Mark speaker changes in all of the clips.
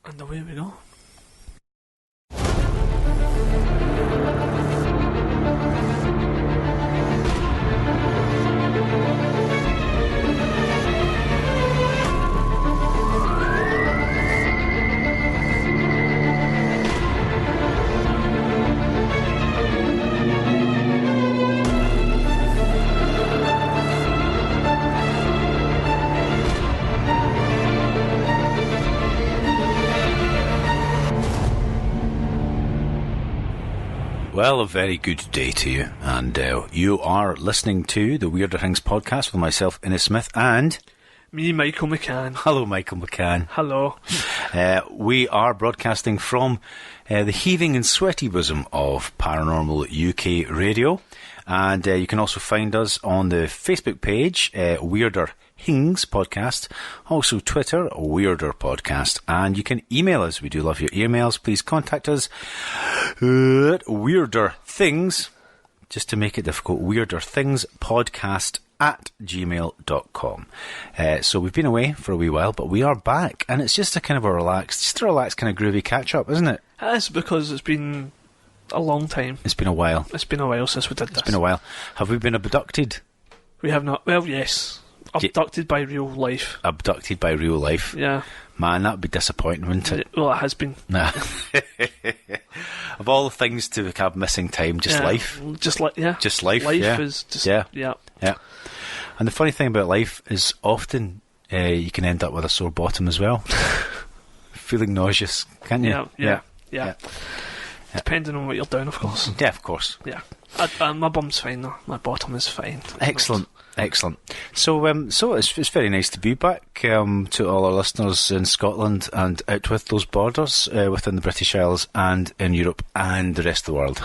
Speaker 1: And away we go.
Speaker 2: Well, a very good day to you, and you are listening to the Weirder Hings podcast with myself, Innes Smith, and
Speaker 1: me, Michael McCann.
Speaker 2: Hello, Michael McCann.
Speaker 1: Hello.
Speaker 2: We are broadcasting from the heaving and sweaty bosom of Paranormal UK Radio, and you can also find us on the Facebook page, Weirder Hings Podcast, also Twitter, Weirder Podcast, and you can email us. We do love your emails. Please contact us at Weirder Things, just to make it difficult, Weirder Things Podcast at gmail.com. So we've been away for a wee while, but we are back, and it's just a kind of a relaxed kind of groovy catch-up, isn't it?
Speaker 1: It is, because it's been a long time.
Speaker 2: It's been a while.
Speaker 1: It's been a while since we did this.
Speaker 2: It's been a while. Have we been abducted?
Speaker 1: We have not. Well, yes. Abducted by real life.
Speaker 2: Abducted by real life?
Speaker 1: Yeah.
Speaker 2: Man, that would be disappointing, wouldn't it?
Speaker 1: Well, it has been.
Speaker 2: Nah. Of all the things to have missing time, just life.
Speaker 1: Just life.
Speaker 2: Life
Speaker 1: is just... Yeah.
Speaker 2: And the funny thing about life is often you can end up with a sore bottom as well. Feeling nauseous, can't you?
Speaker 1: Yeah. Depending on what you're doing, of course.
Speaker 2: Yeah, of course.
Speaker 1: Yeah. My bum's fine, though. My bottom is fine.
Speaker 2: Excellent. So it's very nice to be back to all our listeners in Scotland and out with those borders within the British Isles and in Europe and the rest of the world.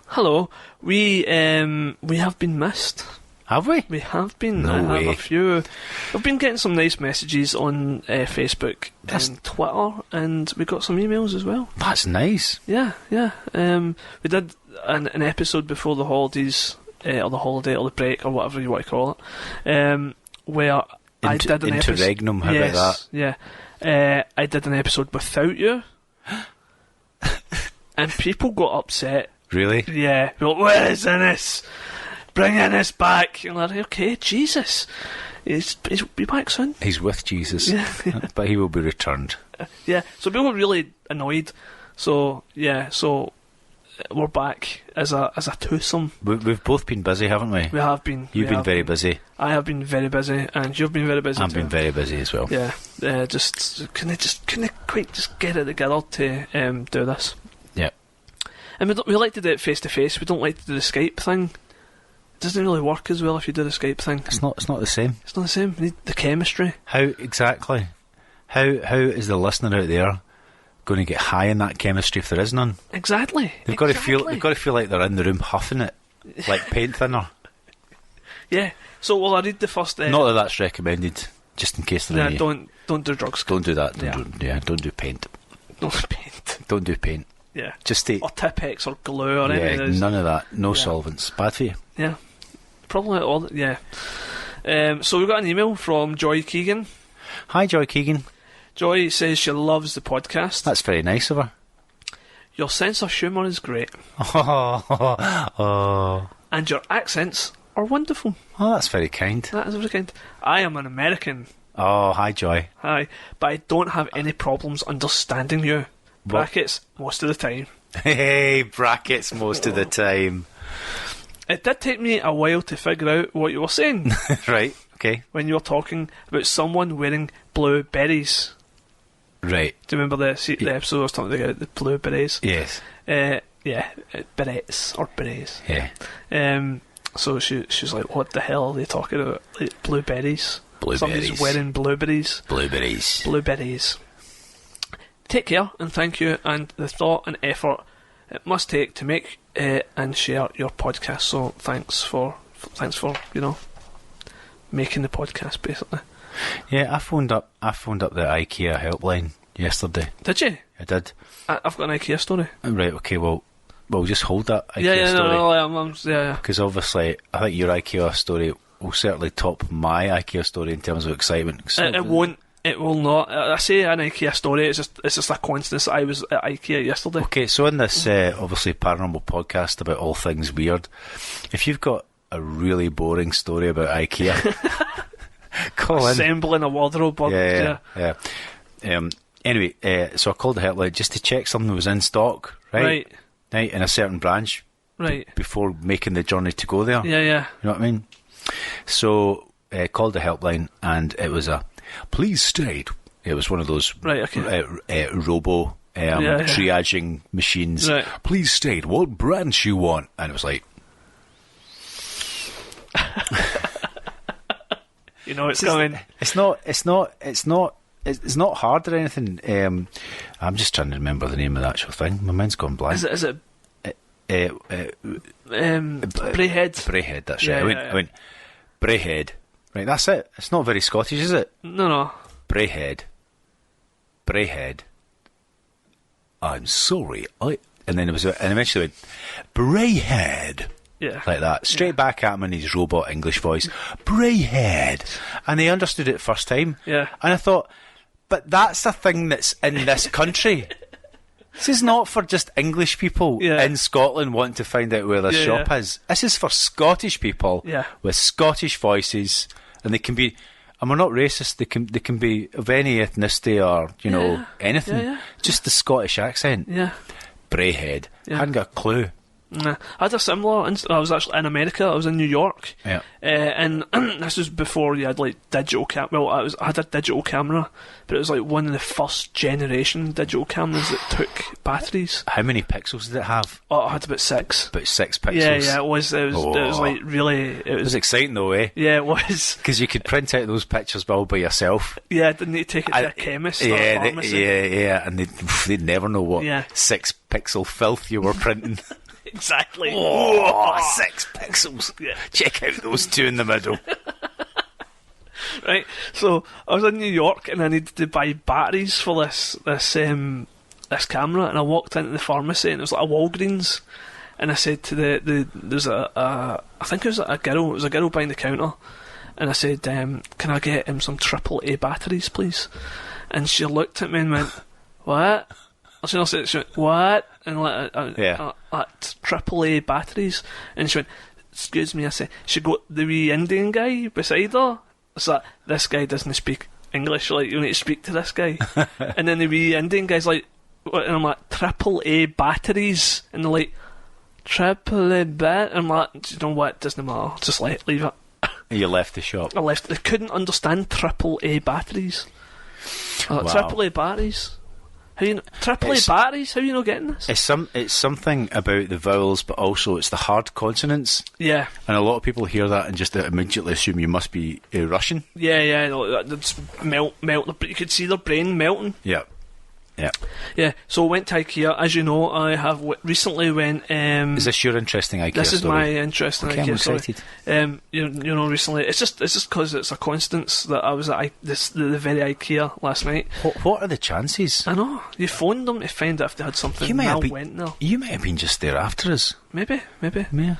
Speaker 2: Hello. We have been missed. Have we?
Speaker 1: We have been.
Speaker 2: No way.
Speaker 1: Have a few. We've been getting some nice messages on Facebook and Twitter, and we got some emails as well.
Speaker 2: That's nice.
Speaker 1: Yeah. We did an episode before the holidays. Or the holiday, or the break, or whatever you want to call it, where I did an episode.
Speaker 2: Interregnum, how about that?
Speaker 1: Yeah. I did an episode without you, and people got upset.
Speaker 2: Really?
Speaker 1: Yeah. They're like, where is Innes? Bring Innes back. And I'm like, okay, Jesus. He'll be back soon.
Speaker 2: He's with Jesus, but he will be returned.
Speaker 1: Yeah. So people were really annoyed. So, yeah, we're back as a twosome.
Speaker 2: We've both been busy, haven't we?
Speaker 1: We have been.
Speaker 2: You've been very busy.
Speaker 1: I have been very busy, and you've been very busy.
Speaker 2: I've been very busy as well.
Speaker 1: Yeah. Can I quite just get it together to do this?
Speaker 2: Yeah.
Speaker 1: And we like to do it face to face. We don't like to do the Skype thing. It doesn't really work as well if you do the Skype thing.
Speaker 2: It's not the same.
Speaker 1: It's not the same. We need the chemistry.
Speaker 2: How exactly? How is the listener out there going to get high in that chemistry if there is none?
Speaker 1: Exactly.
Speaker 2: They've got to feel like they're in the room huffing it like paint thinner.
Speaker 1: Yeah. So I read the first.
Speaker 2: Not that that's recommended, just in case there are any.
Speaker 1: Don't do drugs.
Speaker 2: Don't do that. Don't do paint.
Speaker 1: Don't paint.
Speaker 2: Don't do paint.
Speaker 1: Yeah.
Speaker 2: Just stay.
Speaker 1: Or Tipex or glue or anything.
Speaker 2: None of that. No solvents. Bad for you.
Speaker 1: Yeah. Probably all. Yeah. So we got an email from Joy Keegan.
Speaker 2: Hi, Joy Keegan.
Speaker 1: Joy says she loves the podcast.
Speaker 2: That's very nice of her.
Speaker 1: Your sense of humour is great.
Speaker 2: Oh.
Speaker 1: And your accents are wonderful.
Speaker 2: Oh, that's very kind.
Speaker 1: That is very kind. I am an American.
Speaker 2: Oh, hi, Joy.
Speaker 1: Hi. But I don't have any problems understanding you. Brackets, most of the time.
Speaker 2: Hey, brackets, most of the time.
Speaker 1: It did take me a while to figure out what you were saying.
Speaker 2: Right, okay.
Speaker 1: When you were talking about someone wearing blue berets.
Speaker 2: Right.
Speaker 1: Do you remember the episode I was talking about the blue berets?
Speaker 2: Yes.
Speaker 1: Berets or berets.
Speaker 2: Yeah.
Speaker 1: So she's like, what the hell are they talking about? Like, blue berets. Somebody's wearing blueberries. Blueberries. Take care and thank you, and the thought and effort it must take to make and share your podcast. So thanks for making the podcast, basically.
Speaker 2: Yeah, I phoned up the IKEA helpline yesterday.
Speaker 1: Did you?
Speaker 2: I did.
Speaker 1: I've got an IKEA story.
Speaker 2: Right, okay, well, just hold that IKEA story.
Speaker 1: Yeah.
Speaker 2: Because obviously, I think your IKEA story will certainly top my IKEA story in terms of excitement.
Speaker 1: It won't It will not. I say an IKEA story. It's just a coincidence that I was at IKEA yesterday.
Speaker 2: Okay, so in this obviously paranormal podcast about all things weird, if you've got a really boring story about IKEA, call in.
Speaker 1: Assembling a wardrobe.
Speaker 2: Yeah. Anyway, so I called the helpline just to check something was in stock, right, in a certain branch, before making the journey to go there.
Speaker 1: Yeah.
Speaker 2: You know what I mean? So called the helpline, and it was a please state. It was one of those robo triaging machines.
Speaker 1: Right.
Speaker 2: Please state what branch you want, and it was like,
Speaker 1: you know, it's going.
Speaker 2: It's not hard or anything. I'm just trying to remember the name of the actual thing. My mind's gone blank.
Speaker 1: Is it Braehead?
Speaker 2: Braehead, that's right. I went Braehead. Right, that's it. It's not very Scottish, is it?
Speaker 1: No.
Speaker 2: Braehead. I'm sorry. And then eventually went Braehead.
Speaker 1: Yeah.
Speaker 2: Like that. Straight back at him in his robot English voice. Braehead. And they understood it first time.
Speaker 1: Yeah.
Speaker 2: And I thought, but that's a thing that's in this country. This is not for just English people in Scotland wanting to find out where the shop is. This is for Scottish people with Scottish voices, and they can be. And we're not racist. They can be of any ethnicity or anything. Yeah. Just the Scottish accent.
Speaker 1: Yeah.
Speaker 2: Braehead. I hadn't got a clue.
Speaker 1: Nah. I had a similar. I was actually in America. I was in New York.
Speaker 2: Yeah.
Speaker 1: And this was before you had like digital Well, I had a digital camera, but it was like one of the first generation digital cameras that took batteries.
Speaker 2: How many pixels did it have?
Speaker 1: Oh, I had about 6.
Speaker 2: About 6 pixels.
Speaker 1: Yeah. It was like really.
Speaker 2: It was exciting though, eh?
Speaker 1: Yeah, it was.
Speaker 2: Because you could print out those pictures all by yourself.
Speaker 1: Yeah, didn't need to take it to a chemist or a pharmacy.
Speaker 2: Yeah, and they'd never know what 6 pixel filth you were printing.
Speaker 1: Exactly.
Speaker 2: 6 pixels.
Speaker 1: Yeah.
Speaker 2: Check out those 2 in the middle.
Speaker 1: Right. So I was in New York and I needed to buy batteries for this camera, and I walked into the pharmacy and it was like a Walgreens, and I said to there's I think it was a girl. It was a girl behind the counter, and I said, "Can I get some AAA batteries, please?" And she looked at me and went, "What?" She went, "What?" And like AAA batteries. And she went, "Excuse me," I said. She got the wee Indian guy beside her. It's like, this guy doesn't speak English, like, you need to speak to this guy. And then the wee Indian guy's like, what? And I'm like, AAA batteries. And they're like, AAA bat? And I'm like, you know what, it doesn't matter, just leave it.
Speaker 2: You left the shop.
Speaker 1: I left. They couldn't understand AAA batteries. Like,
Speaker 2: wow.
Speaker 1: AAA batteries? How you AAA batteries? How are you not getting this?
Speaker 2: It's something about the vowels, but also it's the hard consonants.
Speaker 1: Yeah.
Speaker 2: And a lot of people hear that and just immediately assume you must be Russian.
Speaker 1: Yeah. Just melt. You could see their brain melting.
Speaker 2: Yeah.
Speaker 1: Yeah. So I went to IKEA. As you know, I have recently went.
Speaker 2: Is this your interesting IKEA
Speaker 1: This is
Speaker 2: story?
Speaker 1: my interesting IKEA
Speaker 2: I'm excited.
Speaker 1: story. You know, recently it's just because it's a coincidence that I was at the very IKEA last night.
Speaker 2: What are the chances?
Speaker 1: I know. You phoned them to find out if they had something. You went there.
Speaker 2: You might have been just there after us.
Speaker 1: Maybe.
Speaker 2: Yeah.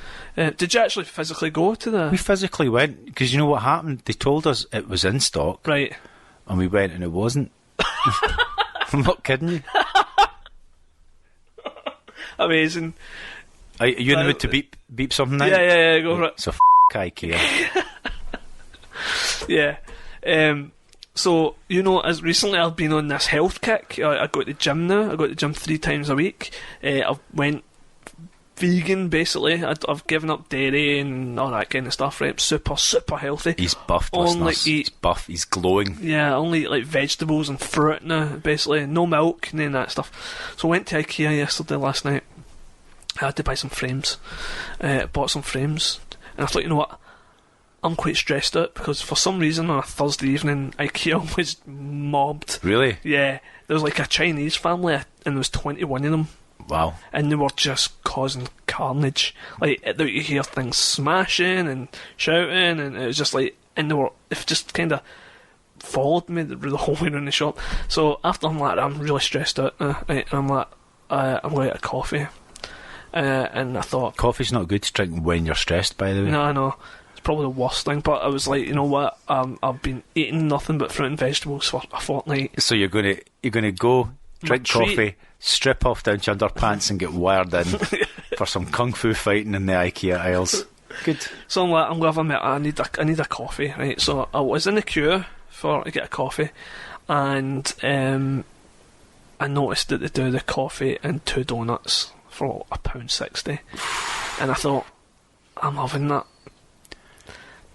Speaker 1: Did you actually physically go to the?
Speaker 2: We physically went because you know what happened. They told us it was in stock,
Speaker 1: right?
Speaker 2: And we went and it wasn't. I'm not kidding you.
Speaker 1: Amazing.
Speaker 2: Are you in the mood to beep something now?
Speaker 1: Yeah, go for it.
Speaker 2: So IKEA.
Speaker 1: Yeah. So, you know, as recently I've been on this health kick. I go to the gym now. I go to the gym 3 times a week. I've went vegan, basically. I've given up dairy and all that kind of stuff, right? Super healthy.
Speaker 2: He's buffed, listeners. He's buff, he's glowing.
Speaker 1: Yeah, I only eat like vegetables and fruit now, basically. No milk, none of that stuff. So I went to IKEA last night. I had to buy some frames. Bought some frames. And I thought, you know what? I'm quite stressed out because for some reason on a Thursday evening, IKEA was mobbed.
Speaker 2: Really?
Speaker 1: Yeah. There was like a Chinese family and there was 21 of them.
Speaker 2: Wow.
Speaker 1: And they were just causing carnage. Like, you hear things smashing and shouting, and it was just like, and they just kind of followed me the whole way around the shop. So after I'm like, I'm really stressed out, right, and I'm like, I'm going to get a coffee. And I thought...
Speaker 2: Coffee's not good to drink when you're stressed, by the way.
Speaker 1: No, I know. It's probably the worst thing, but I was like, you know what, I've been eating nothing but fruit and vegetables for a fortnight.
Speaker 2: So you're gonna go drink coffee, strip off down to your underpants, and get wired in for some kung fu fighting in the IKEA aisles. Good.
Speaker 1: So I'm like, I'm gonna have a minute. I need a coffee, right? So I was in the queue to get a coffee, and I noticed that they do the coffee and 2 donuts for £1.60, and I thought, I'm having that.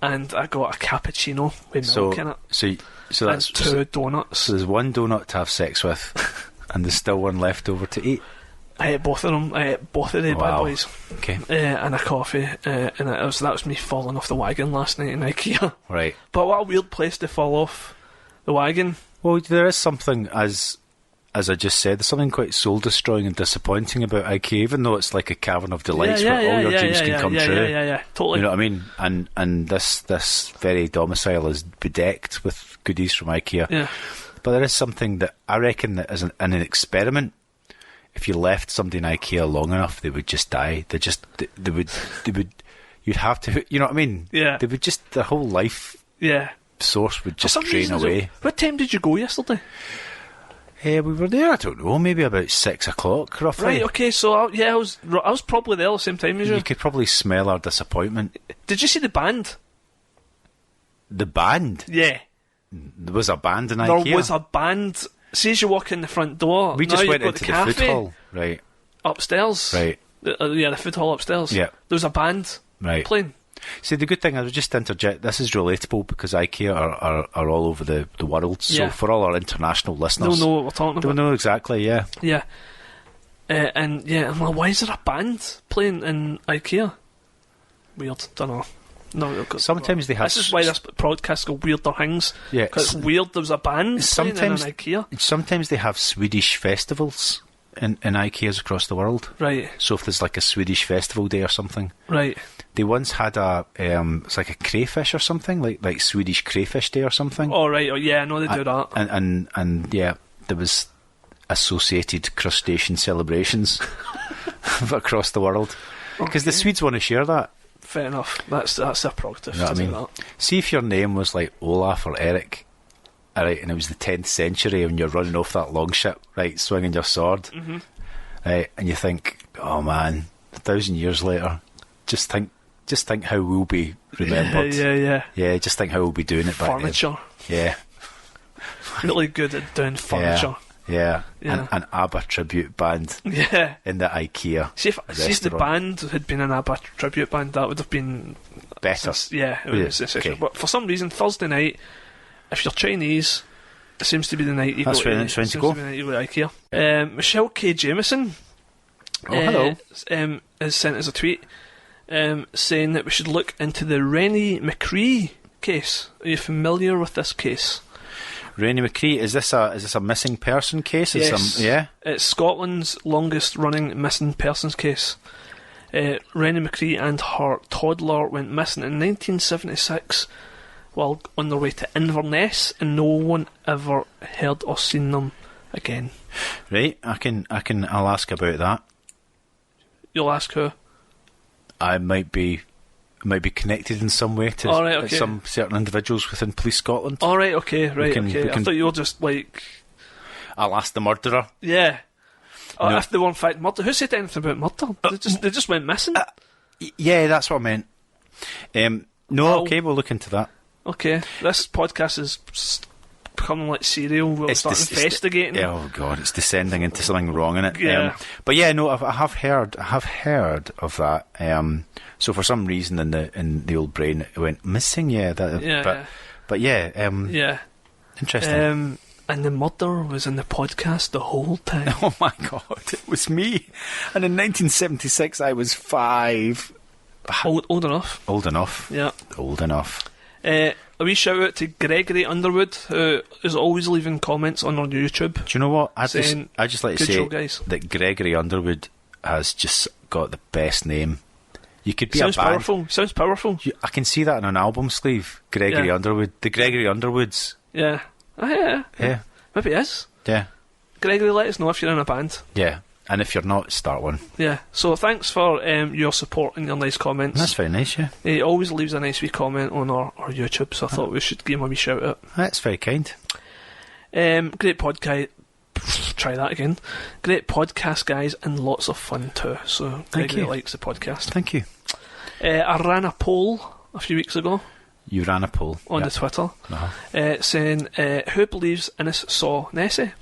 Speaker 1: And I got a cappuccino with milk in it. So that's 2 donuts.
Speaker 2: So there's 1 donut to have sex with, and there's still 1 left over to eat.
Speaker 1: I ate both of them. I ate both of the bad boys.
Speaker 2: Okay.
Speaker 1: And a coffee. And that was me falling off the wagon last night in IKEA.
Speaker 2: Right.
Speaker 1: But what a weird place to fall off the wagon.
Speaker 2: Well, there is something, as I just said, there's something quite soul-destroying and disappointing about IKEA, even though it's like a cavern of delights where all your dreams can come true.
Speaker 1: Yeah, totally.
Speaker 2: You know what I mean? And this very domicile is bedecked with goodies from IKEA.
Speaker 1: Yeah.
Speaker 2: But there is something that I reckon that as an experiment, if you left somebody in IKEA long enough, they would just die. They would. You'd have to. You know what I mean?
Speaker 1: Yeah.
Speaker 2: They would just, their whole life.
Speaker 1: Yeah.
Speaker 2: Source would just drain away.
Speaker 1: What time did you go yesterday?
Speaker 2: We were there, I don't know, maybe about 6 o'clock, roughly.
Speaker 1: Right, okay, so I was probably there at the same time as you.
Speaker 2: You could probably smell our disappointment.
Speaker 1: Did you see the band?
Speaker 2: The band?
Speaker 1: Yeah.
Speaker 2: There was a band in IKEA?
Speaker 1: There was a band. See, as you walk in the front door,
Speaker 2: we just went into the food hall. Right.
Speaker 1: Upstairs.
Speaker 2: Right.
Speaker 1: The food hall upstairs.
Speaker 2: Yeah.
Speaker 1: There was a band playing.
Speaker 2: See, the good thing, I would just interject, this is relatable because IKEA are all over the world, so for all our international listeners...
Speaker 1: They'll know what we're talking about.
Speaker 2: They'll know exactly, yeah.
Speaker 1: Yeah. I'm like, why is there a band playing in IKEA? Weird, don't know. No,
Speaker 2: sometimes they have...
Speaker 1: This is why this podcast called Weird or Hings.
Speaker 2: Yeah.
Speaker 1: Because it's weird there was a band playing in IKEA.
Speaker 2: Sometimes they have Swedish festivals in IKEAs across the world.
Speaker 1: Right.
Speaker 2: So if there's like a Swedish festival day or something...
Speaker 1: Right.
Speaker 2: They once had it's like a crayfish or something, like Swedish Crayfish Day or something.
Speaker 1: Oh right, I know they do that.
Speaker 2: And yeah, there was associated crustacean celebrations across the world because the Swedes want to share that.
Speaker 1: Fair enough. That's their prerogative.
Speaker 2: You know what I mean?
Speaker 1: That.
Speaker 2: See if your name was like Olaf or Eric, right, and it was the 10th century, and you're running off that longship, right, swinging your sword, right, and you think, oh man, 1,000 years later, just think how we'll be remembered. Yeah, just think how we'll be doing it back
Speaker 1: Furniture.
Speaker 2: then. Yeah.
Speaker 1: Really good at doing furniture.
Speaker 2: Yeah. An ABBA tribute band.
Speaker 1: Yeah.
Speaker 2: In the IKEA.
Speaker 1: See if the band had been an ABBA tribute band, that would have been
Speaker 2: better.
Speaker 1: It would have been okay. But for some reason, Thursday night, if you're Chinese, it seems to be the night you go to IKEA. Michelle K. Jameson
Speaker 2: hello.
Speaker 1: Has sent us a tweet saying that we should look into the Rennie McCree case. Are you familiar with this case?
Speaker 2: Rennie McCree, is this a missing person case?
Speaker 1: Yes. It's Scotland's longest running missing persons case. Rennie McCree and her toddler went missing in 1976 while on their way to Inverness, and no one ever heard or seen them again.
Speaker 2: Right, I'll ask about that.
Speaker 1: You'll ask who?
Speaker 2: I might be connected in some way to some certain individuals within Police Scotland.
Speaker 1: All right, okay. I thought you were just like...
Speaker 2: I'll ask the murderer.
Speaker 1: Yeah. No. If they were in fact murdered. Who said anything about murder? They just went missing?
Speaker 2: Yeah, that's what I meant. Okay, we'll look into that.
Speaker 1: Okay. This podcast is becoming like serial. We'll start investigating.
Speaker 2: Oh God, it's descending into something wrong in it.
Speaker 1: Yeah.
Speaker 2: But yeah, no, I have heard of that. So for some reason in the old brain it went missing. But yeah. Interesting.
Speaker 1: And the murder was in the podcast the whole time.
Speaker 2: Oh my God, it was me. And in 1976 I was 5.
Speaker 1: Old enough.
Speaker 2: Old enough.
Speaker 1: Yeah.
Speaker 2: Old enough.
Speaker 1: A wee shout out to Gregory Underwood, who is always leaving comments on our YouTube.
Speaker 2: Do you know what? I just like to say
Speaker 1: that
Speaker 2: Gregory Underwood has just got the best name. You could be
Speaker 1: Sounds
Speaker 2: a band.
Speaker 1: Powerful. Sounds powerful.
Speaker 2: I can see that on an album sleeve. Gregory Underwood. The Gregory Underwoods.
Speaker 1: Yeah. Oh, yeah. Maybe it is.
Speaker 2: Yeah.
Speaker 1: Gregory, let us know if you're in a band.
Speaker 2: Yeah. And if you're not, start one.
Speaker 1: Yeah. So thanks for your support and your nice comments.
Speaker 2: That's very nice, yeah.
Speaker 1: He always leaves a nice wee comment on our YouTube, so I thought we should give him a wee shout out.
Speaker 2: That's very kind.
Speaker 1: Great podcast. Try that again. Great podcast, guys, and lots of fun too. So Gregory likes the podcast.
Speaker 2: Thank you.
Speaker 1: I ran a poll a few weeks ago.
Speaker 2: You ran a poll
Speaker 1: on the Twitter, saying who believes Innes saw Nessie.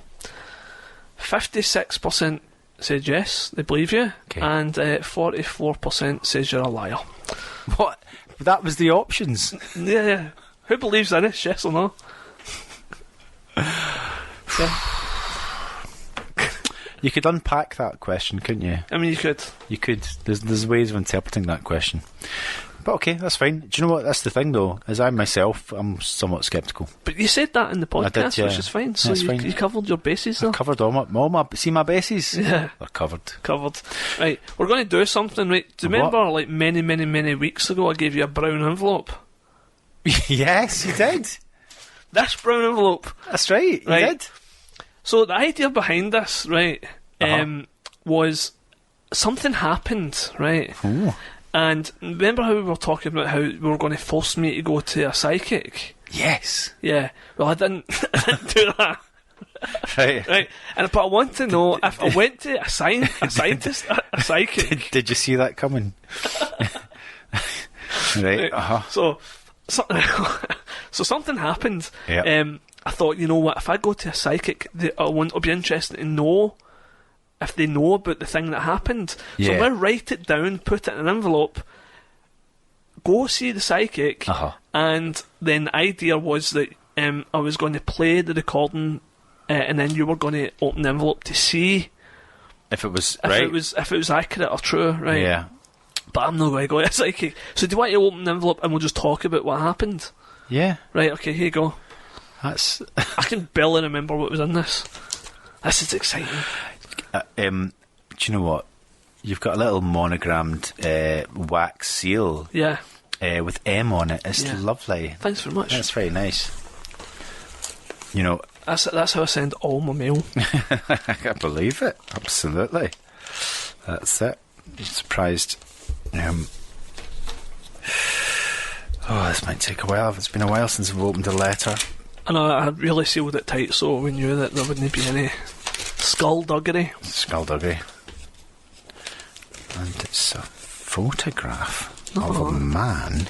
Speaker 1: 56% said yes, they believe you, and 44% says you're a liar.
Speaker 2: What? That was the options.
Speaker 1: Yeah. Who believes Innes? Yes or no? Yeah.
Speaker 2: You could unpack that question, couldn't you?
Speaker 1: I mean, you could.
Speaker 2: You could. There's ways of interpreting that question. But okay, that's fine. Do you know what? That's the thing, though. As I'm somewhat sceptical.
Speaker 1: But you said that in the podcast,
Speaker 2: I did, yeah.
Speaker 1: which is fine. So you covered your bases, though.
Speaker 2: I covered all my see my bases?
Speaker 1: Yeah.
Speaker 2: They're covered.
Speaker 1: Right, we're going to do something, right? Do you remember, like, many, many, many weeks ago, I gave you a brown envelope?
Speaker 2: Yes, you did.
Speaker 1: This brown envelope.
Speaker 2: That's right, you did.
Speaker 1: So the idea behind this, right, was something happened, right?
Speaker 2: Ooh.
Speaker 1: And remember how we were talking about how we were going to force me to go to a psychic?
Speaker 2: Yes.
Speaker 1: Yeah. Well, I didn't do that.
Speaker 2: Right.
Speaker 1: But I want to know if I went to a scientist, a psychic.
Speaker 2: Did you see that coming? Right.
Speaker 1: So something happened.
Speaker 2: Yeah.
Speaker 1: I thought, you know what? If I go to a psychic, I'll be interested to know if they know about the thing that happened.
Speaker 2: Yeah.
Speaker 1: So I'm going to write it down, put it in an envelope, go see the psychic, and then the idea was that I was going to play the recording, and then you were going to open the envelope to see
Speaker 2: if it was
Speaker 1: accurate or true, right?
Speaker 2: Yeah.
Speaker 1: But I'm not going to go to a psychic. So do you want to open the envelope and we'll just talk about what happened?
Speaker 2: Yeah.
Speaker 1: Right. Okay. Here you go.
Speaker 2: I
Speaker 1: can barely remember what was in this. This is exciting.
Speaker 2: Do you know what? You've got a little monogrammed wax seal.
Speaker 1: Yeah.
Speaker 2: With M on it. It's lovely.
Speaker 1: Thanks very much.
Speaker 2: That's very nice. You know,
Speaker 1: that's how I send all my mail.
Speaker 2: I can't believe it. Absolutely. That's it. I'm surprised. This might take a while. It's been a while since we've opened a letter.
Speaker 1: I know, I really sealed it tight so we knew that there wouldn't be any skullduggery.
Speaker 2: And it's a photograph of a man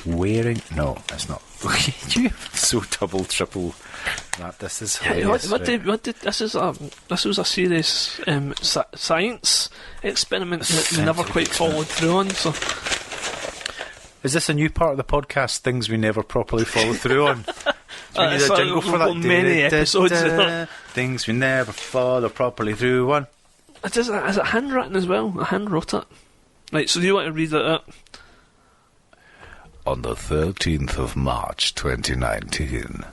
Speaker 2: wearing... No, it's not. You so double, triple... This is hilarious. This was a serious science experiment that we never quite followed through on, so... Is this a new part of the podcast, things we never properly follow through on? Do we need a jingle for that?
Speaker 1: Many episodes.
Speaker 2: Things we never follow properly through on.
Speaker 1: Is it handwritten as well? I hand wrote it. Right, so do you want to read it out?
Speaker 2: On the 13th of March 2019.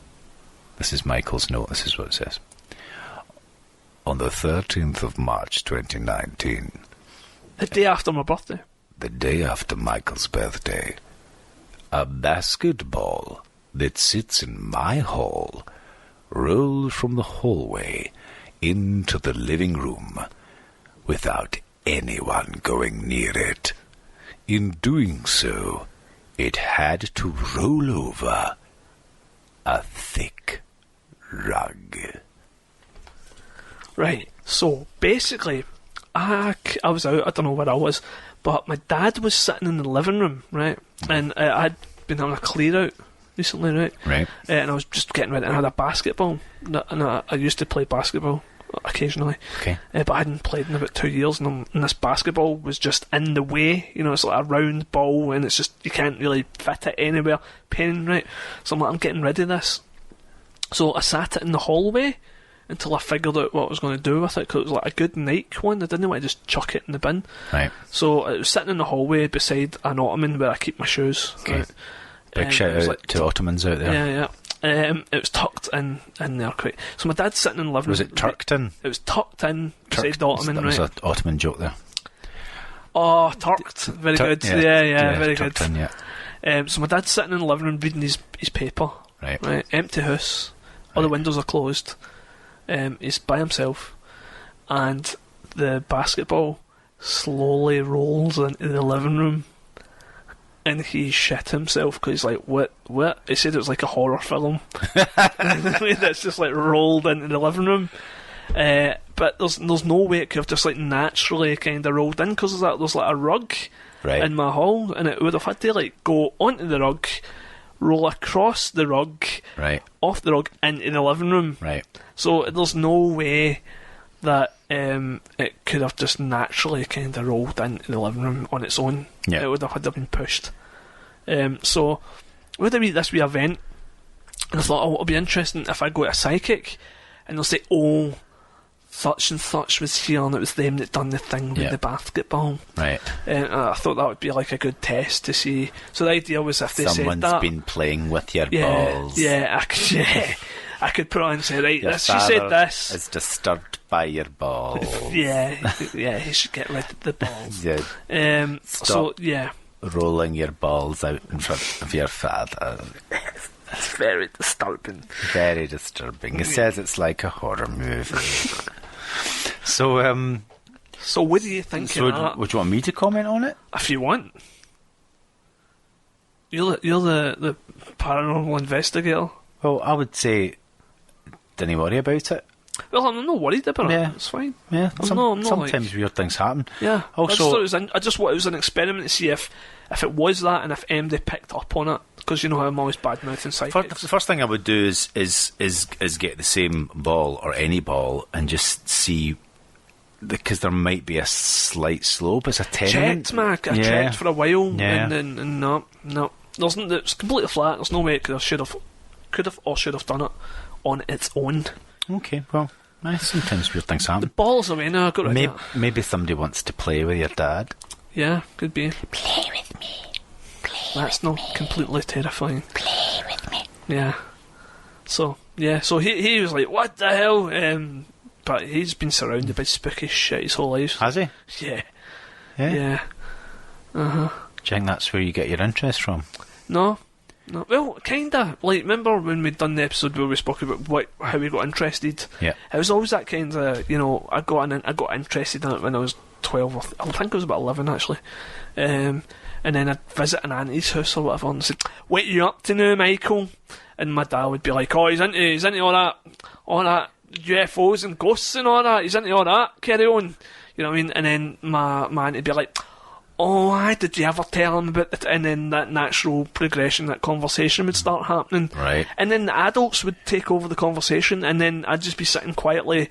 Speaker 2: This is Michael's note, this is what it says. On the 13th of March 2019.
Speaker 1: The day after my birthday.
Speaker 2: The day after Michael's birthday. A basketball that sits in my hall rolled from the hallway into the living room without anyone going near it. In doing so, it had to roll over a thick rug. Right,
Speaker 1: so basically, I was out, I don't know where I was, but my dad was sitting in the living room, right? And I'd been having a clear out recently, right?
Speaker 2: Right.
Speaker 1: And I was just getting ready, and I had a basketball. And I used to play basketball occasionally.
Speaker 2: Okay.
Speaker 1: But I hadn't played in about 2 years, and this basketball was just in the way. You know, it's like a round ball, and it's just, you can't really fit it anywhere. Pain, right? So I'm like, I'm getting rid of this. So I sat it in the hallway until I figured out what I was going to do with it, because it was like a good Nike one. I didn't want to just chuck it in the bin.
Speaker 2: Right.
Speaker 1: So it was sitting in the hallway beside an ottoman where I keep my shoes.
Speaker 2: Okay.
Speaker 1: Right?
Speaker 2: Big shout out to ottomans out there.
Speaker 1: Yeah. It was tucked in there quick. So my dad's sitting in the living room.
Speaker 2: Was it tucked in?
Speaker 1: It was tucked in beside the ottoman,
Speaker 2: right? That was an ottoman joke there.
Speaker 1: Oh, tucked. Very good. Yeah, very good.
Speaker 2: In, yeah.
Speaker 1: So my dad's sitting in the living room reading his paper.
Speaker 2: Right.
Speaker 1: Empty house. All the windows are closed. He's by himself. And the basketball slowly rolls into the living room, and he shit himself because he's like, what? He said it was like a horror film. That's just like rolled into the living room. But there's no way it could have just like naturally kind of rolled in, because there's like a rug in my hall, and it would have had to like go onto the rug, roll across the rug, off the rug into the living room. Right. So there's no way that it could have just naturally kind of rolled into the living room on its own. Yeah. It would have had to have been pushed. So we had this wee event, and I thought, it'll be interesting if I go to a psychic, and they'll say, oh, such and such was here, and it was them that done the thing with the basketball. Right. And I thought that would be like a good test to see. So the idea was, if they said that,
Speaker 2: someone's been playing with your balls.
Speaker 1: Yeah, I could put on and say, right, she said this.
Speaker 2: Is disturbed by your balls.
Speaker 1: yeah, he should get rid of the balls.
Speaker 2: Yeah.
Speaker 1: Stop
Speaker 2: rolling your balls out in front of your father.
Speaker 1: It's very disturbing.
Speaker 2: Very disturbing. It says it's like a horror movie. So
Speaker 1: what do you think of that?
Speaker 2: Would you want me to comment on it?
Speaker 1: If you want. You're the paranormal investigator.
Speaker 2: Well, I would say, didn't worry about it.
Speaker 1: Well, I'm not worried about it. It's fine.
Speaker 2: Yeah,
Speaker 1: I'm
Speaker 2: sometimes weird things happen.
Speaker 1: Yeah.
Speaker 2: Also,
Speaker 1: I just thought it was an experiment to see if it was that, and if MD picked up on it. Because you know how I'm always bad-mouthing psychics.
Speaker 2: The first thing I would do is get the same ball or any ball and just see, because there might be a slight slope. It's a tenement.
Speaker 1: Checked, Mac. I checked for a while, and no. It's completely flat. There's no way it should have done it on its own.
Speaker 2: Okay, well, sometimes weird things happen.
Speaker 1: The ball's away now. I've got to
Speaker 2: maybe somebody wants to play with your dad.
Speaker 1: Yeah, could be.
Speaker 3: Play with me.
Speaker 1: That's not completely terrifying.
Speaker 3: Play with me.
Speaker 1: Yeah. So he was like, what the hell? But he's been surrounded by spooky shit his whole life.
Speaker 2: Has he?
Speaker 1: Yeah.
Speaker 2: Yeah.
Speaker 1: Uh-huh.
Speaker 2: Do you think that's where you get your interest from?
Speaker 1: No. Well, kinda. Like, remember when we'd done the episode where we spoke about how we got interested? Yeah. It was always that kind of, I got interested in it when I was 12, I think I was about 11 actually. And then I'd visit an auntie's house or whatever, and I'd say, what are you up to now, Michael? And my dad would be like, oh, he's into all that UFOs and ghosts and all that, he's into all that, carry on. You know what I mean? And then my auntie would be like, oh, did you ever tell him about it? And then that natural progression, that conversation would start happening. Right. And then the adults would take over the conversation, and then I'd just be sitting quietly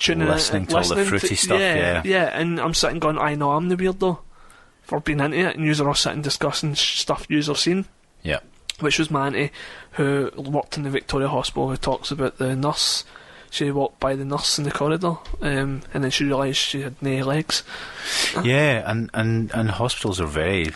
Speaker 2: listening to all the fruity stuff.
Speaker 1: Yeah, and I'm sitting going, I know I'm the weirdo for being into it, and you're all sitting discussing stuff you've seen. Yeah. Which was my auntie, who worked in the Victoria Hospital, who talks about the nurse. She walked by the nurse in the corridor, and then she realised she had no legs.
Speaker 2: Yeah, and hospitals are very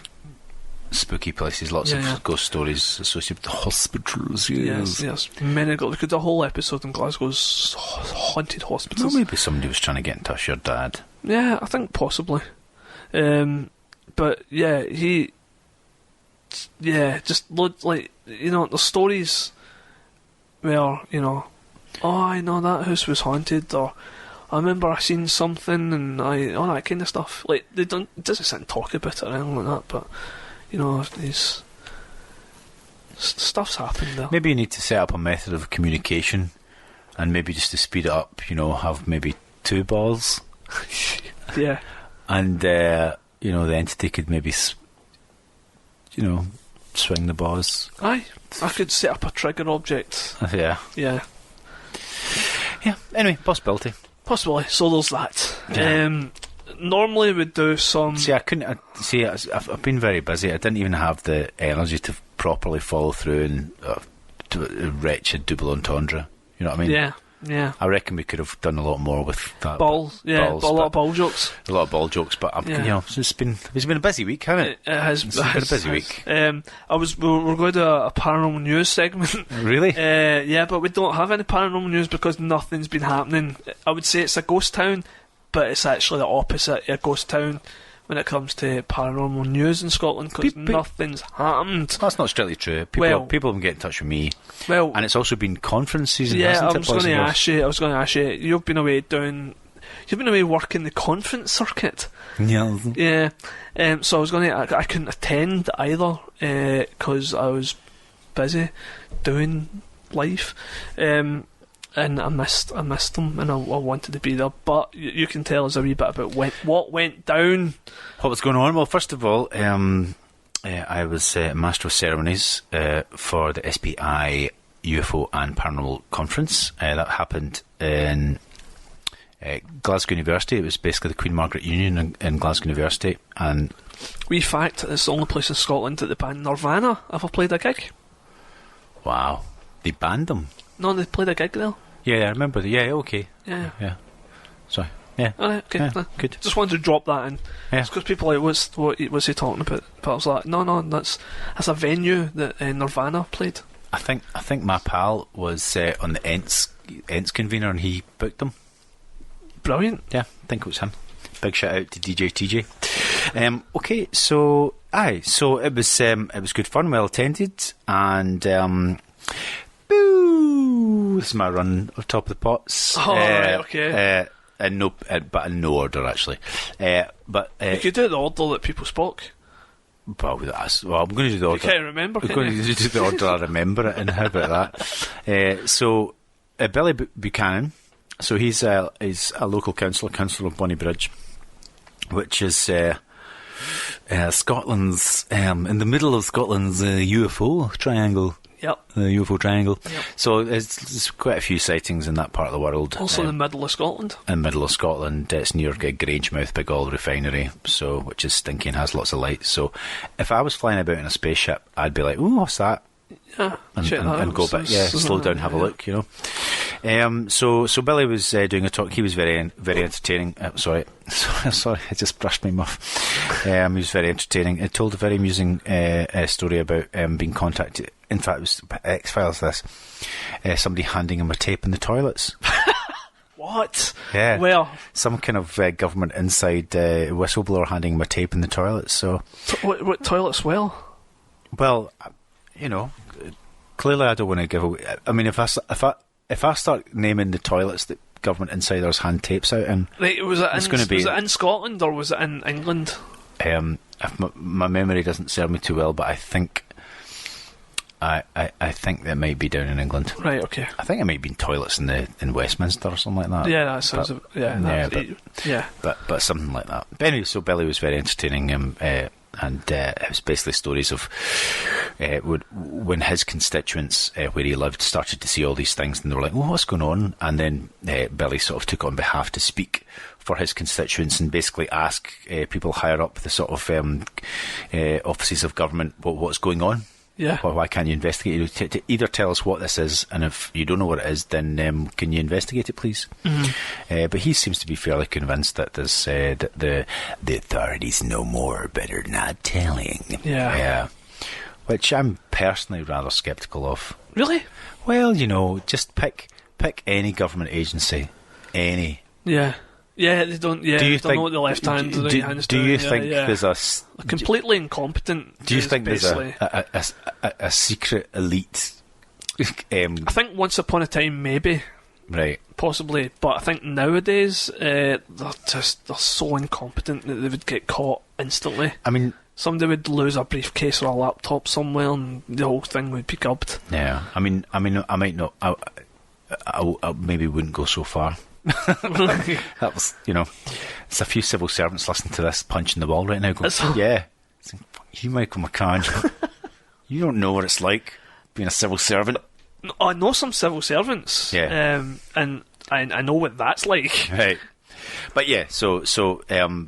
Speaker 2: spooky places. Lots of ghost stories associated with the hospitals.
Speaker 1: Yes. Many. We could do a whole episode in Glasgow's haunted hospitals.
Speaker 2: Well, maybe somebody was trying to get in touch with your dad.
Speaker 1: Yeah, I think possibly. But yeah, just looked like, the stories where, oh, I know that house was haunted, or I remember I seen something, and all that kind of stuff. Like, it doesn't sit and talk about it or anything like that, but, these stuff's happened there.
Speaker 2: Maybe you need to set up a method of communication, and maybe just to speed it up, have maybe 2 balls.
Speaker 1: Yeah.
Speaker 2: And, the entity could maybe, swing the balls.
Speaker 1: Aye. I could set up a trigger object.
Speaker 2: Yeah.
Speaker 1: Yeah.
Speaker 2: Yeah, anyway, possibility.
Speaker 1: Possibly, so there's that. Yeah. Normally we'd do some...
Speaker 2: See, I've been very busy. I didn't even have the energy to properly follow through and do a wretched double entendre. You know what I mean? Yeah. I reckon we could have done a lot more with that.
Speaker 1: Balls, a lot of ball jokes.
Speaker 2: A lot of ball jokes, but it's been a busy week, hasn't it?
Speaker 1: It has.
Speaker 2: It's been a busy week.
Speaker 1: We're going to a paranormal news segment.
Speaker 2: Really?
Speaker 1: Yeah, but we don't have any paranormal news because nothing's been happening. I would say it's a ghost town, but it's actually the opposite of a ghost town when it comes to paranormal news in Scotland, because nothing's happened.
Speaker 2: That's not strictly true. People have been getting in touch with me. And it's also been conference season,
Speaker 1: hasn't it?
Speaker 2: I was going to
Speaker 1: ask you, you've been away doing you've been away working the conference circuit.
Speaker 2: Yeah.
Speaker 1: Yeah. So I was I couldn't attend either because I was busy doing life. And I missed them, and I wanted to be there. But you can tell us a wee bit about what went down.
Speaker 2: What was going on? Well, first of all, I was Master of Ceremonies for the SPI UFO and Paranormal Conference. That happened in Glasgow University. It was basically the Queen Margaret Union in Glasgow University. And
Speaker 1: wee fact, it's the only place in Scotland that the band Nirvana ever played a gig.
Speaker 2: Wow. They banned them?
Speaker 1: No, they played a gig there.
Speaker 2: Yeah, I remember. Yeah, okay.
Speaker 1: Yeah.
Speaker 2: Sorry. Yeah.
Speaker 1: Alright, okay.
Speaker 2: Yeah, good.
Speaker 1: Just wanted to drop that in.
Speaker 2: Yeah.
Speaker 1: It's because people are like, what was he talking about? But I was like, no, that's a venue that Nirvana played.
Speaker 2: I think my pal was on the Ents convener, and he booked them.
Speaker 1: Brilliant.
Speaker 2: Yeah, I think it was him. Big shout out to DJ TJ. Okay, so it was good fun, well attended, and boo! This is my run on top of the pots.
Speaker 1: Oh, right, okay.
Speaker 2: But in no order actually. But
Speaker 1: you could do it the order that people spoke.
Speaker 2: Well, I'm going to do the order.
Speaker 1: You can't remember.
Speaker 2: I'm going to do the order I remember it, and how about that? So Billy Buchanan. So he's a local councillor of Bonnybridge, which is Scotland's in the middle of Scotland's UFO triangle.
Speaker 1: Yep.
Speaker 2: The UFO triangle.
Speaker 1: Yep.
Speaker 2: So there's quite a few sightings in that part of the world.
Speaker 1: Also in the middle of Scotland.
Speaker 2: In the middle of Scotland, it's near Grangemouth, big oil refinery, so which is stinky and has lots of lights. So if I was flying about in a spaceship, I'd be like, "Ooh, what's that?"
Speaker 1: Yeah,
Speaker 2: and go back. Yeah, slow down, have a look. You know. So Billy was doing a talk. He was very entertaining. Sorry, I just brushed my muff. He was very entertaining. He told a very amusing story about being contacted. In fact, it was X-Files. Somebody handing him a tape in the toilets.
Speaker 1: What?
Speaker 2: Yeah.
Speaker 1: Well,
Speaker 2: some kind of government inside whistleblower handing him a tape in the toilets. So
Speaker 1: what toilets?
Speaker 2: Well, you know, clearly I don't want to give away. I mean, if I start naming the toilets that government insiders hand tapes out in,
Speaker 1: right, was it in Scotland or was it in England?
Speaker 2: If my memory doesn't serve me too well, but I think that might be down in England.
Speaker 1: Right. Okay.
Speaker 2: I think it might be in toilets in Westminster or something like that.
Speaker 1: Yeah, that sounds.
Speaker 2: But something like that. But anyway, so Billy was very entertaining. And it was basically stories of when his constituents where he lived started to see all these things, and they were like, "Oh, what's going on?" And then Billy sort of took on behalf to speak for his constituents and basically ask people higher up the sort of offices of government what's going on.
Speaker 1: Yeah.
Speaker 2: Why can't you investigate it? To either tell us what this is, and if you don't know what it is, then can you investigate it, please? Mm-hmm. But he seems to be fairly convinced that there's that the authorities know more, but are not telling.
Speaker 1: Yeah.
Speaker 2: Which I'm personally rather sceptical of.
Speaker 1: Really?
Speaker 2: Well, you know, just pick any government agency, any.
Speaker 1: Yeah. Yeah, they don't. Yeah, they don't know what the left hand and the right hand's doing.
Speaker 2: Do you think there's
Speaker 1: completely incompetent?
Speaker 2: Do you think there's a secret elite?
Speaker 1: I think once upon a time, maybe,
Speaker 2: right,
Speaker 1: possibly, but I think nowadays they're so incompetent that they would get caught instantly. I mean, somebody would lose a briefcase or a laptop somewhere, and the whole thing would be gubbed.
Speaker 2: Yeah, I mean, I might not. I maybe wouldn't go so far. That was, you know, it's a few civil servants listening to this punching the wall right now going, yeah, you Michael McCann, you don't know what it's like being a civil servant.
Speaker 1: I know some civil servants, and I know what that's like.
Speaker 2: Right. But yeah,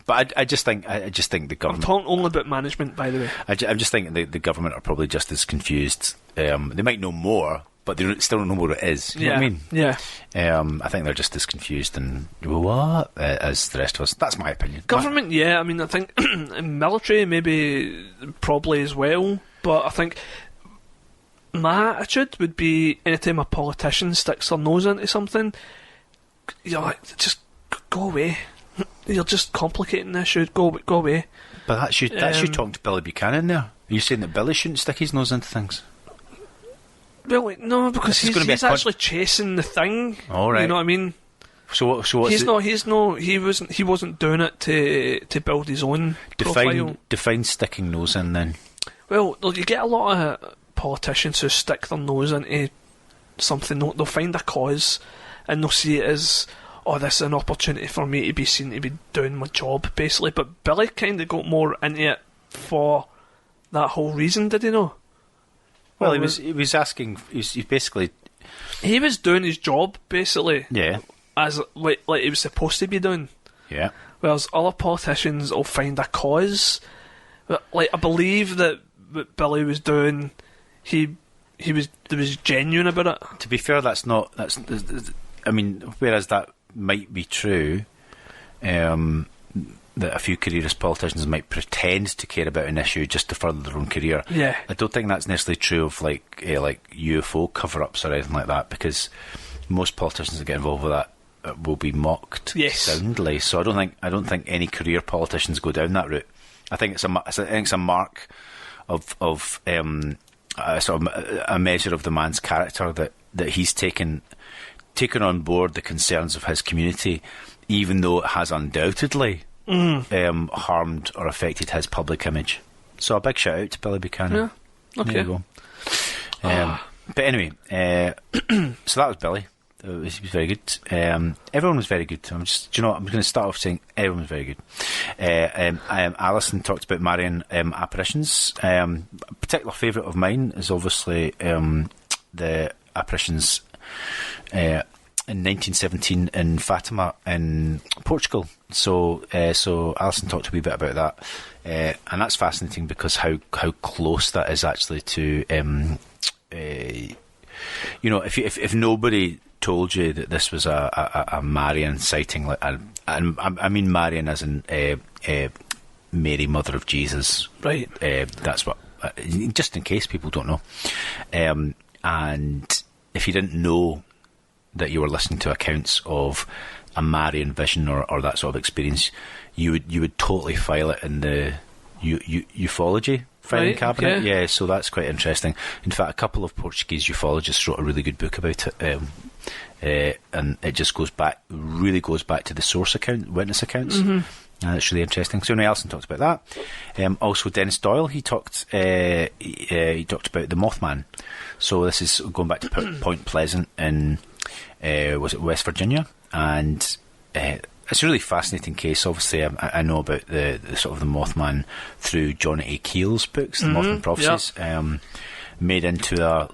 Speaker 2: but I just think the government.
Speaker 1: I'm talking only about management, by the way.
Speaker 2: I'm just thinking the government are probably just as confused. They might know more, but they still don't know what it is. You know what I mean?
Speaker 1: Yeah.
Speaker 2: I think they're just as confused and what as the rest of us. That's my opinion.
Speaker 1: Government, I mean, I think military maybe probably as well, but I think my attitude would be anytime a politician sticks their nose into something, you're like, just go away. You're just complicating the issue. Go away.
Speaker 2: But that's you talking to Billy Buchanan there. Are you saying that Billy shouldn't stick his nose into things?
Speaker 1: Well, no, because he's actually chasing the thing.
Speaker 2: All right.
Speaker 1: You know what I mean?
Speaker 2: So what's
Speaker 1: he wasn't doing it to build his own profile.
Speaker 2: Define sticking nose in then.
Speaker 1: Well, you get a lot of politicians who stick their nose into something. They'll find a cause and they'll see it as, this is an opportunity for me to be seen to be doing my job, basically. But Billy kind of got more into it for that whole reason, did he not?
Speaker 2: Well, he was asking. He basically.
Speaker 1: He was doing his job, basically.
Speaker 2: Yeah.
Speaker 1: As like he was supposed to be doing.
Speaker 2: Yeah.
Speaker 1: Whereas other politicians will find a cause. Like, I believe that what Billy was doing, there was genuine about it.
Speaker 2: To be fair, that's. I mean, whereas that might be true, that a few careerist politicians might pretend to care about an issue just to further their own career.
Speaker 1: Yeah.
Speaker 2: I don't think that's necessarily true of like UFO cover-ups or anything like that, because most politicians that get involved with that will be mocked soundly. So I don't think any career politicians go down that route. I think it's a mark of sort of a measure of the man's character that he's taken on board the concerns of his community, even though it has undoubtedly harmed or affected his public image. So a big shout out to Billy Buchanan.
Speaker 1: Yeah. Okay.
Speaker 2: There you go. But anyway, so that was Billy. He was very good. Everyone was very good. I'm going to start off saying everyone was very good. Alison talked about Marian apparitions. A particular favourite of mine is obviously the apparitions in 1917 in Fatima in Portugal. So Alison talked a wee bit about that, and that's fascinating because how close that is actually to if nobody told you that this was a Marian sighting, like I mean Marian as in Mary, Mother of Jesus,
Speaker 1: right?
Speaker 2: That's what, just in case people don't know, and if you didn't know that you were listening to accounts of a Marian vision or that sort of experience, you would totally file it in the ufology filing cabinet. Yeah, so that's quite interesting. In fact, a couple of Portuguese ufologists wrote a really good book about it, and it just really goes back to the source witness accounts. And it's really interesting. So Alison talked about that. Also, Dennis Doyle, he talked about the Mothman. So this is going back to Point Pleasant in was it West Virginia, and it's a really fascinating case. Obviously, I know about the sort of the Mothman through John A. Keel's books, the Mothman Prophecies, made into a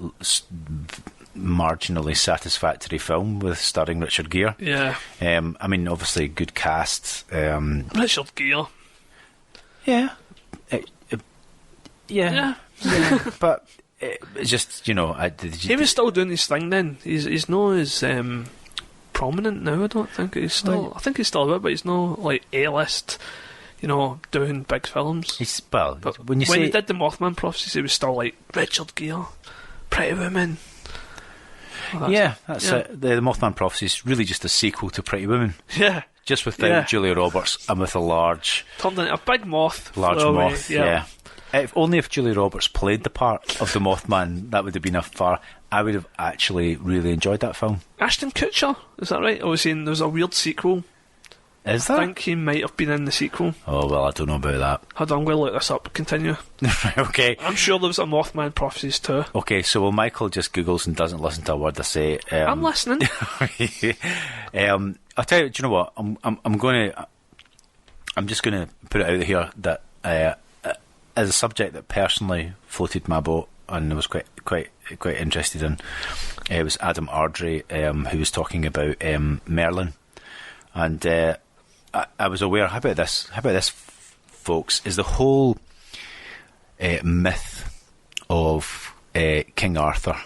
Speaker 2: marginally satisfactory film with starring Richard Gere.
Speaker 1: Yeah.
Speaker 2: I mean, obviously, good cast.
Speaker 1: Richard Gere.
Speaker 2: Yeah. Yeah. But it's just,
Speaker 1: he was still doing his thing then. He's not as prominent now. I don't think he's still. I think he's still a bit, but he's not like A-list. Doing big films.
Speaker 2: But when
Speaker 1: he did the Mothman Prophecies, he was still like Richard Gere, Pretty Woman.
Speaker 2: That's it. The Mothman Prophecies is really just a sequel to Pretty Woman.
Speaker 1: Yeah.
Speaker 2: Just without Julia Roberts and with a large.
Speaker 1: Turned into a big moth.
Speaker 2: Large moth. Yeah. If Julia Roberts played the part of the Mothman, that would have been I would have actually really enjoyed that film.
Speaker 1: Ashton Kutcher, is that right? I was saying there's a weird sequel.
Speaker 2: Is there?
Speaker 1: I think he might have been in the sequel.
Speaker 2: Oh, well, I don't know about that.
Speaker 1: Hold on, I'm going to look this up. Continue.
Speaker 2: Okay.
Speaker 1: I'm sure there was a Mothman Prophecies too. Okay,
Speaker 2: so Michael just Googles and doesn't listen to a word I say.
Speaker 1: I'm listening.
Speaker 2: I'll tell you, do you know what? I'm just going to put it out here that as a subject that personally floated my boat and I was quite interested in, it was Adam Ardrey who was talking about Merlin, and I was aware. How about this, folks? Is the whole myth of King Arthur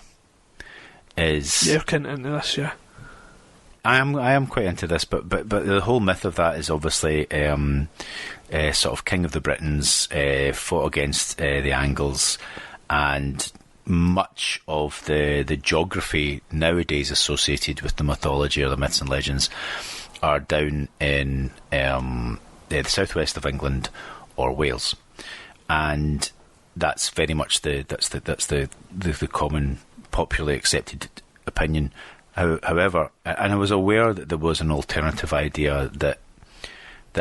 Speaker 2: is?
Speaker 1: You're kind of into this, yeah.
Speaker 2: I am quite into this, but the whole myth of that is obviously sort of King of the Britons, fought against the Angles, and much of the geography nowadays associated with the mythology or the myths and legends are down in the southwest of England or Wales, and that's very much the common popularly accepted opinion. However, and I was aware that there was an alternative idea that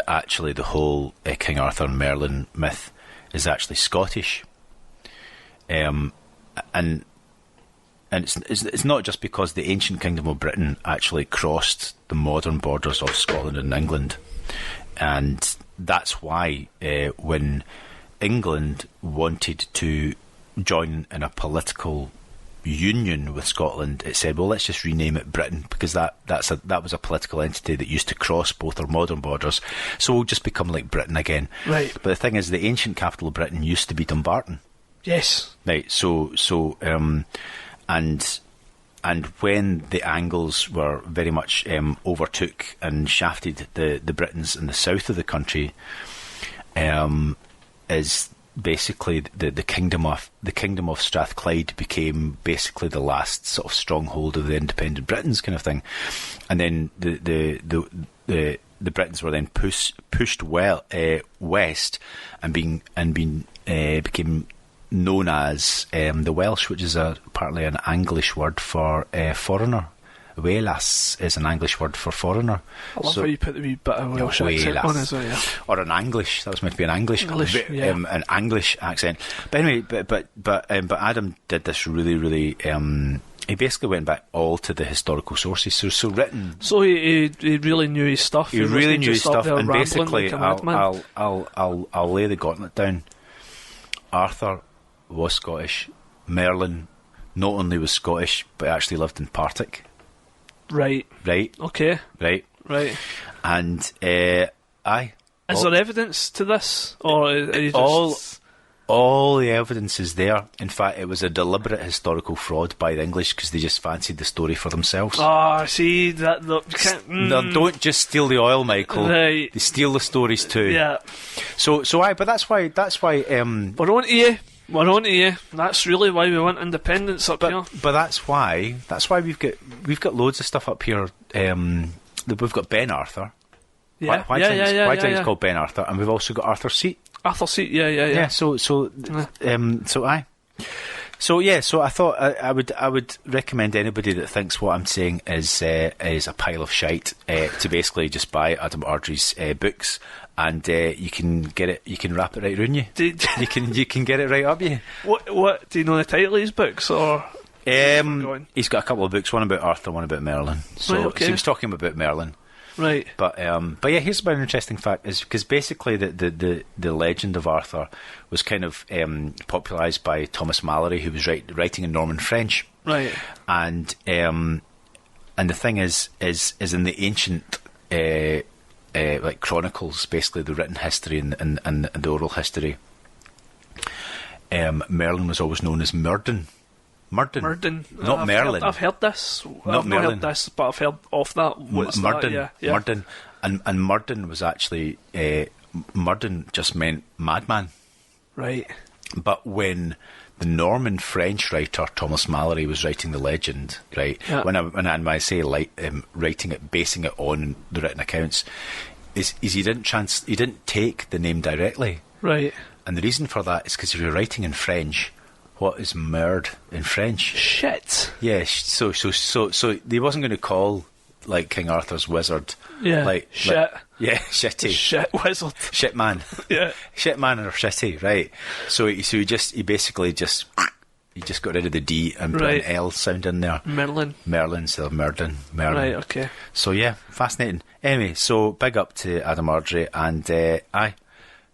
Speaker 2: actually the whole King Arthur and Merlin myth is actually Scottish, and it's not just because the ancient kingdom of Britain actually crossed the modern borders of Scotland and England, and that's why when England wanted to join in a political union with Scotland, it said, well, let's just rename it Britain, because that was a political entity that used to cross both our modern borders, so we'll just become like Britain again.
Speaker 1: Right.
Speaker 2: But the thing is, the ancient capital of Britain used to be Dumbarton.
Speaker 1: Yes.
Speaker 2: Right. And when the Angles were very much overtook and shafted the Britons in the south of the country, is basically the kingdom of Strathclyde became basically the last sort of stronghold of the independent Britons, kind of thing, and then the Britons were then pushed west and became known as the Welsh, which is partly an English word for foreigner. Welas is an English word for foreigner.
Speaker 1: I love how you put the wee bit of Welsh accent on as well, yeah.
Speaker 2: Or an English. That was meant to be an English,
Speaker 1: yeah.
Speaker 2: An English accent. But anyway, but Adam did this really. He basically went back all to the historical sources. So written.
Speaker 1: So he really knew his stuff.
Speaker 2: He really knew his stuff, and
Speaker 1: basically,
Speaker 2: like I'll lay the gauntlet down. Arthur was Scottish. Merlin not only was Scottish, but actually lived in Partick.
Speaker 1: Right. Okay.
Speaker 2: Right. And aye.
Speaker 1: Is there evidence to this, or are you just...
Speaker 2: all the evidence is there. In fact, it was a deliberate historical fraud by the English because they just fancied the story for themselves.
Speaker 1: Oh, see that.
Speaker 2: No, don't just steal the oil, Michael.
Speaker 1: Right.
Speaker 2: They steal the stories too.
Speaker 1: Yeah.
Speaker 2: So aye, but that's why.
Speaker 1: We're on to you. That's really why we want independence up here.
Speaker 2: But that's why we've got loads of stuff up here. We've got Ben Arthur.
Speaker 1: Yeah.
Speaker 2: Why do you think it's called Ben Arthur? And we've also got Arthur's Seat.
Speaker 1: Arthur's Seat. Yeah.
Speaker 2: Yeah. So aye. So I thought I would recommend anybody that thinks what I'm saying is a pile of shite to basically just buy Adam Ardrey's books. And you can get it. You can wrap it right around you. You can get it right up you.
Speaker 1: What do you know the title of his books or?
Speaker 2: He's got a couple of books. One about Arthur, one about Merlin. So he was talking about Merlin.
Speaker 1: Right.
Speaker 2: But yeah, here's about an interesting fact: is because basically the legend of Arthur was kind of popularised by Thomas Malory, who was writing in Norman French.
Speaker 1: Right.
Speaker 2: And the thing is in the ancient. Like chronicles, basically the written history and the oral history. Merlin was always known as Murden. Not Merlin.
Speaker 1: I've heard this.
Speaker 2: Not
Speaker 1: I've
Speaker 2: Merlin.
Speaker 1: not heard this, but I've heard of that. What's
Speaker 2: Murden.
Speaker 1: That? Yeah.
Speaker 2: Murden. And Murden was actually Murden just meant madman.
Speaker 1: Right.
Speaker 2: But when the Norman French writer Thomas Malory was writing the legend, right?
Speaker 1: Yeah.
Speaker 2: When I say writing it, basing it on the written accounts, is he didn't take the name directly,
Speaker 1: right?
Speaker 2: And the reason for that is because if you're writing in French, what is merde in French?
Speaker 1: Shit.
Speaker 2: Yeah. So they wasn't going to call like King Arthur's wizard.
Speaker 1: Yeah. Shit.
Speaker 2: Yeah, shitty.
Speaker 1: Shit wizard.
Speaker 2: Shit man.
Speaker 1: Yeah.
Speaker 2: Shit man or shitty, right. So he basically just got rid of the D and put an L sound in there.
Speaker 1: Merlin
Speaker 2: instead of Merlin.
Speaker 1: Right, okay.
Speaker 2: So yeah, fascinating. Anyway, so big up to Adam Ardrey and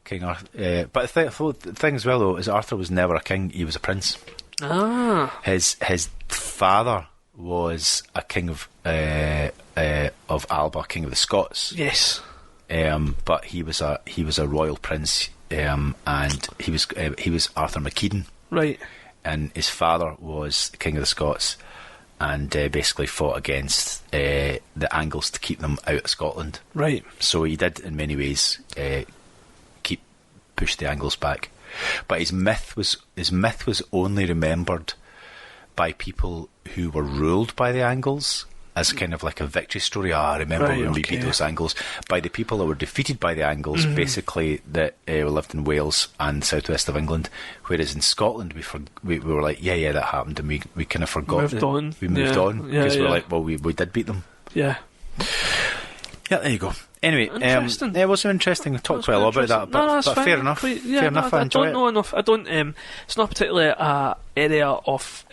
Speaker 2: King Arthur. But the thing as well though is Arthur was never a king, he was a prince.
Speaker 1: Ah.
Speaker 2: His father was a king of Alba, king of the Scots.
Speaker 1: Yes.
Speaker 2: But he was a royal prince, and he was Arthur Macedon.
Speaker 1: Right.
Speaker 2: And his father was the king of the Scots, and basically fought against the Angles to keep them out of Scotland.
Speaker 1: Right.
Speaker 2: So he did, in many ways, push the Angles back. But his myth was only remembered by people who were ruled by the Angles. as kind of like a victory story. I remember when we beat those Angles, by the people that were defeated by the Angles, basically that lived in Wales and southwest of England. Whereas in Scotland, we were like, yeah, that happened, and we kind of forgot. We moved on because we're like, well, we did beat them.
Speaker 1: Yeah.
Speaker 2: Yeah, there you go. Anyway, it was interesting. We talked quite a lot about that, but fair enough. Fair enough. I enjoy it. I don't know enough. I don't. It's not particularly an area of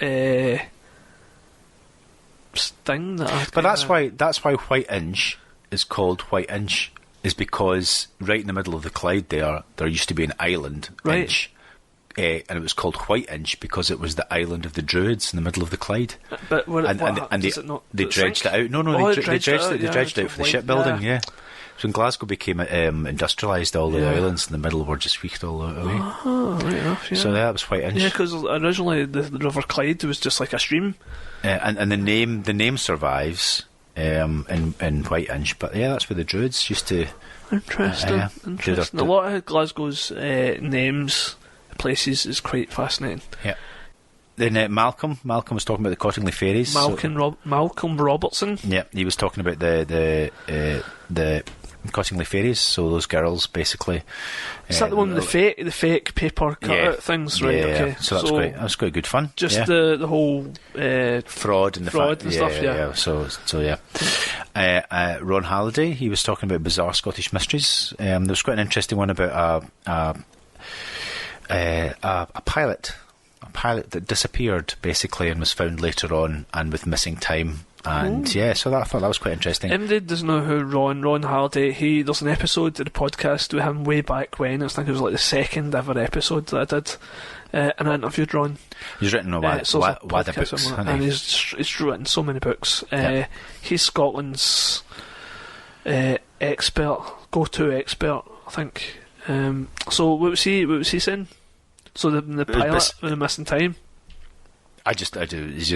Speaker 2: sting that I. But that's why White Inch is called White Inch, is because right in the middle of the Clyde there used to be an island, Inch, and it was called White Inch because it was the island of the Druids in the middle of the Clyde. But they dredged it out. No, they dredged it out for the shipbuilding. Yeah. So when Glasgow became industrialised, all the islands in the middle were just weaked all away.
Speaker 1: Oh, right enough, yeah.
Speaker 2: So that was White Inch.
Speaker 1: Yeah, because originally the River Clyde was just like a stream.
Speaker 2: And the name survives in White Inch, but yeah, that's where the Druids used to.
Speaker 1: Interesting. A lot of Glasgow's names, places, is quite fascinating. Yeah.
Speaker 2: Then Malcolm was talking about the Cottingley Fairies.
Speaker 1: Malcolm Robertson.
Speaker 2: Yeah, he was talking about the Cottingley Fairies. So those girls, basically.
Speaker 1: Is that the one with the fake paper cutout things, right?
Speaker 2: Yeah,
Speaker 1: okay.
Speaker 2: So that's great. That was quite good fun.
Speaker 1: Just the whole
Speaker 2: fraud and
Speaker 1: stuff. Yeah.
Speaker 2: So yeah. Ron Halliday, he was talking about bizarre Scottish mysteries. There was quite an interesting one about a pilot. A pilot that disappeared basically and was found later on and with missing time. And so I thought that was quite interesting.
Speaker 1: Anybody doesn't know who Ron Halliday, there's an episode of the podcast with him way back when. I think it was like the second ever episode that I did, and I interviewed Ron.
Speaker 2: He's written a wad of books,
Speaker 1: and he's written so many books. He's Scotland's go-to expert, I think. So what was he saying? So the pilot with the missing time.
Speaker 2: He just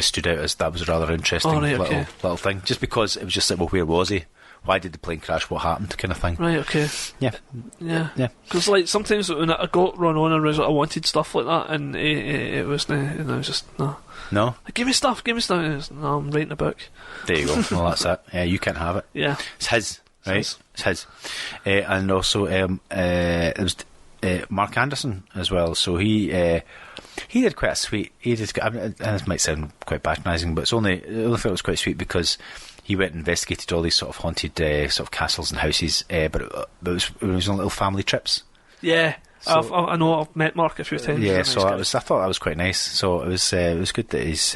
Speaker 2: stood out as that was a rather interesting little thing. Just because it was just like, well, where was he? Why did the plane crash? What happened? Kind of thing.
Speaker 1: Right. Okay. Yeah. Because like sometimes when I got run on, I wanted stuff like that, and it was just no.
Speaker 2: No.
Speaker 1: Like, give me stuff. Was, no, I'm writing a book.
Speaker 2: There you go. Well, that's it. Yeah, you can't have it.
Speaker 1: Yeah.
Speaker 2: It's his. Right. It's his. And also, it was. Mark Anderson as well, so he did quite a sweet. And this might sound quite patronising, but I only thought it was quite sweet because he went and investigated all these sort of haunted sort of castles and houses, but it was on little family trips.
Speaker 1: Yeah, so, I know I've met Mark a few times.
Speaker 2: Yeah, so I thought that was quite nice. So it was good that he's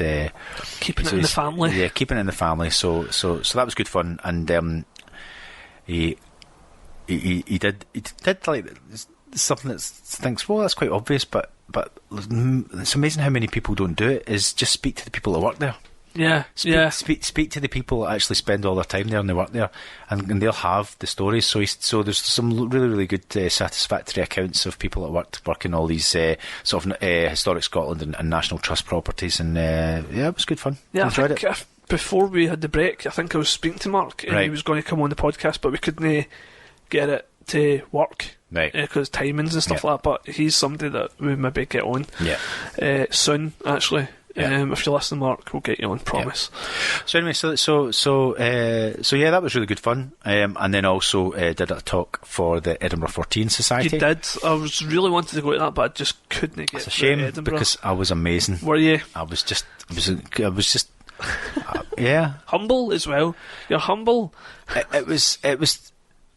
Speaker 1: keeping it in the family.
Speaker 2: Yeah, keeping it in the family. So that was good fun, and he did like something that thinks, well, that's quite obvious, but it's amazing how many people don't do it, is just speak to the people that work there.
Speaker 1: Yeah,
Speaker 2: Speak to the people that actually spend all their time there and they work there, and they'll have the stories. So there's some really, really good satisfactory accounts of people that work in all these sort of historic Scotland and National Trust properties, and it was good fun.
Speaker 1: Yeah,
Speaker 2: enjoyed it.
Speaker 1: Before we had the break, I think I was speaking to Mark, and he was going to come on the podcast, but we couldn't get it to work.
Speaker 2: Right.
Speaker 1: Because timings and stuff like that, but he's somebody that we maybe get on soon, actually. If you listen, Mark, we'll get you on, promise.
Speaker 2: Yeah. So anyway, so yeah, that was really good fun. And then also did a talk for the Edinburgh 14 Society.
Speaker 1: You did. I was really wanted to go to that, but I just couldn't get.
Speaker 2: It's a shame because I was amazing.
Speaker 1: Were you?
Speaker 2: I was just yeah,
Speaker 1: humble as well. You're humble.
Speaker 2: It was.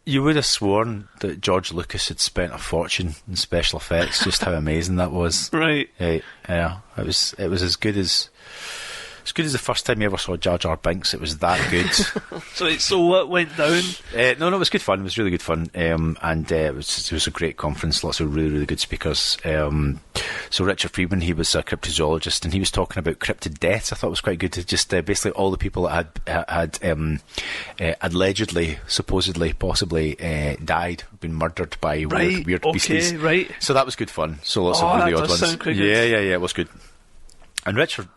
Speaker 2: You would have sworn that George Lucas had spent a fortune in special effects. Just how amazing that was.
Speaker 1: Right.
Speaker 2: Yeah. It was as good as the first time you ever saw Jar Jar Binks. It was that good.
Speaker 1: So what went down?
Speaker 2: No, it was good fun. It was really good fun. And it was a great conference. Lots of really, really good speakers. So Richard Friedman, he was a cryptozoologist, and he was talking about cryptid deaths. I thought it was quite good. Just basically all the people that had allegedly, supposedly, possibly died, been murdered by weird beasties.
Speaker 1: Right.
Speaker 2: So that was good fun. So lots of really odd ones.
Speaker 1: Sound quite
Speaker 2: good. Yeah, it was good. And Richard,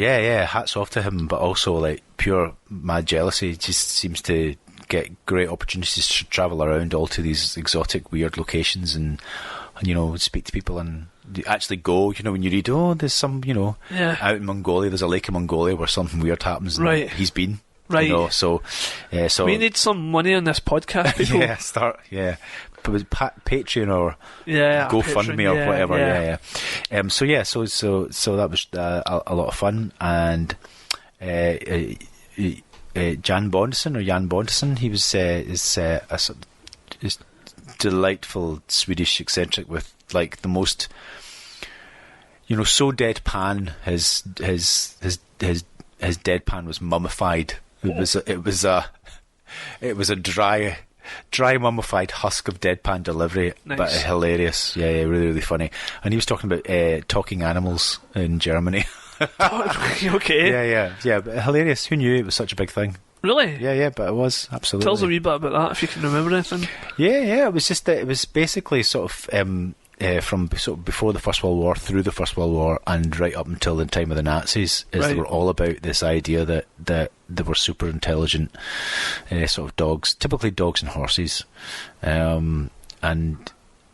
Speaker 2: hats off to him, but also like pure mad jealousy. He just seems to get great opportunities to travel around all to these exotic, weird locations and speak to people, and you actually go. You know, when you read, there's some, out in Mongolia, there's a lake in Mongolia where something weird happens. And
Speaker 1: Right.
Speaker 2: he's been.
Speaker 1: Right.
Speaker 2: So
Speaker 1: we need some money on this podcast, people.
Speaker 2: But with Patreon or GoFundMe or whatever. Yeah. So that was a lot of fun, and Jan Bondesson, he was is delightful Swedish eccentric with like the most, so deadpan. His deadpan was mummified. It was a dry mummified husk of deadpan delivery.
Speaker 1: Nice.
Speaker 2: But hilarious. Yeah, really, really funny. And he was talking about talking animals in Germany.
Speaker 1: Okay.
Speaker 2: Yeah, but hilarious. Who knew it was such a big thing?
Speaker 1: Really?
Speaker 2: Yeah, but it was, absolutely.
Speaker 1: Tell us a wee bit about that if you can remember anything.
Speaker 2: Yeah, it was just it was basically sort of from sort of before the First World War, through the First World War, and right up until the time of the Nazis, they were all about this idea that they were super intelligent sort of dogs, typically dogs and horses, and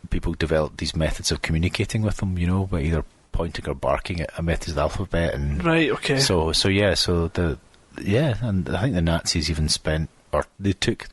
Speaker 2: people developed these methods of communicating with them, by either pointing or barking at a method of the alphabet, and
Speaker 1: right, okay.
Speaker 2: And I think the Nazis even they took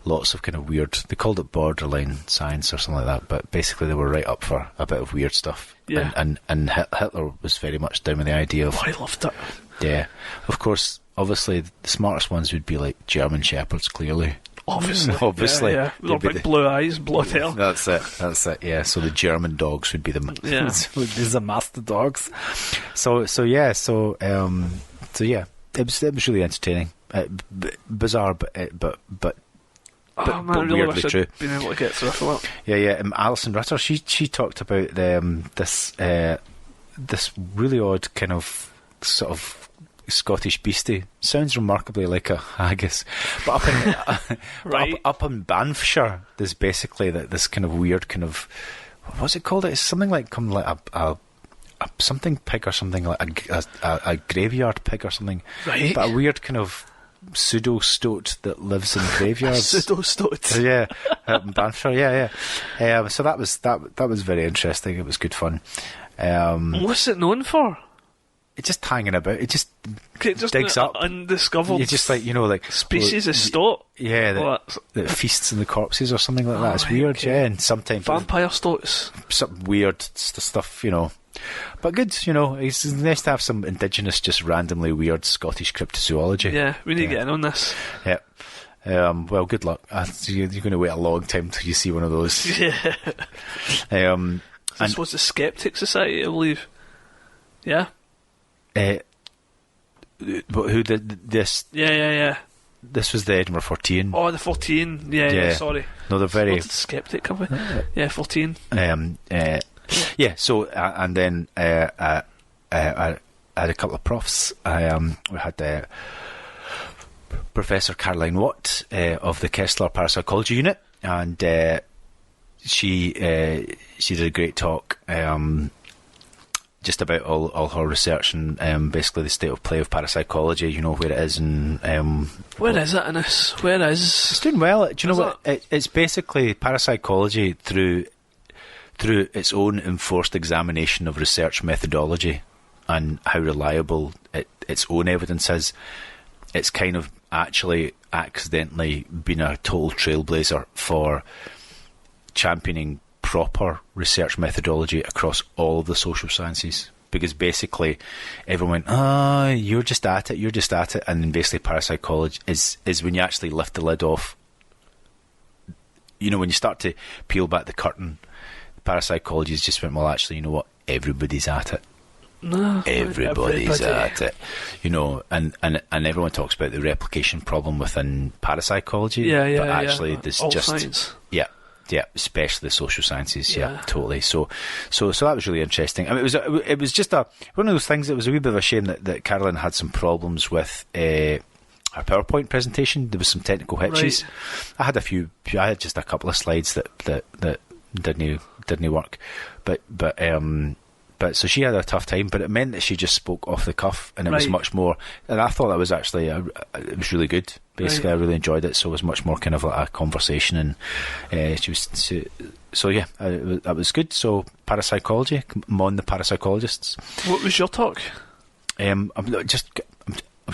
Speaker 2: lots of kind of weird, they called it borderline science or something like that, but basically they were right up for a bit of weird stuff.
Speaker 1: Yeah.
Speaker 2: And Hitler was very much down with the idea of...
Speaker 1: I loved it.
Speaker 2: Yeah. Of course, obviously, the smartest ones would be like German Shepherds, clearly.
Speaker 1: Obviously. Yeah. With big blue eyes, blood hair.
Speaker 2: That's it, yeah. So the German dogs would be the master dogs. So it was really entertaining. Bizarre, but
Speaker 1: I really
Speaker 2: weirdly
Speaker 1: wish
Speaker 2: true.
Speaker 1: I'd been able to get through that.
Speaker 2: Yeah. Alison Ritter, she talked about this really odd kind of sort of Scottish beastie. Sounds remarkably like a haggis, but up in Banffshire, there's basically this kind of weird kind of, what's it called? It's something like a something pig or something, like a graveyard pig or something.
Speaker 1: Right.
Speaker 2: But a weird kind of pseudo-stoat that lives in graveyards.
Speaker 1: Pseudo-stoat.
Speaker 2: Yeah, in Banffshire. Yeah. So that was very interesting. It was good fun.
Speaker 1: What's it known for?
Speaker 2: It's just hanging about. It just digs up
Speaker 1: undiscovered.
Speaker 2: You just like
Speaker 1: species of stoat.
Speaker 2: Yeah, that feasts on the corpses or something like that. It's weird. Okay. Yeah, and sometimes
Speaker 1: vampire stoats.
Speaker 2: Some weird stuff, But good, it's nice to have some indigenous, just randomly weird Scottish cryptozoology.
Speaker 1: Yeah, we need to get in on this.
Speaker 2: Yeah. Well, good luck. You're going to wait a long time till you see one of those.
Speaker 1: Yeah. This was the Skeptic Society, I believe. Yeah.
Speaker 2: But who did this?
Speaker 1: Yeah.
Speaker 2: This was the Edinburgh 14.
Speaker 1: Oh, the 14. Yeah. Sorry.
Speaker 2: No, they're very.
Speaker 1: What did Skeptic come with? Yeah, 14.
Speaker 2: Yeah. So and then I had a couple of profs. We had Professor Caroline Watt of the Kessler Parapsychology Unit, and she did a great talk. Just about all her research and basically the state of play of parapsychology, where it is, and
Speaker 1: where is it, Innes? Where is
Speaker 2: it's doing well. Do you know what? It's basically parapsychology through its own enforced examination of research methodology and how reliable its own evidence is. It's kind of actually accidentally been a total trailblazer for championing proper research methodology across all of the social sciences, because basically everyone went, you're just at it, and then basically parapsychology is when you actually lift the lid off. When you start to peel back the curtain, parapsychology has just went, well, actually, you know what, everybody's at it.
Speaker 1: No,
Speaker 2: everybody's at it, and everyone talks about the replication problem within parapsychology. But actually, there's
Speaker 1: all
Speaker 2: just
Speaker 1: science.
Speaker 2: Yeah, especially the social sciences. Yeah, totally. So that was really interesting. I mean, it was just one of those things. It was a wee bit of a shame that Carolyn had some problems with her PowerPoint presentation. There was some technical hitches. Right. I had just a couple of slides that didn't work, but But so she had a tough time, but it meant that she just spoke off the cuff, and it was much more. And I thought that was actually it was really good. Basically, I really enjoyed it. So it was much more kind of like a conversation, and she was. So yeah, that was good. So parapsychology, I'm on the parapsychologists.
Speaker 1: What was your talk?
Speaker 2: I'm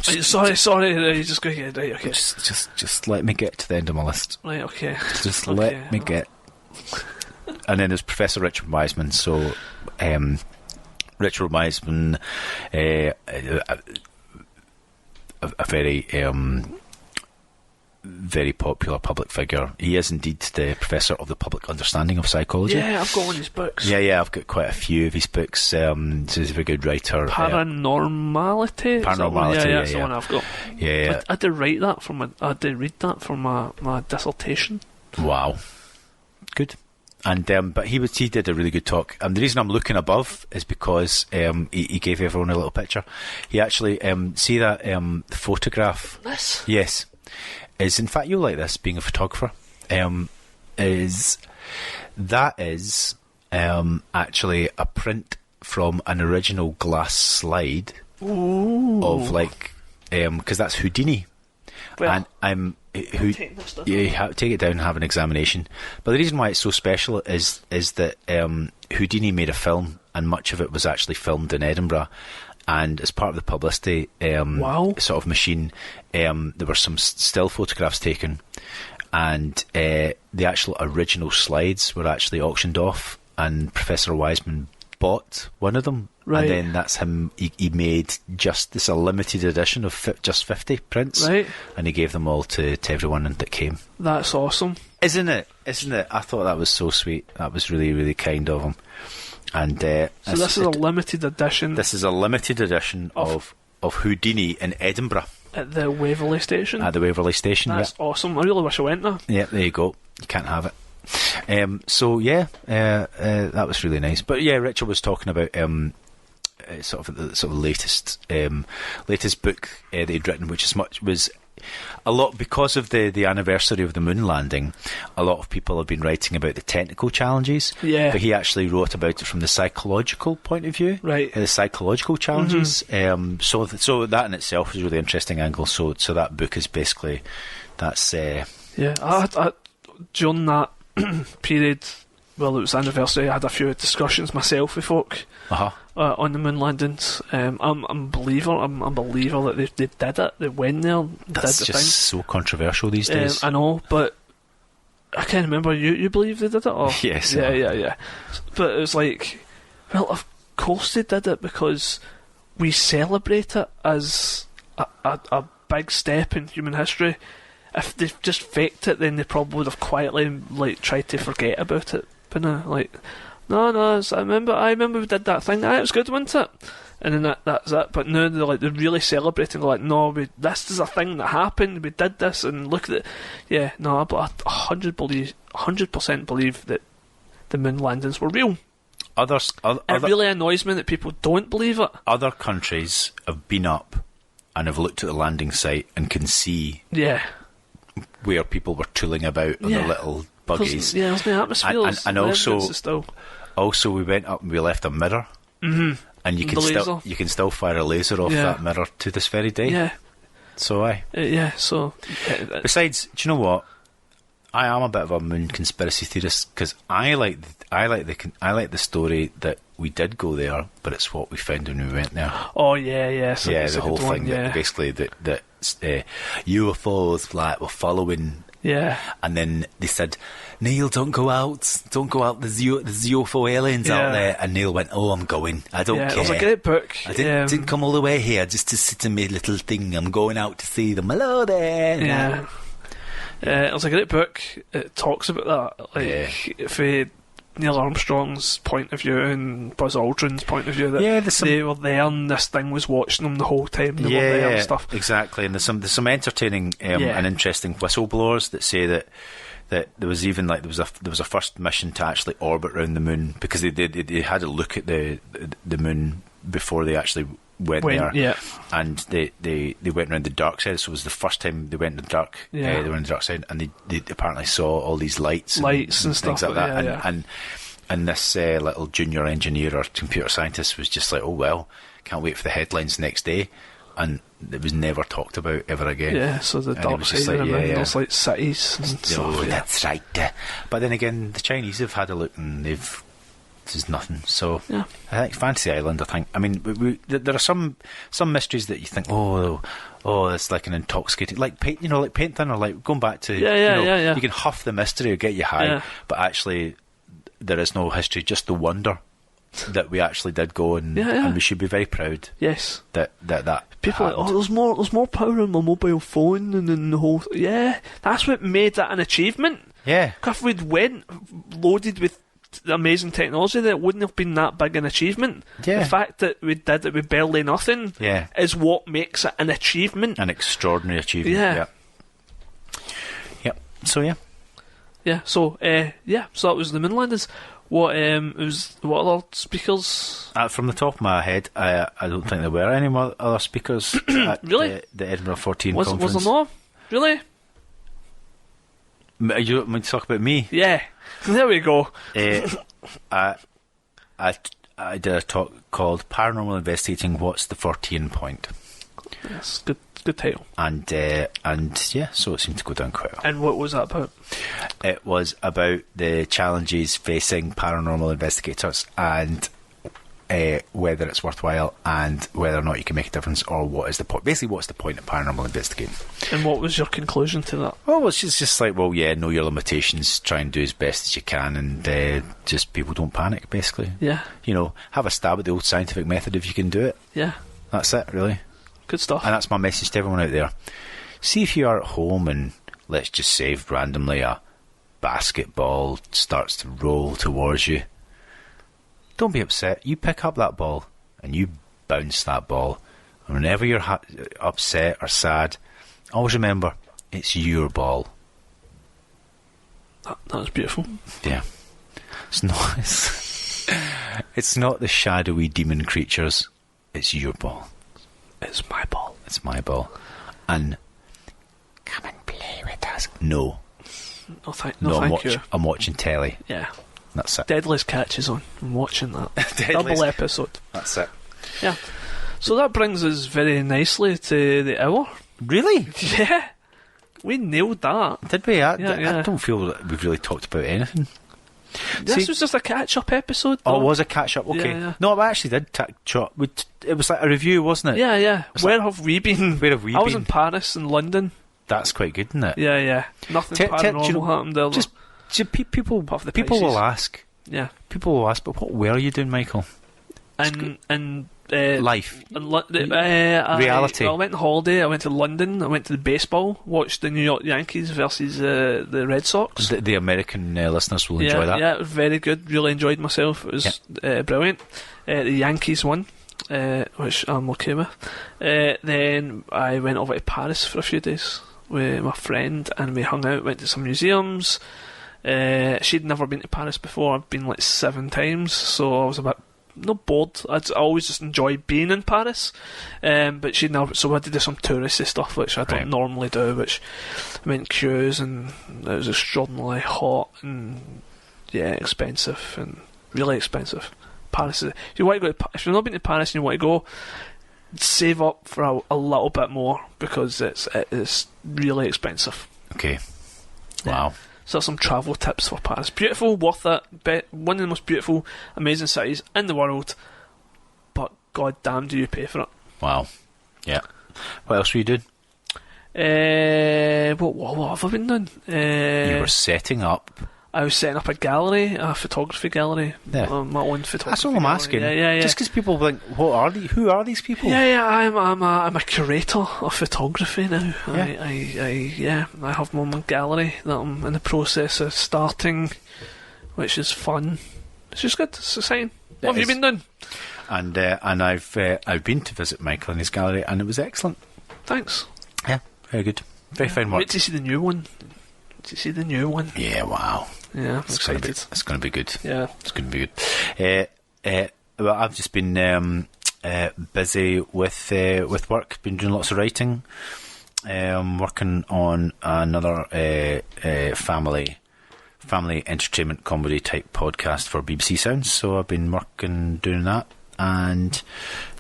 Speaker 1: sorry. You just go ahead. Right, okay.
Speaker 2: Just let me get to the end of my list.
Speaker 1: Right, okay.
Speaker 2: Just let me get. And then there's Professor Richard Wiseman. So, Richard Wiseman, a very very popular public figure. He is indeed the Professor of the Public Understanding of Psychology.
Speaker 1: Yeah, I've got one of his books.
Speaker 2: Yeah, I've got quite a few of his books. So he's a very good writer.
Speaker 1: Paranormality?
Speaker 2: Paranormality,
Speaker 1: that's the one I've got.
Speaker 2: Yeah.
Speaker 1: I did read that for my dissertation.
Speaker 2: Wow. Good. And but he did a really good talk. And the reason I'm looking above is because he gave everyone a little picture. He actually see that photograph.
Speaker 1: This?
Speaker 2: Yes. Is in fact, you'll like this, being a photographer. Is actually a print from an original glass slide.
Speaker 1: Ooh.
Speaker 2: Of because that's Houdini.
Speaker 1: Well,
Speaker 2: and you take it down and have an examination. But the reason why it's so special is that Houdini made a film, and much of it was actually filmed in Edinburgh. And as part of the publicity sort of machine, there were some still photographs taken, and the actual original slides were actually auctioned off, and Professor Wiseman bought one of them.
Speaker 1: Right.
Speaker 2: And then that's him. He made just a limited edition of just 50 prints,
Speaker 1: right,
Speaker 2: and he gave them all to everyone that came.
Speaker 1: That's awesome,
Speaker 2: isn't it? I thought that was so sweet. That was really, really kind of him. And so
Speaker 1: this is a limited edition.
Speaker 2: This is a limited edition of Houdini in Edinburgh
Speaker 1: at the Waverley Station.
Speaker 2: At the Waverley Station.
Speaker 1: That's awesome. I really wish I went there.
Speaker 2: Yeah, there you go. You can't have it. So yeah, that was really nice. But yeah, Richard was talking about sort of the latest book that he'd written, which was a lot because of the anniversary of the moon landing. A lot of people have been writing about the technical challenges, but he actually wrote about it from the psychological point of view,
Speaker 1: right?
Speaker 2: The psychological challenges. So that in itself is a really interesting angle. So that book is basically that's
Speaker 1: I during that period. Well, it was anniversary. I had a few discussions myself with folk on the moon landings. I'm a believer that they did it. They went there.
Speaker 2: That's
Speaker 1: did the
Speaker 2: just
Speaker 1: thing.
Speaker 2: So controversial these days.
Speaker 1: I know, but I can't remember. You believe they did it? Or?
Speaker 2: Yes.
Speaker 1: Yeah. But it was like, well, of course they did it because we celebrate it as a big step in human history. If they just faked it, then they probably would have quietly tried to forget about it. But no, no, I remember we did that thing. It was good, wasn't it? And then that's it. But now they're really celebrating. They're like, no, this is a thing that happened. We did this, and look at it. Yeah, no, but I 100% believe that the moon landings were real. It really annoys me that people don't believe it.
Speaker 2: Other countries have been up and have looked at the landing site and can see where people were tooling about on their little buggies.
Speaker 1: There's no atmosphere.
Speaker 2: And also we went up and we left a mirror.
Speaker 1: Mm-hmm.
Speaker 2: And you can still fire a laser off that mirror to this very day.
Speaker 1: Yeah.
Speaker 2: So besides, do you know what? I am a bit of a moon conspiracy theorist because I like the story that we did go there, but it's what we found when we went there.
Speaker 1: Oh yeah. So
Speaker 2: the whole thing that basically that UFOs were following.
Speaker 1: Yeah.
Speaker 2: And then they said, Neil, don't go out. There's UFO aliens out there. And Neil went, oh, I'm going. I don't care.
Speaker 1: It was a great book.
Speaker 2: I didn't come all the way here just to sit in my little thing. I'm going out to see them. Hello there.
Speaker 1: Yeah. It was a great book. It talks about that. For Neil Armstrong's point of view and Buzz Aldrin's point of view, that they were there and this thing was watching them the whole time. They were there and stuff.
Speaker 2: Exactly. And there's some entertaining and interesting whistleblowers that say that there was even there was a first mission to actually orbit around the moon because they had a look at the moon before they actually went there.
Speaker 1: Yeah.
Speaker 2: And they went around the dark side. So it was the first time they went to the dark. They went to the dark side, and they apparently saw all these lights and
Speaker 1: stuff
Speaker 2: things like that.
Speaker 1: And
Speaker 2: And this little junior engineer or computer scientist was just like, oh well, can't wait for the headlines next day, and it was never talked about ever again.
Speaker 1: Yeah, so the dark side of those like cities and stuff.
Speaker 2: That's right. But then again, the Chinese have had a look and there's nothing. So
Speaker 1: yeah.
Speaker 2: I think Fantasy Island. I mean, there are some mysteries that you think, oh, it's like an intoxicating, like paint thin, or like going back to
Speaker 1: yeah.
Speaker 2: You can huff the mystery or get you high, but actually there is no history, just the wonder that we actually did go, and we should be very proud.
Speaker 1: Yes,
Speaker 2: that
Speaker 1: people
Speaker 2: happened.
Speaker 1: are like, there's more power in my mobile phone, and then the whole that's what made that an achievement.
Speaker 2: Yeah,
Speaker 1: if we'd went loaded with amazing technology, that wouldn't have been that big an achievement.
Speaker 2: Yeah.
Speaker 1: The fact that we did it with barely nothing is what makes it an achievement.
Speaker 2: An extraordinary achievement.
Speaker 1: Yeah.
Speaker 2: Yep. So yeah.
Speaker 1: Yeah. So so that was the Moonlanders. What other speakers?
Speaker 2: From the top of my head, I don't think there were any more other speakers at
Speaker 1: really?
Speaker 2: The Edinburgh 14 conference.
Speaker 1: Was there not? Really?
Speaker 2: You want me to talk about me?
Speaker 1: Yeah. There we go.
Speaker 2: I did a talk called Paranormal Investigating What's the 14 Point.
Speaker 1: Yes, good title.
Speaker 2: And so it seemed to go down quite well.
Speaker 1: And what was that about?
Speaker 2: It was about the challenges facing paranormal investigators and whether it's worthwhile and whether or not you can make a difference, or what is the point. Basically, what's the point of paranormal investigating?
Speaker 1: And what was your conclusion to that?
Speaker 2: Well, it's just like, know your limitations, try and do as best as you can, and just people don't panic, basically.
Speaker 1: Yeah.
Speaker 2: Have a stab at the old scientific method if you can do it.
Speaker 1: Yeah.
Speaker 2: That's it, really.
Speaker 1: Good stuff.
Speaker 2: And that's my message to everyone out there. See if you are at home and, let's just say randomly, a basketball starts to roll towards you. Don't be upset. You pick up that ball and you bounce that ball. And whenever you're upset or sad, always remember, it's your ball.
Speaker 1: That was beautiful.
Speaker 2: Yeah. It's not the shadowy demon creatures. It's your ball.
Speaker 1: It's my ball.
Speaker 2: It's my ball. And
Speaker 3: come and play with us.
Speaker 2: No.
Speaker 1: No, thank you.
Speaker 2: I'm watching telly.
Speaker 1: Yeah.
Speaker 2: That's it.
Speaker 1: Deadliest Catch is on. I'm watching that. Double episode.
Speaker 2: That's it.
Speaker 1: Yeah. So that brings us very nicely to the hour.
Speaker 2: Really?
Speaker 1: Yeah. We nailed that.
Speaker 2: Did we? I don't feel that we've really talked about anything.
Speaker 1: This was just a catch-up episode, though.
Speaker 2: Oh, it was a catch-up? Okay.
Speaker 1: Yeah.
Speaker 2: No, I actually did catch up. It was like a review, wasn't it?
Speaker 1: Yeah. Where have we been?
Speaker 2: Where have we been?
Speaker 1: I was in Paris and London.
Speaker 2: That's quite good, isn't it?
Speaker 1: Yeah. Nothing paranormal happened there.
Speaker 2: People will ask.
Speaker 1: Yeah.
Speaker 2: People will ask, but what were you doing, Michael?
Speaker 1: And
Speaker 2: life.
Speaker 1: Reality. I went on holiday. I went to London. I went to the baseball. Watched the New York Yankees versus the Red Sox.
Speaker 2: The American listeners will enjoy that.
Speaker 1: Yeah, it was very good. Really enjoyed myself. It was brilliant. The Yankees won, which I'm okay with. Then I went over to Paris for a few days with my friend, and we hung out, went to some museums. She'd never been to Paris before. I've been like 7 times, so I was a bit not bored. I always just enjoy being in Paris, but she'd never. So I had to do some touristy stuff, which I don't normally do. Which I went queues, and it was extraordinarily hot and expensive and really expensive. Paris is. If you want to go, if you've not been to Paris and you want to go, save up for a little bit more, because it is really expensive.
Speaker 2: Okay. Wow.
Speaker 1: So some travel tips for Paris. Beautiful, worth it. One of the most beautiful, amazing cities in the world. But god damn, do you pay for it?
Speaker 2: Wow. Yeah. What else were you doing?
Speaker 1: What have I been doing?
Speaker 2: You were setting up.
Speaker 1: I was setting up a gallery, a photography gallery.
Speaker 2: Yeah.
Speaker 1: My own photography.
Speaker 2: That's all I'm asking.
Speaker 1: Yeah.
Speaker 2: Just because people think, what are these? Who are these people?
Speaker 1: Yeah. I'm a curator of photography now.
Speaker 2: Yeah.
Speaker 1: I have my own gallery that I'm in the process of starting, which is fun. It's just good. It's exciting. What have you been doing?
Speaker 2: And I've been to visit Michael in his gallery, and it was excellent.
Speaker 1: Thanks.
Speaker 2: Yeah, very good. Very fine work.
Speaker 1: Wait to see the new one.
Speaker 2: Yeah, wow.
Speaker 1: Yeah,
Speaker 2: it's going to be good.
Speaker 1: Yeah,
Speaker 2: it's going to be good. Well, I've just been busy with work. Been doing lots of writing. Working on another family family entertainment comedy type podcast for BBC Sounds. So I've been working doing that, and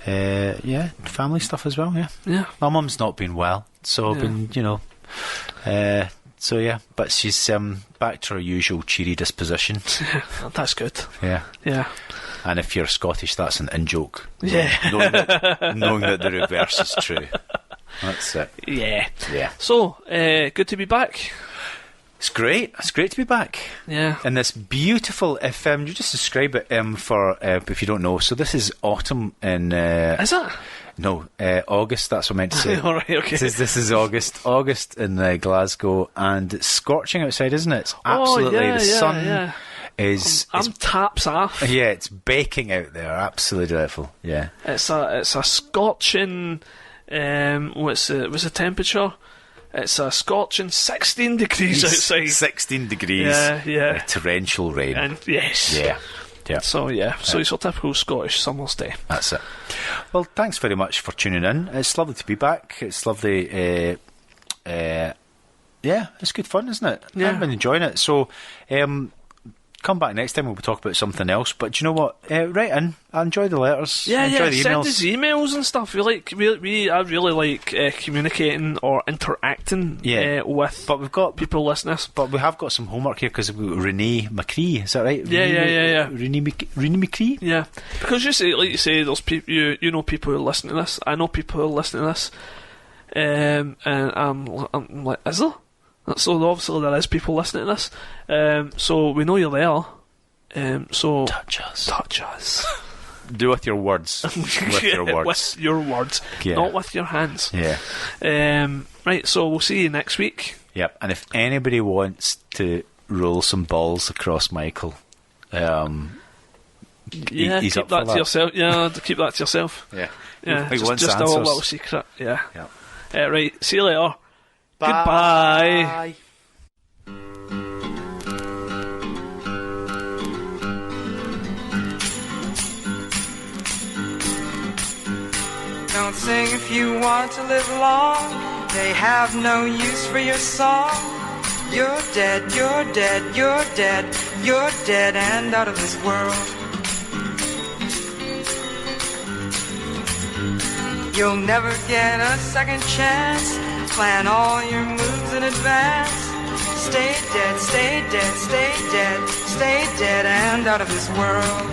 Speaker 2: family stuff as well.
Speaker 1: Yeah.
Speaker 2: My mum's not been well, so I've been, so yeah, but she's back to her usual cheery disposition.
Speaker 1: That's good.
Speaker 2: Yeah. And if you're Scottish, that's an in-joke.
Speaker 1: Yeah.
Speaker 2: Knowing that the reverse is true. That's it.
Speaker 1: Yeah.
Speaker 2: Yeah.
Speaker 1: So, good to be back.
Speaker 2: It's great. It's great to be back.
Speaker 1: Yeah.
Speaker 2: And this beautiful, if you just describe it for if you don't know, so this is autumn in...
Speaker 1: is it?
Speaker 2: No, August, that's what I meant to say.
Speaker 1: All right, okay.
Speaker 2: This is August in Glasgow, and it's scorching outside, isn't it? It's absolutely, the sun is...
Speaker 1: I'm taps off.
Speaker 2: Yeah, it's baking out there, absolutely dreadful, yeah.
Speaker 1: It's a scorching, what's the temperature? It's a scorching 16 degrees outside.
Speaker 2: 16 degrees.
Speaker 1: Yeah.
Speaker 2: Torrential rain.
Speaker 1: And yes.
Speaker 2: Yeah.
Speaker 1: So it's your typical Scottish summer's day.
Speaker 2: That's it. Well, thanks very much for tuning in. It's lovely to be back. It's lovely. It's good fun, isn't it?
Speaker 1: Yeah.
Speaker 2: I've been enjoying it. So, come back next time. We'll talk about something else. But do you know what? Write in. I enjoy the letters.
Speaker 1: Yeah,
Speaker 2: enjoy the
Speaker 1: send
Speaker 2: emails.
Speaker 1: us emails and stuff. I really like communicating or interacting with.
Speaker 2: But we've got
Speaker 1: people listening.
Speaker 2: But we have got some homework here because we've got Renee McCree. Is that right?
Speaker 1: Yeah.
Speaker 2: Renee McCree.
Speaker 1: Yeah, because like you say, there's people you know people who listen to this. I know people who listen to this, and I'm like, is there? So obviously there is people listening to this. So we know you're there. So
Speaker 2: touch us. Do with your words. With your words.
Speaker 1: Yeah. Not with your hands.
Speaker 2: Yeah.
Speaker 1: Right, so we'll see you next week.
Speaker 2: Yep. And if anybody wants to roll some balls across Michael, he's
Speaker 1: keep
Speaker 2: up
Speaker 1: that
Speaker 2: for
Speaker 1: to yourself. Yeah, keep that to yourself.
Speaker 2: Yeah.
Speaker 1: Just a little secret. Yeah. Right. See you later.
Speaker 2: Bye.
Speaker 1: Goodbye.
Speaker 4: Don't sing if you want to live long. They have no use for your song. You're dead, you're dead, you're dead, you're dead and out of this world. You'll never get a second chance. Plan all your moves in advance. Stay dead, stay dead, stay dead, stay dead and out of this world.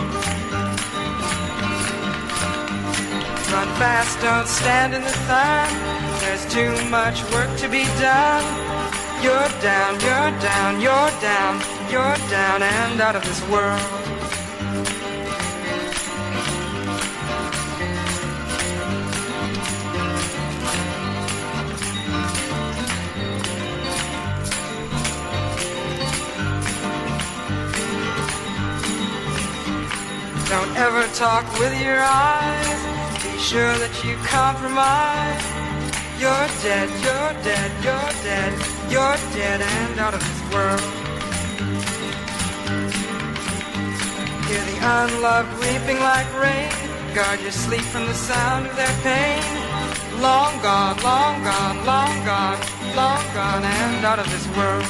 Speaker 4: Run fast, don't stand in the sun. There's too much work to be done. You're down, you're down, you're down, you're down and out of this world. Don't ever talk with your eyes. Be sure that you compromise. You're dead, you're dead, you're dead, you're dead and out of this world. Hear the unloved weeping like rain. Guard your sleep from the sound of their pain. Long gone, long gone, long gone, long gone and out of this world.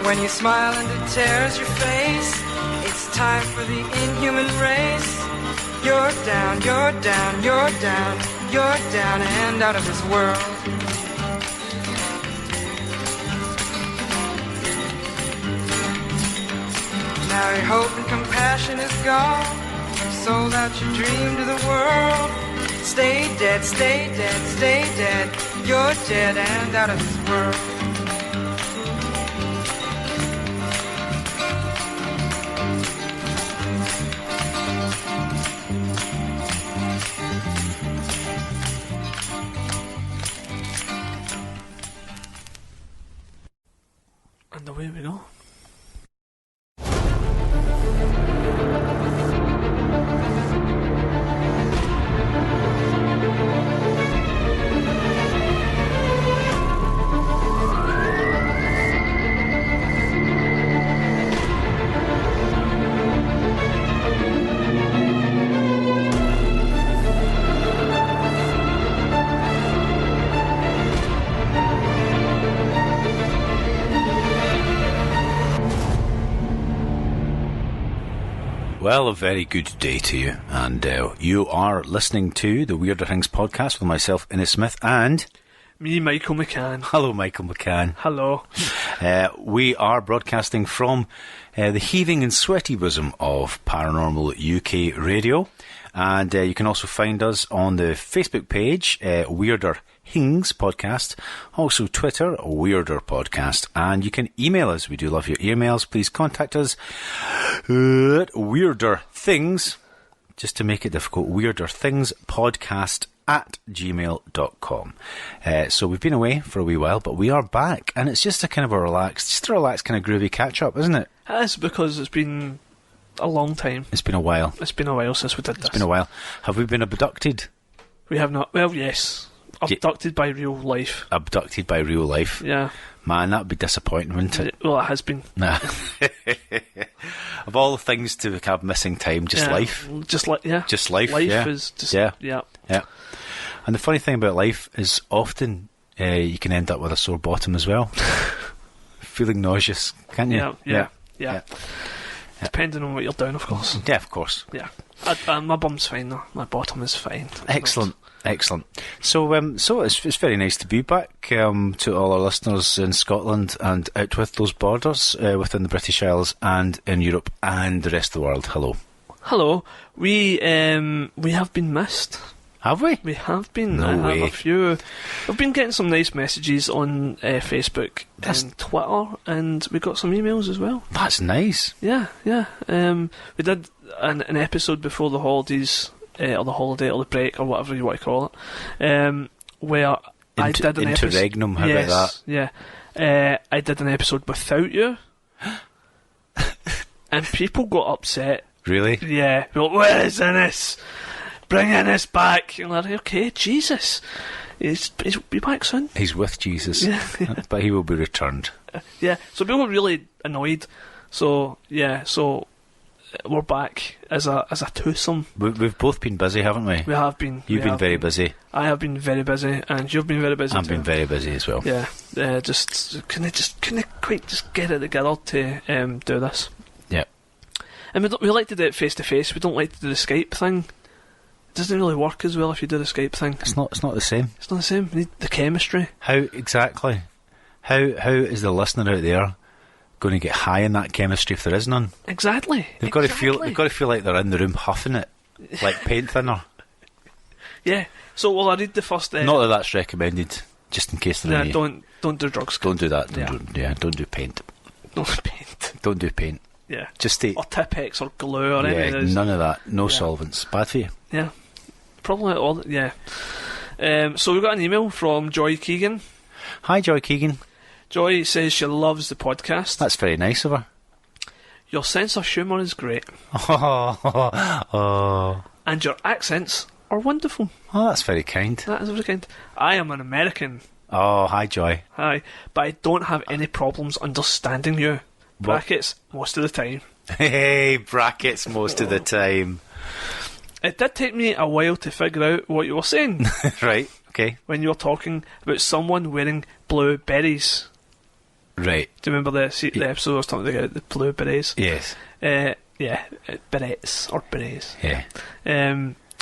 Speaker 4: When you smile and it tears your face, it's time for the inhuman race. You're down, you're down, you're down, you're down and out of this world. Now your hope and compassion is gone. You've sold out your dream to the world. Stay dead, stay dead, stay dead. You're dead and out of this world.
Speaker 1: And away we go.
Speaker 2: Well, a very good day to you, and you are listening to the Weirder Hings podcast with myself, Innes Smith, and
Speaker 1: me, Michael McCann.
Speaker 2: Hello, Michael McCann.
Speaker 1: Hello.
Speaker 2: We are broadcasting from the heaving and sweaty bosom of Paranormal UK Radio, and you can also find us on the Facebook page, Weirder Hings Podcast, also Twitter, Weirder Podcast, and you can email us. We do love your emails. Please contact us at Weirder Things, just to make it difficult, Weirder Things Podcast at gmail.com. So we've been away for a wee while, but we are back, and it's just a kind of a relaxed kind of groovy catch up, isn't it?
Speaker 1: It is, because it's been a long time.
Speaker 2: It's been a while.
Speaker 1: It's been a while since we did this.
Speaker 2: It's been a while. Have we been abducted?
Speaker 1: We have not. Well, yes. Abducted by real life.
Speaker 2: Abducted by real life?
Speaker 1: Yeah.
Speaker 2: Man, that would be disappointing, wouldn't it?
Speaker 1: Well, it has been.
Speaker 2: Nah. Of all the things to have missing time, just life.
Speaker 1: Just life.
Speaker 2: Life
Speaker 1: is just...
Speaker 2: Yeah. And the funny thing about life is often you can end up with a sore bottom as well. Feeling nauseous, can't you?
Speaker 1: Yeah. Depending on what you're doing, of course.
Speaker 2: Yeah, of course.
Speaker 1: Yeah. My bum's fine though. My bottom is fine.
Speaker 2: Excellent. So it's very nice to be back to all our listeners in Scotland and out with those borders within the British Isles and in Europe and the rest of the world. Hello. We have been missed. Have we?
Speaker 1: We have been.
Speaker 2: No way.
Speaker 1: I've been getting some nice messages on Facebook and Twitter, and we got some emails as well.
Speaker 2: That's nice.
Speaker 1: Yeah. We did an episode before the holidays, or the holiday, or the break, or whatever you want to call it, where I did an episode.
Speaker 2: Interregnum, how about
Speaker 1: that? Yeah. I did an episode without you, and people got upset.
Speaker 2: Really?
Speaker 1: Yeah. Well, where is Innes? Bring Innes back. And like, okay, Jesus. He'll be back soon.
Speaker 2: He's with Jesus.
Speaker 1: Yeah.
Speaker 2: But he will be returned.
Speaker 1: Yeah. So people were really annoyed. So we're back as a twosome.
Speaker 2: We've both been busy, haven't we?
Speaker 1: We have been.
Speaker 2: You've been very busy.
Speaker 1: I have been very busy, and you've been very busy.
Speaker 2: I've been very busy as well.
Speaker 1: Yeah. Couldn't quite just get it together to do this.
Speaker 2: Yeah.
Speaker 1: And we like to do it face to face. We don't like to do the Skype thing. It doesn't really work as well if you do the Skype thing.
Speaker 2: It's not the same.
Speaker 1: It's not the same. We need the chemistry.
Speaker 2: How exactly? How is the listener out there going to get high in that chemistry if there is none?
Speaker 1: Exactly.
Speaker 2: They've got to feel like they're in the room huffing it like paint thinner.
Speaker 1: Yeah. So will I read the first?
Speaker 2: Not that that's recommended, just in case they're
Speaker 1: don't do drugs.
Speaker 2: Don't do that. Don't do paint.
Speaker 1: Don't paint.
Speaker 2: Don't do paint.
Speaker 1: Yeah.
Speaker 2: Just stay.
Speaker 1: Or Tipex or glue or anything.
Speaker 2: None of that. No solvents. Bad for you.
Speaker 1: Yeah. Probably all. Yeah. So we got an email from Joy Keegan.
Speaker 2: Hi, Joy Keegan.
Speaker 1: Joy says she loves the podcast.
Speaker 2: That's very nice of her.
Speaker 1: Your sense of humour is great.
Speaker 2: Oh.
Speaker 1: And your accents are wonderful.
Speaker 2: Oh, that's very kind.
Speaker 1: That is very kind. I am an American.
Speaker 2: Oh, hi, Joy.
Speaker 1: Hi. But I don't have any problems understanding you. Brackets, most of the time.
Speaker 2: Hey, brackets, most of the time.
Speaker 1: It did take me a while to figure out what you were saying.
Speaker 2: Right, okay.
Speaker 1: When you were talking about someone wearing blue berets.
Speaker 2: Right.
Speaker 1: Do you remember the episode I was talking about the blue berets?
Speaker 2: Yes.
Speaker 1: Berets or berets.
Speaker 2: Yeah.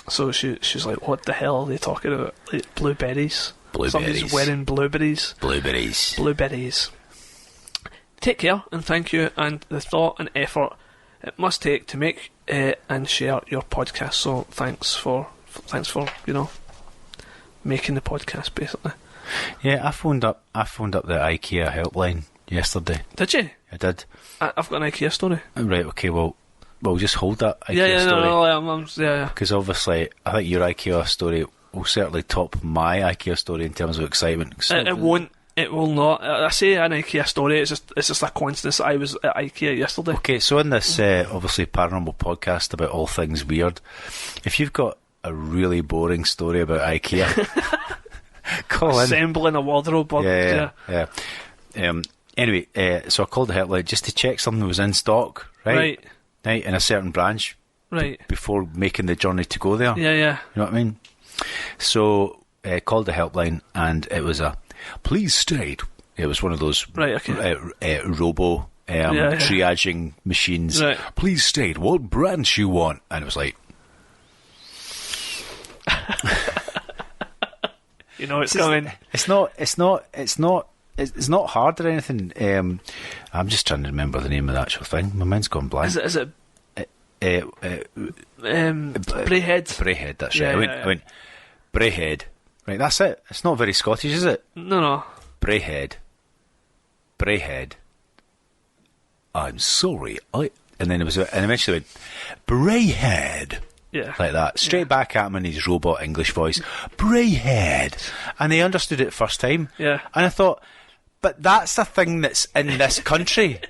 Speaker 1: So she's like, what the hell are they talking about? Like, blue berets. Somebody's wearing blueberries. Blueberries. Take care and thank you, and the thought and effort it must take to make and share your podcast. So thanks for making the podcast, basically.
Speaker 2: Yeah, I phoned up the IKEA helpline yesterday.
Speaker 1: Did you?
Speaker 2: I did.
Speaker 1: I've got an IKEA story.
Speaker 2: Right. Okay. Well, just hold that IKEA story.
Speaker 1: Yeah.
Speaker 2: Because obviously, I think your IKEA story will certainly top my IKEA story in terms of excitement.
Speaker 1: It won't. It will not. I say an IKEA story. It's just a coincidence that I was at IKEA yesterday. Okay,
Speaker 2: so in this obviously paranormal podcast about all things weird, if you've got a really boring story about IKEA, call in.
Speaker 1: Assembling a wardrobe.
Speaker 2: Yeah. Anyway, so I called the helpline just to check something was in stock, right, in a certain branch, before making the journey to go there.
Speaker 1: Yeah.
Speaker 2: You know what I mean? So called the helpline, and it was a please state. It was one of those robo triaging machines.
Speaker 1: Right.
Speaker 2: Please state what branch you want. And it was like,
Speaker 1: you know it's coming.
Speaker 2: It's not hard or anything. I'm just trying to remember the name of the actual thing. My mind's gone blank.
Speaker 1: Is it Brayhead?
Speaker 2: Brayhead, that's
Speaker 1: Yeah,
Speaker 2: right.
Speaker 1: yeah,
Speaker 2: I went, Brayhead. Right, that's it. It's not very Scottish, is it?
Speaker 1: No.
Speaker 2: Brayhead. I'm sorry. And then it was, and eventually went, Brayhead.
Speaker 1: Yeah.
Speaker 2: Like that. Straight back at him in his robot English voice. Brayhead. And they understood it first time.
Speaker 1: Yeah.
Speaker 2: And I thought, but that's the thing that's in this country.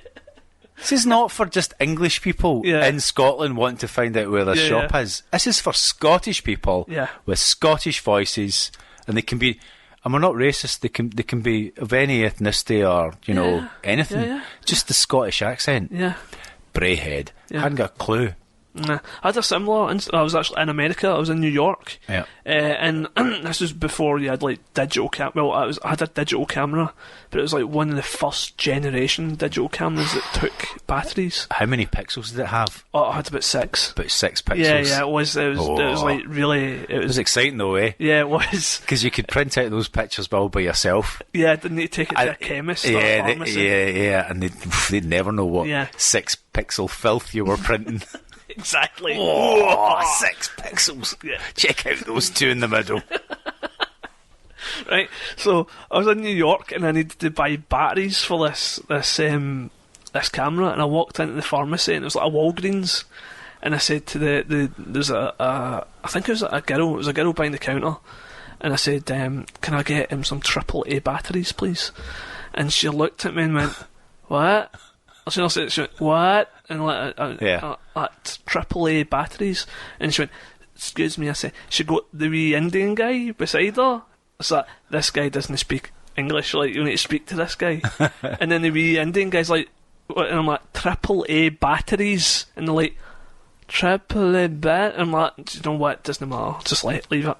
Speaker 2: This is not for just English people in Scotland wanting to find out where their shop is. This is for Scottish people with Scottish voices, and they can be, and we're not racist, they can be of any ethnicity or, anything.
Speaker 1: Yeah.
Speaker 2: Just the Scottish accent.
Speaker 1: Yeah.
Speaker 2: Brayhead.
Speaker 1: Yeah.
Speaker 2: I hadn't got a clue.
Speaker 1: Nah, I had a similar. I was actually in America. I was in New York, and this was before you had like digital Well, I had a digital camera, but it was like one of the first generation digital cameras that took batteries.
Speaker 2: How many pixels did it have?
Speaker 1: Oh, I had about 6.
Speaker 2: About 6 pixels.
Speaker 1: Yeah, it was. It was like really.
Speaker 2: It was exciting though, eh?
Speaker 1: Yeah, it was.
Speaker 2: Because you could print out those pictures all by yourself.
Speaker 1: Yeah, I didn't need to take it to a chemist or a pharmacy.
Speaker 2: And they'd never know what 6 pixel filth you were printing.
Speaker 1: Exactly.
Speaker 2: Oh, 6 pixels. Yeah. Check out those 2 in the middle.
Speaker 1: Right. So I was in New York and I needed to buy batteries for this camera, and I walked into the pharmacy and it was like a Walgreens, and I said to there's I think it was a girl. It was a girl behind the counter, and I said, "Can I get some AAA batteries, please?" And she looked at me and went, "What?" She went, "What?" And like AAA batteries. And she went, "Excuse me," I said. She got the wee Indian guy beside her. It's like, this guy doesn't speak English, like, you need to speak to this guy. And then the wee Indian guy's like, what? And I'm like, AAA batteries. And they're like, AAA bat? And I'm like, do you know what? It doesn't matter. Just leave it.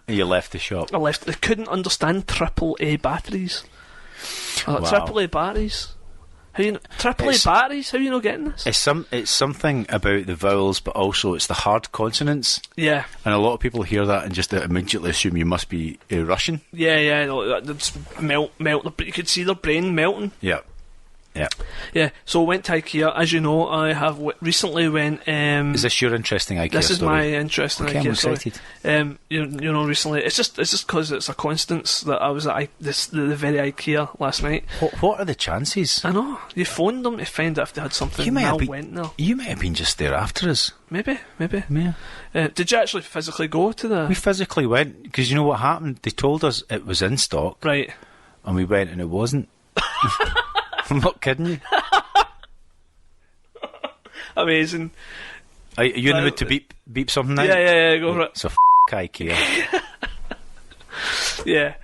Speaker 2: You left the shop.
Speaker 1: I left. They couldn't understand AAA batteries. Wow. AAA batteries? AAA batteries? How are you not getting this?
Speaker 2: It's something about the vowels, but also it's the hard consonants.
Speaker 1: Yeah.
Speaker 2: And a lot of people hear that and just immediately assume you must be Russian.
Speaker 1: Yeah. They just melt. You could see their brain melting.
Speaker 2: Yeah.
Speaker 1: Yeah, so I went to IKEA. As you know, I have recently went...
Speaker 2: is this your interesting IKEA
Speaker 1: This is
Speaker 2: story?
Speaker 1: my interesting IKEA
Speaker 2: I'm excited.
Speaker 1: story. You know, recently... It's just because it's a coincidence that I was at the very IKEA last night.
Speaker 2: What are the chances?
Speaker 1: I know. You phoned them to find out if they had something.
Speaker 2: You might have
Speaker 1: went there.
Speaker 2: You might have been just there after us.
Speaker 1: Maybe.
Speaker 2: Yeah.
Speaker 1: Did you actually physically go to the...
Speaker 2: We physically went, because you know what happened? They told us it was in stock.
Speaker 1: Right.
Speaker 2: And we went and it wasn't. I'm not kidding you.
Speaker 1: Amazing.
Speaker 2: Are you in the mood to beep something now?
Speaker 1: Yeah, go for it.
Speaker 2: So IKEA.
Speaker 1: Yeah.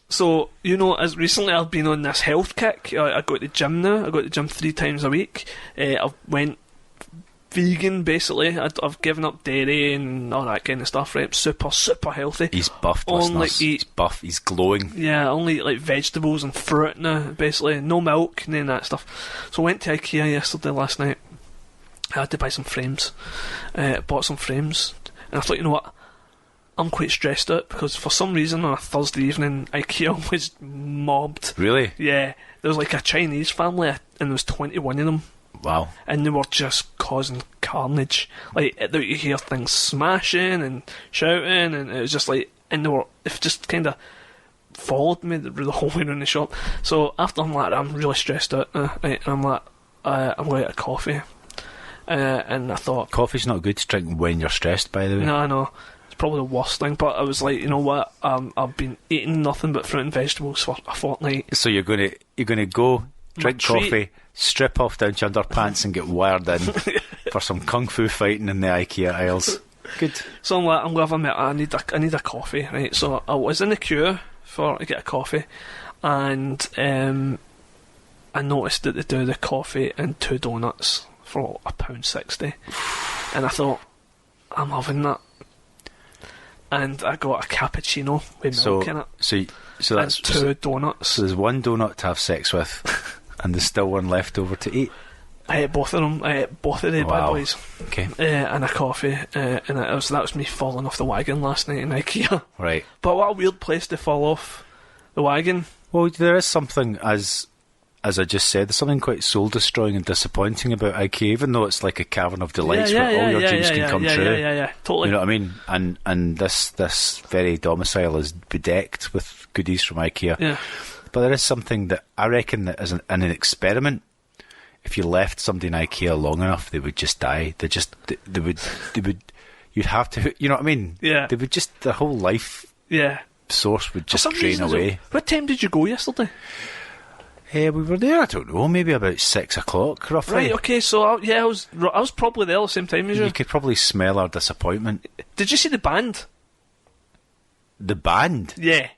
Speaker 1: So, you know, as recently I've been on this health kick. I go to the gym now. I go to the gym 3 times a week. I've went vegan, basically. I've given up dairy and all that kind of stuff, right? Super healthy.
Speaker 2: He's buffed, listeners. He's buff, he's glowing.
Speaker 1: Yeah, I only eat like vegetables and fruit now, basically. No milk, none of that stuff. So I went to IKEA last night. I had to buy some frames. Bought some frames. And I thought, you know what? I'm quite stressed out because for some reason on a Thursday evening, IKEA was mobbed.
Speaker 2: Really?
Speaker 1: Yeah. There was like a Chinese family and there was 21 of them.
Speaker 2: Wow.
Speaker 1: And they were just causing carnage. Like, you hear things smashing and shouting, and it was just like, and it just kind of followed me the whole way around the shop. So after I'm like, I'm really stressed out, right, and I'm like, I'm going to get a coffee. And I thought...
Speaker 2: Coffee's not good to drink when you're stressed, by the way.
Speaker 1: No, I know. It's probably the worst thing, but I was like, you know what, I've been eating nothing but fruit and vegetables for a fortnight.
Speaker 2: So you're going to go... Drink coffee, strip off down to your underpants and get wired in for some kung fu fighting in the IKEA aisles. Good.
Speaker 1: So I'm like, I'm going to admit, I need a coffee, right? So I was in the queue to get a coffee, and I noticed that they do the coffee and 2 donuts for £1.60, and I thought, I'm having that. And I got a cappuccino with milk in it.
Speaker 2: So that's
Speaker 1: 2 donuts.
Speaker 2: So there's 1 donut to have sex with. And there's still one left over to eat.
Speaker 1: I ate both of them. I ate both of the bad boys.
Speaker 2: Okay.
Speaker 1: And a coffee. And that was me falling off the wagon last night in IKEA.
Speaker 2: Right.
Speaker 1: But what a weird place to fall off the wagon.
Speaker 2: Well, there is something, as I just said, there's something quite soul-destroying and disappointing about IKEA, even though it's like a cavern of delights where all your dreams can come true.
Speaker 1: Yeah, totally.
Speaker 2: You know what I mean? And this very domicile is bedecked with goodies from IKEA.
Speaker 1: Yeah.
Speaker 2: But there is something that I reckon that in an experiment, if you left somebody in IKEA long enough, they would just die. They would. You'd have to. You know what I mean?
Speaker 1: Yeah.
Speaker 2: They would just, their whole life.
Speaker 1: Yeah.
Speaker 2: Source would just drain away.
Speaker 1: What time did you go yesterday?
Speaker 2: We were there, I don't know, maybe about 6 o'clock, roughly.
Speaker 1: Right, okay, so I was probably there at the same time as you.
Speaker 2: You could probably smell our disappointment.
Speaker 1: Did you see the band?
Speaker 2: The band?
Speaker 1: Yeah.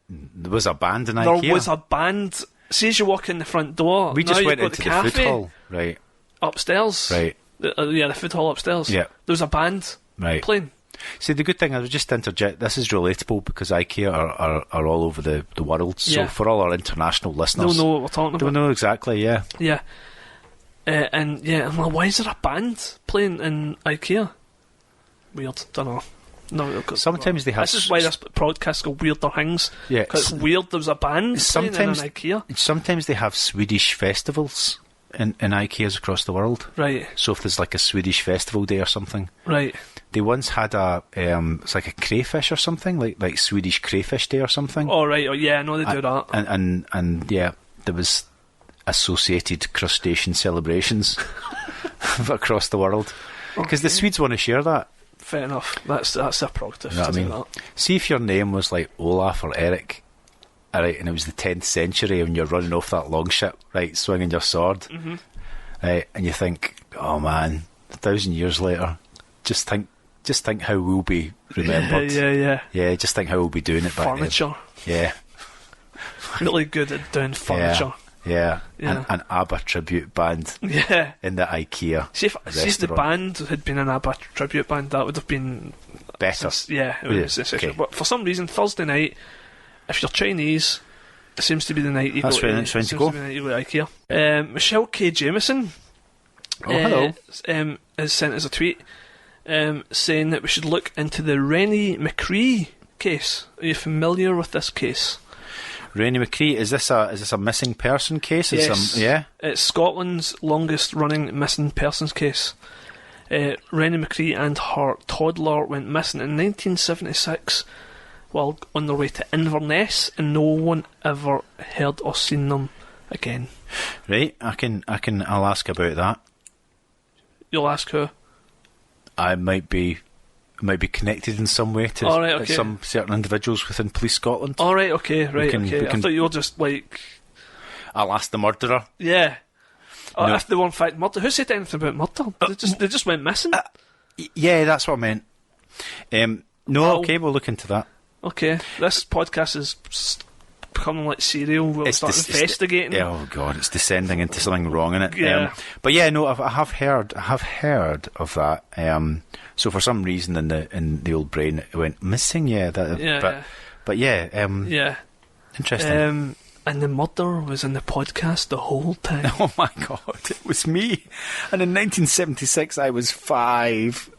Speaker 2: There was a band in IKEA?
Speaker 1: There was a band. See, as you walk in the front door,
Speaker 2: we just went into
Speaker 1: the
Speaker 2: the food hall. Right.
Speaker 1: Upstairs.
Speaker 2: Right.
Speaker 1: The food hall upstairs.
Speaker 2: Yeah.
Speaker 1: There was a band playing.
Speaker 2: See, the good thing, I would just interject, this is relatable because IKEA are all over the world, so for all our international listeners...
Speaker 1: They'll know what we're talking about.
Speaker 2: They'll know exactly, yeah.
Speaker 1: Yeah. I'm like, why is there a band playing in IKEA? Weird, don't know. No,
Speaker 2: sometimes they have...
Speaker 1: This is why this podcast called Weirder Hings.
Speaker 2: Yeah.
Speaker 1: Because it's weird there's a band playing in IKEA.
Speaker 2: Sometimes they have Swedish festivals in IKEAs across the world.
Speaker 1: Right.
Speaker 2: So if there's like a Swedish festival day or something...
Speaker 1: Right.
Speaker 2: They once had it's like a crayfish or something, like Swedish Crayfish Day or something.
Speaker 1: Oh, right. Oh, yeah, I know they do that.
Speaker 2: And yeah, there was associated crustacean celebrations across the world. Because the Swedes want to share that.
Speaker 1: Fair enough. That's their prerogative.
Speaker 2: You know what I mean?
Speaker 1: That.
Speaker 2: See if your name was like Olaf or Eric, alright, and it was the 10th century and you're running off that longship, right, swinging your sword, right, and you think, oh man, 1,000 years later, just think how we'll be remembered. Yeah, just think how we'll be doing it back
Speaker 1: furniture.
Speaker 2: Then. Yeah.
Speaker 1: Really good at doing furniture.
Speaker 2: Yeah. An ABBA tribute band.
Speaker 1: Yeah.
Speaker 2: In the IKEA.
Speaker 1: See if the band had been an ABBA tribute band, that would have been
Speaker 2: better.
Speaker 1: Yeah, it was essential. Okay. But for some reason, Thursday night, if you're Chinese, it seems to be the night you go to IKEA. Michelle K. Jameson
Speaker 2: hello.
Speaker 1: Has sent us a tweet saying that we should look into the Rennie McCree case. Are you familiar with this case?
Speaker 2: Rennie McCree, is this a missing person case?
Speaker 1: Yes. It's Scotland's longest running missing persons case. Rennie McCree and her toddler went missing in 1976 while on their way to Inverness, and no one ever heard or seen them again.
Speaker 2: Right, I'll ask about that.
Speaker 1: You'll ask who?
Speaker 2: I might be connected in some way to some certain individuals within Police Scotland.
Speaker 1: All right, okay. I thought you were just like...
Speaker 2: I'll ask the murderer.
Speaker 1: Yeah. No. If they were in fact murdered. Who said anything about murder? They just went missing?
Speaker 2: Yeah, that's what I meant. Okay, we'll look into that.
Speaker 1: Okay, this podcast is becoming like serial. We'll start investigating.
Speaker 2: Oh god, it's descending into something wrong in it.
Speaker 1: Yeah.
Speaker 2: But yeah, no, I have heard of that. So for some reason in the old brain it went missing. But yeah. Interesting.
Speaker 1: And the murder was in the podcast the whole time.
Speaker 2: Oh my god, it was me. And in 1976 I was 5.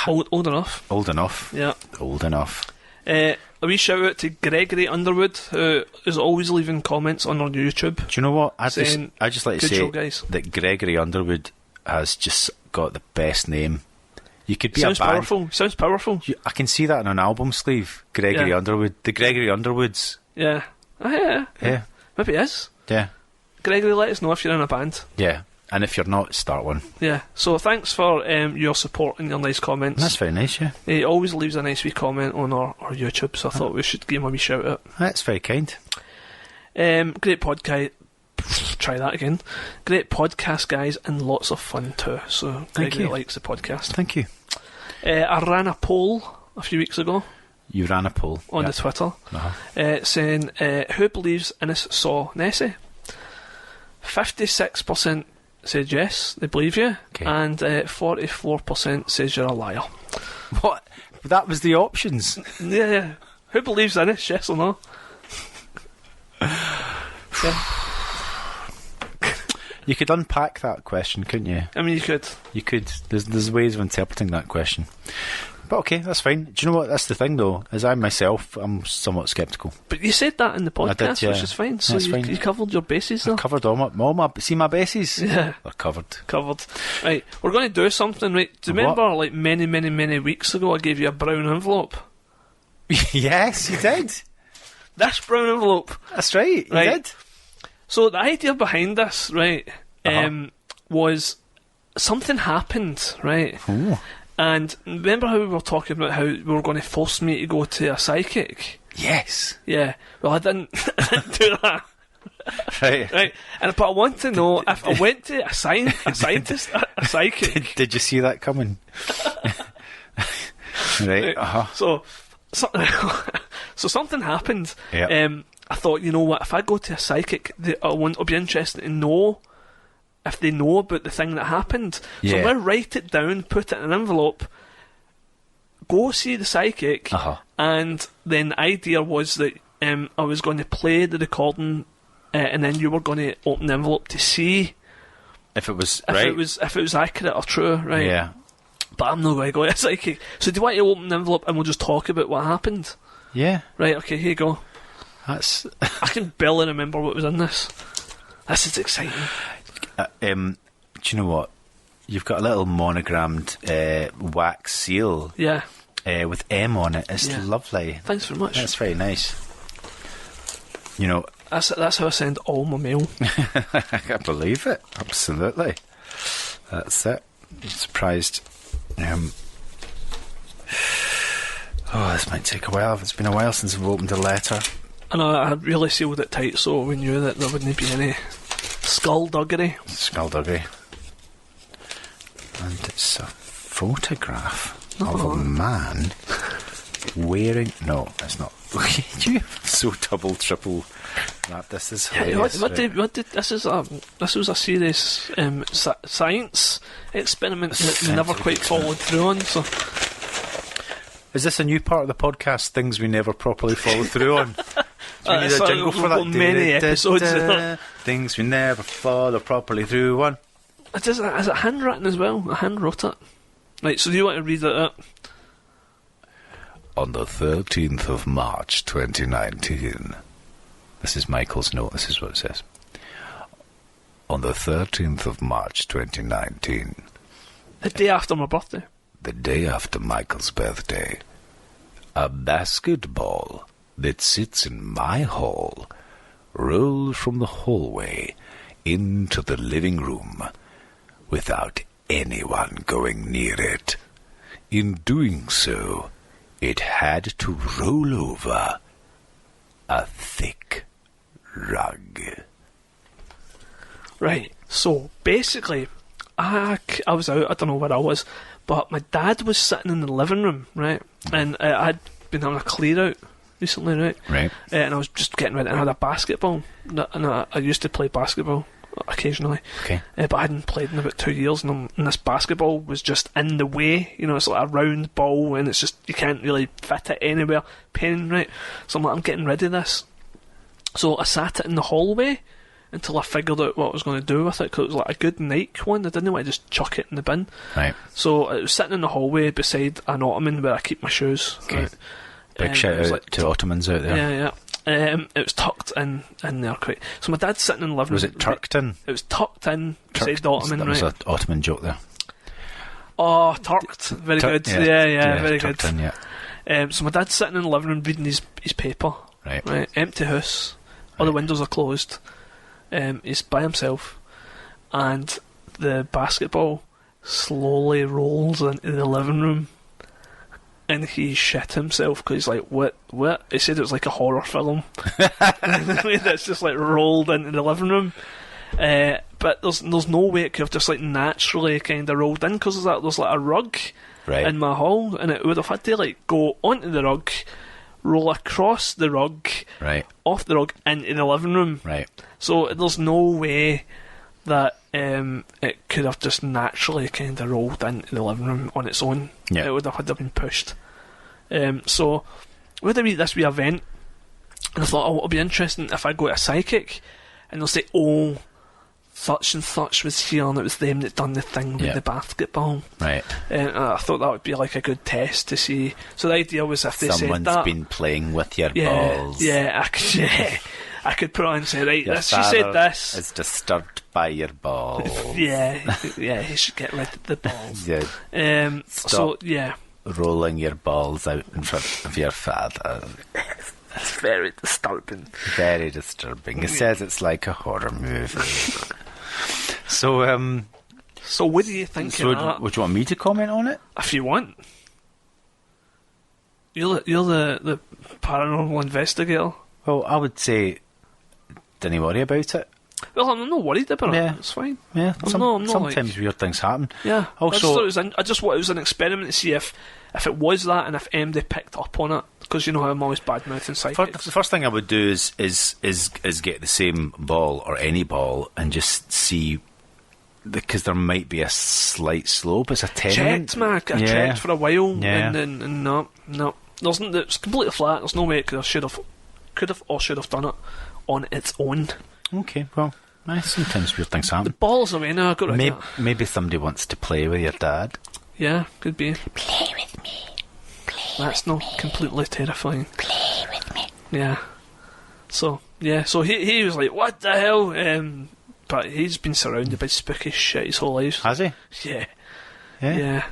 Speaker 1: Old enough.
Speaker 2: Old enough.
Speaker 1: Yeah.
Speaker 2: Old enough.
Speaker 1: A wee shout out to Gregory Underwood, who is always leaving comments on our YouTube.
Speaker 2: Do you know what? I just like to say
Speaker 1: guys.
Speaker 2: That Gregory Underwood has just got the best name. You could be
Speaker 1: Sounds
Speaker 2: a band.
Speaker 1: powerful. Sounds powerful.
Speaker 2: I can see that on an album sleeve. Gregory Underwood. The Gregory Underwoods.
Speaker 1: Yeah. Oh, yeah. Maybe it is.
Speaker 2: Yeah.
Speaker 1: Gregory, let us know if you're in a band.
Speaker 2: Yeah. And if you're not, start one.
Speaker 1: Yeah. So thanks for your support and your nice comments.
Speaker 2: That's very nice, yeah.
Speaker 1: He always leaves a nice wee comment on our YouTube, so I thought we should give him a wee shout out.
Speaker 2: That's very kind.
Speaker 1: Great podcast. Try that again. Great podcast, guys, and lots of fun too. So Gregory likes the podcast.
Speaker 2: Thank you.
Speaker 1: I ran a poll a few weeks ago.
Speaker 2: You ran a poll
Speaker 1: on the Twitter, saying who believes Innes saw Nessie. 56% said yes, they believe you, and 44% says you're a liar.
Speaker 2: What? That was the options.
Speaker 1: Yeah. Who believes Innes? Yes or no? Yeah.
Speaker 2: You could unpack that question, couldn't you?
Speaker 1: I mean, you could.
Speaker 2: You could. There's ways of interpreting that question. But okay, that's fine. Do you know what? That's the thing, though, is I myself, I'm somewhat sceptical.
Speaker 1: But you said that in the podcast,
Speaker 2: I did, yeah.
Speaker 1: which is fine. So
Speaker 2: That's fine.
Speaker 1: you covered your bases, though.
Speaker 2: I covered all my see my bases?
Speaker 1: Yeah.
Speaker 2: They're covered.
Speaker 1: Covered. Right, we're going to do something, right? Do you remember, like, many weeks ago, I gave you a brown envelope?
Speaker 2: Yes, you did.
Speaker 1: This brown envelope.
Speaker 2: That's right, you did.
Speaker 1: So the idea behind this, right, was something happened, right?
Speaker 2: Ooh.
Speaker 1: And remember how we were talking about how you were going to force me to go to a psychic?
Speaker 2: Yes.
Speaker 1: Yeah. Well, I didn't do that.
Speaker 2: Right.
Speaker 1: Right. But I want to know if I went to a scientist, a psychic.
Speaker 2: Did you see that coming? Right.
Speaker 1: So something happened.
Speaker 2: Yeah.
Speaker 1: I thought, you know what? If I go to a psychic, I'll be interested to know if they know about the thing that happened.
Speaker 2: Yeah.
Speaker 1: So I'm going to write it down, put it in an envelope, go see the psychic, and then the idea was that I was going to play the recording, and then you were going to open the envelope to see
Speaker 2: if it was
Speaker 1: if it was accurate or true, right?
Speaker 2: Yeah.
Speaker 1: But I'm not going to go to a psychic. So do you want to open the envelope and we'll just talk about what happened?
Speaker 2: Yeah.
Speaker 1: Right, okay, here you go.
Speaker 2: That's.
Speaker 1: I can barely remember what was in this. This is exciting.
Speaker 2: Do you know what? You've got a little monogrammed wax seal.
Speaker 1: Yeah.
Speaker 2: With M on it. It's lovely.
Speaker 1: Thanks very much.
Speaker 2: That's very nice. You know.
Speaker 1: That's how I send all my mail.
Speaker 2: I can't believe it. Absolutely. That's it. I'm surprised. This might take a while. It's been a while since I've opened a letter.
Speaker 1: And I really sealed it tight so we knew that there wouldn't be any skullduggery.
Speaker 2: Skullduggery. And it's a photograph of a man wearing... No, it's not. You so double, triple wrap. This is hilarious. This was a serious science experiment that we never quite followed through on. So, is this a new part of the podcast? Things we never properly followed through on. Do we need a jingle for that?
Speaker 1: Many episodes.
Speaker 2: Things we never follow properly through on.
Speaker 1: Is it handwritten as well? I hand wrote it. Right. So do you want to read it out?
Speaker 2: On the 13th of March 2019. This is Michael's note. This is what it says. On the 13th of March 2019.
Speaker 1: The day after my birthday.
Speaker 2: The day after Michael's birthday. A basketball that sits in my hall rolled from the hallway into the living room without anyone going near it. In doing so, it had to roll over a thick rug. Right,
Speaker 1: so basically, I was out, I don't know where I was, but my dad was sitting in the living room, right? And I'd been having a clear out recently, right?
Speaker 2: Right.
Speaker 1: And I was just getting ready, and I had a basketball, and I used to play basketball occasionally.
Speaker 2: Okay.
Speaker 1: But I hadn't played in about 2 years, and this basketball was just in the way. You know, it's like a round ball, and it's just, you can't really fit it anywhere. Pain, right? So I'm like, I'm getting rid of this. So I sat it in the hallway until I figured out what I was going to do with it, because it was like a good Nike one. I didn't want to just chuck it in the bin.
Speaker 2: Right.
Speaker 1: So it was sitting in the hallway beside an ottoman where I keep my shoes.
Speaker 2: Okay.
Speaker 1: Right?
Speaker 2: Big shout out to ottomans out there.
Speaker 1: Yeah. It was tucked in there quite. So my dad's sitting in the living room.
Speaker 2: Was it tucked in?
Speaker 1: It was tucked in beside the ottoman,
Speaker 2: that
Speaker 1: right?
Speaker 2: That was an Ottoman joke there.
Speaker 1: Oh, tucked. Very good. Yeah, very good.
Speaker 2: In, yeah.
Speaker 1: So my dad's sitting in the living room reading his paper.
Speaker 2: Right.
Speaker 1: Empty house. All the windows are closed. He's by himself. And the basketball slowly rolls into the living room. And he shit himself because he's like, what? He said it was like a horror film. That's just like rolled into the living room. But there's no way it could have just like naturally kind of rolled in, because there's like a rug in my hall, and it would have had to like go onto the rug, roll across the rug, off the rug into the living room.
Speaker 2: Right. So
Speaker 1: there's no way that it could have just naturally kind of rolled into the living room on its own.
Speaker 2: Yeah.
Speaker 1: It would have had to have been pushed. So we had to read this wee event, and I thought, it'll be interesting if I go to a psychic and they'll say, such and such was here, and it was them that done the thing with the basketball.
Speaker 2: Right.
Speaker 1: And I thought that would be like a good test to see. So the idea was if they
Speaker 2: Someone's
Speaker 1: said that,
Speaker 2: been playing with your balls.
Speaker 1: I could put on and say, right,
Speaker 2: Your
Speaker 1: she said this.
Speaker 2: is disturbed by your balls.
Speaker 1: yeah, he should get rid of the balls.
Speaker 2: Yeah.
Speaker 1: So, yeah.
Speaker 2: Rolling your balls out in front of your father.
Speaker 1: It's very disturbing.
Speaker 2: Very disturbing. It says it's like a horror movie. So
Speaker 1: what do you think of that?
Speaker 2: Would you want me to comment on it?
Speaker 1: If you want. You're the paranormal investigator.
Speaker 2: Well, I would say, don't worry about it.
Speaker 1: Well, I'm not worried about it. It's fine.
Speaker 2: Yeah,
Speaker 1: I'm not
Speaker 2: sometimes weird things happen.
Speaker 1: Yeah.
Speaker 2: Also,
Speaker 1: I just thought it was an experiment to see if it was that, and if MD picked up on it, because you know how I'm always bad mouthing psychics.
Speaker 2: The first thing I would do is get the same ball or any ball and just see, because there might be a slight slope. It's a tenement.
Speaker 1: Checked, man. I checked for a while,
Speaker 2: Yeah.
Speaker 1: and no. It's completely flat. There's no way it could have or should have done it on its own.
Speaker 2: Okay, well, sometimes weird things
Speaker 1: The
Speaker 2: happen.
Speaker 1: ball's away now. I've got rid of it.
Speaker 2: Maybe somebody wants to play with your dad.
Speaker 1: Yeah, could be.
Speaker 3: Play with me.
Speaker 1: That's not completely terrifying.
Speaker 3: Play with me.
Speaker 1: Yeah. So he was like, what the hell? But he's been surrounded by spooky shit his whole life.
Speaker 2: Has he?
Speaker 1: Yeah.
Speaker 2: Yeah.
Speaker 1: Yeah.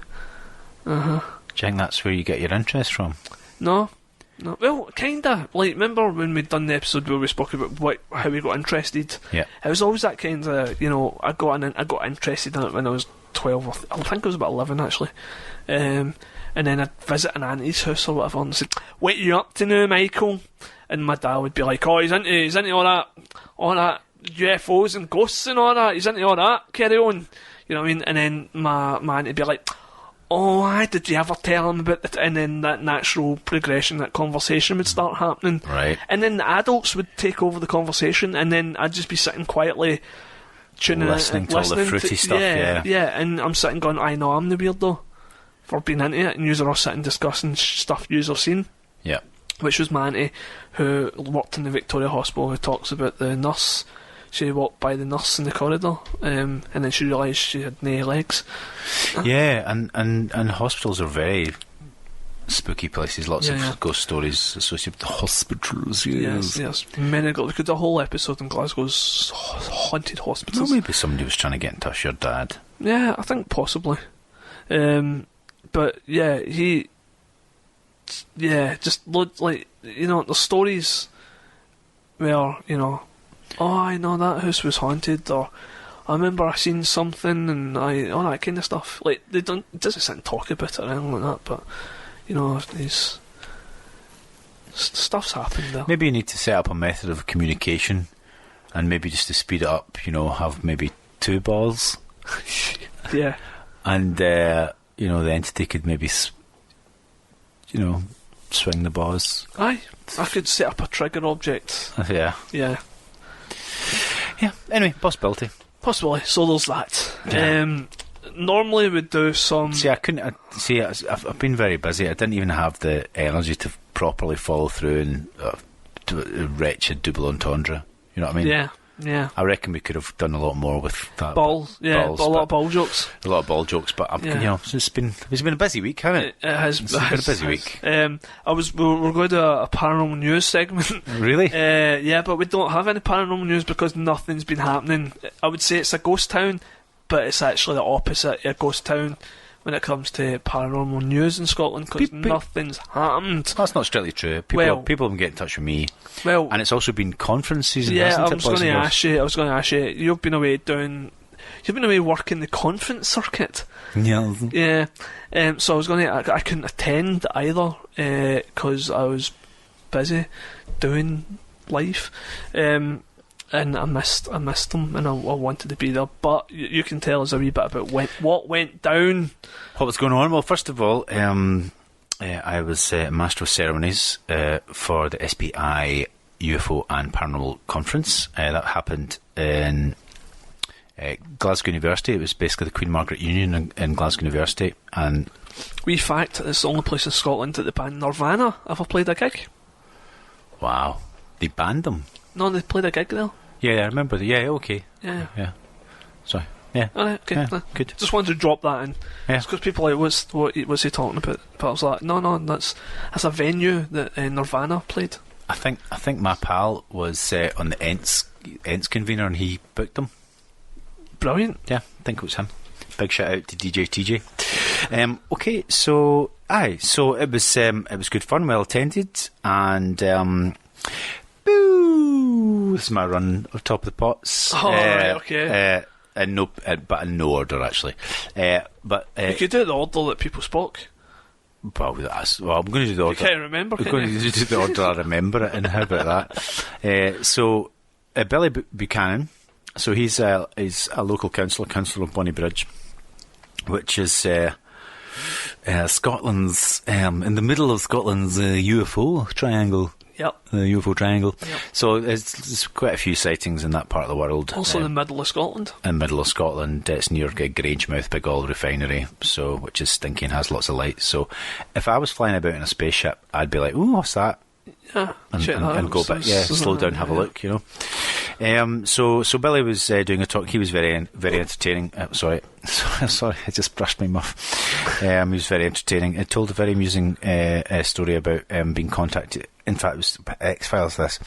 Speaker 1: Uh-huh.
Speaker 2: Do you think that's where you get your interest from?
Speaker 1: No. Well, kinda. Like, remember when we'd done the episode where we spoke about how we got interested?
Speaker 2: Yeah.
Speaker 1: It was always that kind of, I got interested in it when I was 12, I think I was about 11 actually. And then I'd visit an auntie's house or whatever, and said, "What are you up to now, Michael?" And my dad would be like, "Oh, he's into all that UFOs and ghosts and all that. He's into all that. Carry on." You know what I mean? And then my aunt would be like, "Oh, why did you ever tell him about it?" And then that natural progression, that conversation would start happening.
Speaker 2: Right.
Speaker 1: And then the adults would take over the conversation, and then I'd just be sitting quietly tuning
Speaker 2: listening
Speaker 1: in,
Speaker 2: to all the fruity stuff.
Speaker 1: Yeah. And I'm sitting going, "I know I'm the weirdo for being into it," and you are all sitting discussing stuff you have seen.
Speaker 2: Yeah.
Speaker 1: Which was my auntie who worked in the Victoria Hospital, who talks about the nurse. She walked by the nurse in the corridor, and then she realised she had no legs.
Speaker 2: Yeah, and hospitals are very spooky places. Lots of ghost stories associated with the hospitals.
Speaker 1: Yes. Many. We could do a whole episode on Glasgow's haunted hospitals.
Speaker 2: Well, maybe somebody was trying to get in touch with your dad.
Speaker 1: Yeah, I think possibly. But yeah, just like, the stories where, "Oh, I know that house was haunted," or "I remember I seen something," and all that kind of stuff. Like, it doesn't sit and talk about it or anything like that, but these stuff's happened there.
Speaker 2: Maybe you need to set up a method of communication, and maybe just to speed it up, have maybe 2 balls.
Speaker 1: Yeah.
Speaker 2: And the entity could maybe swing the balls.
Speaker 1: Aye, I could set up a trigger object.
Speaker 2: Yeah. Anyway, possibility.
Speaker 1: So there's that.
Speaker 2: Yeah.
Speaker 1: Normally we'd do some.
Speaker 2: See, I've been very busy. I didn't even have the energy to properly follow through and do a wretched double entendre. You know what I mean?
Speaker 1: Yeah.
Speaker 2: I reckon we could have done a lot more with that.
Speaker 1: Balls, a lot of ball jokes.
Speaker 2: A lot of ball jokes, but it's been a busy week, hasn't it?
Speaker 1: It has.
Speaker 2: It's been a busy week.
Speaker 1: We're going to a paranormal news segment.
Speaker 2: Really?
Speaker 1: Yeah, but we don't have any paranormal news because nothing's been happening. I would say it's a ghost town, but it's actually the opposite of a ghost town when it comes to paranormal news in Scotland, because nothing's happened.
Speaker 2: That's not strictly true. People have been getting in touch with me.
Speaker 1: Well,
Speaker 2: and it's also been conference season.
Speaker 1: Yeah,
Speaker 2: hasn't
Speaker 1: I was going to ask you. You've been away working the conference circuit.
Speaker 2: Yeah.
Speaker 1: So I was going to. I couldn't attend either because I was busy doing life. And I missed them, and I wanted to be there. But you can tell us a wee bit about what went down.
Speaker 2: What was going on? Well, first of all, I was Master of Ceremonies for the SPI UFO and Paranormal Conference. That happened in Glasgow University. It was basically the Queen Margaret Union in Glasgow University. And
Speaker 1: wee fact, it's the only place in Scotland that the band Nirvana ever played a gig.
Speaker 2: Wow. They banned them?
Speaker 1: No, they played a gig there.
Speaker 2: Yeah, I remember. Yeah, okay.
Speaker 1: Yeah.
Speaker 2: So yeah.
Speaker 1: Alright, okay.
Speaker 2: Yeah, good.
Speaker 1: Just wanted to drop that in.
Speaker 2: Yeah.
Speaker 1: Because people are like, what's he talking about? But I was like, no, that's a venue that Nirvana played.
Speaker 2: I think my pal was on the Ents convener and he booked them.
Speaker 1: Brilliant.
Speaker 2: Yeah, I think it was him. Big shout out to DJ TJ. Okay, so it was good fun, well attended, and boo! This is my run of top of the pots.
Speaker 1: Oh, right, okay.
Speaker 2: But in no order actually. But
Speaker 1: you could do the order that people spoke.
Speaker 2: Well, I'm going to do the order.
Speaker 1: You can't remember.
Speaker 2: I'm going to do the order I remember it, and how about that? So Billy Buchanan. So he's a local councillor of Bonnybridge, which is Scotland's in the middle of Scotland's UFO triangle.
Speaker 1: Yep.
Speaker 2: The UFO triangle.
Speaker 1: Yep.
Speaker 2: So there's quite a few sightings in that part of the world.
Speaker 1: Also in the middle of Scotland.
Speaker 2: In the middle of Scotland, it's near Grangemouth, big oil refinery, so which is stinky and has lots of lights. So if I was flying about in a spaceship, I'd be like, "Ooh, what's that?"
Speaker 1: Yeah,
Speaker 2: and go back. Yeah, slow down, have a look. You know. So Billy was doing a talk. He was very entertaining. Sorry, I just brushed my muff. He was very entertaining. He told a very amusing story about being contacted. In fact, it was X-Files. This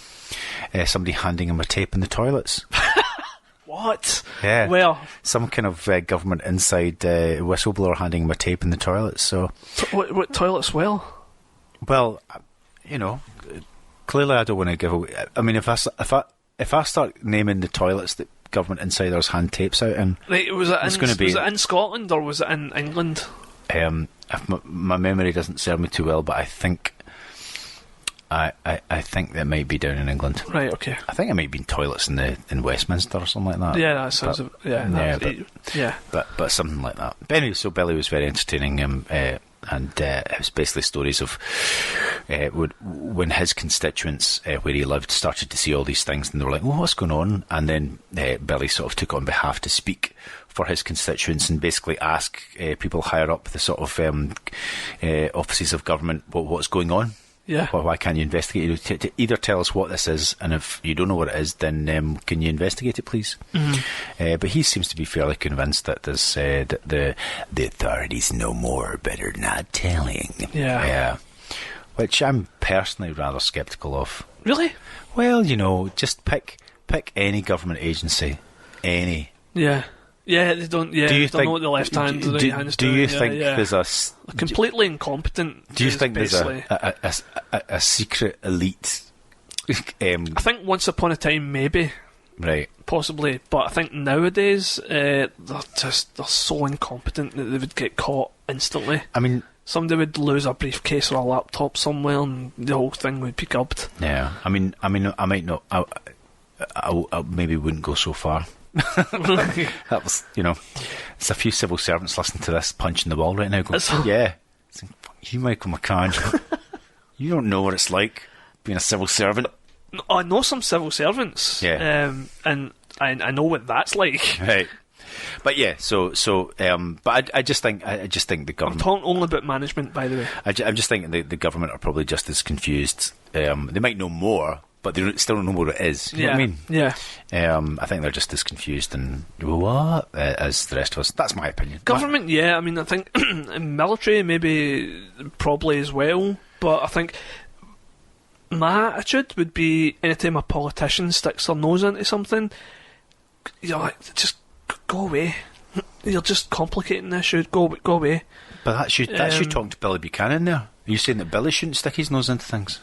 Speaker 2: somebody handing him a tape in the toilets.
Speaker 1: What?
Speaker 2: Yeah.
Speaker 1: Well,
Speaker 2: some kind of government inside whistleblower handing him a tape in the toilets. So
Speaker 1: what toilets? Well,
Speaker 2: you know, clearly I don't want to give away. I mean, if I start naming the toilets that government insiders hand tapes out in,
Speaker 1: right, was it in Scotland or was it in England?
Speaker 2: If my memory doesn't serve me too well, but I think I think that might be down in England.
Speaker 1: Right. Okay.
Speaker 2: I think it might be in toilets in Westminster or something like that.
Speaker 1: Yeah, that sounds.
Speaker 2: But something like that. But anyway, so Billy was very entertaining. And it was basically stories of when his constituents where he lived started to see all these things, and they were like, "Well, what's going on?" And then Billy sort of took on behalf to speak for his constituents and basically ask people higher up the sort of offices of government what's going on.
Speaker 1: Yeah.
Speaker 2: Well, why can't you investigate it? To either tell us what this is, and if you don't know what it is, then can you investigate it, please? Mm-hmm. But he seems to be fairly convinced that there's that the authorities know more, but are not telling.
Speaker 1: Yeah.
Speaker 2: Which I'm personally rather sceptical of.
Speaker 1: Really?
Speaker 2: Well, you know, just pick any government agency, any.
Speaker 1: Yeah. Yeah, they don't. Yeah, they don't know what the left hand and the right hand's doing.
Speaker 2: Do you think there's
Speaker 1: completely incompetent?
Speaker 2: Do you think there's a secret elite?
Speaker 1: I think once upon a time, maybe,
Speaker 2: right,
Speaker 1: possibly, but I think nowadays they're so incompetent that they would get caught instantly.
Speaker 2: I mean, somebody
Speaker 1: would lose a briefcase or a laptop somewhere, and the whole thing would be gubbed.
Speaker 2: Yeah, I mean, I might not. I maybe wouldn't go so far. That was, you know, it's a few civil servants listening to this punching the wall right now going, yeah, you Michael McCann, you don't know what it's like being a civil servant.
Speaker 1: I know some civil servants, and I know what that's like,
Speaker 2: right? But yeah, but I just think the government.
Speaker 1: I'm talking only about management, by the way.
Speaker 2: I'm just thinking the government are probably just as confused. They might know more, but they still don't know what it is. You know what I mean?
Speaker 1: Yeah.
Speaker 2: I think they're just as confused and what as the rest of us. That's my opinion.
Speaker 1: Government, yeah. I mean, I think military maybe probably as well. But I think my attitude would be anytime a politician sticks their nose into something, you're like, just go away. You're just complicating the issue. Go away.
Speaker 2: But that's you talking to Billy Buchanan there. Are you saying that Billy shouldn't stick his nose into things?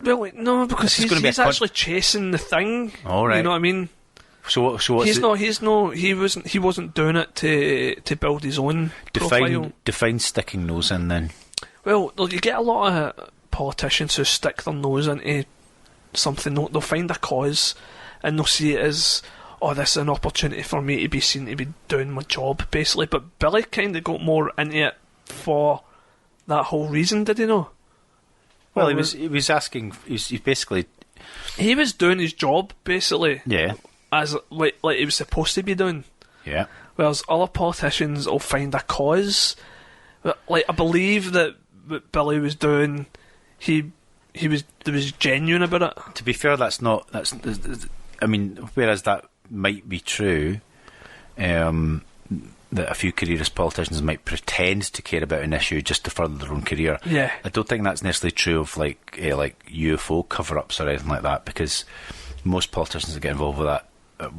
Speaker 1: Well, no, because he's actually chasing the thing.
Speaker 2: All right.
Speaker 1: You know what I mean?
Speaker 2: So what's
Speaker 1: he wasn't doing it to build his own profile.
Speaker 2: Define sticking nose in then.
Speaker 1: Well, you get a lot of politicians who stick their nose into something. They'll find a cause and they'll see it as, this is an opportunity for me to be seen to be doing my job, basically. But Billy kind of got more into it for that whole reason, did he not?
Speaker 2: Well, he was asking. He basically.
Speaker 1: He was doing his job basically.
Speaker 2: Yeah.
Speaker 1: As like he was supposed to be doing.
Speaker 2: Yeah.
Speaker 1: Whereas other politicians will find a cause. Like I believe that what Billy was doing, he was genuine about it.
Speaker 2: To be fair, that's. I mean, whereas that might be true, that a few careerist politicians might pretend to care about an issue just to further their own career.
Speaker 1: Yeah.
Speaker 2: I don't think that's necessarily true of like UFO cover-ups or anything like that, because most politicians that get involved with that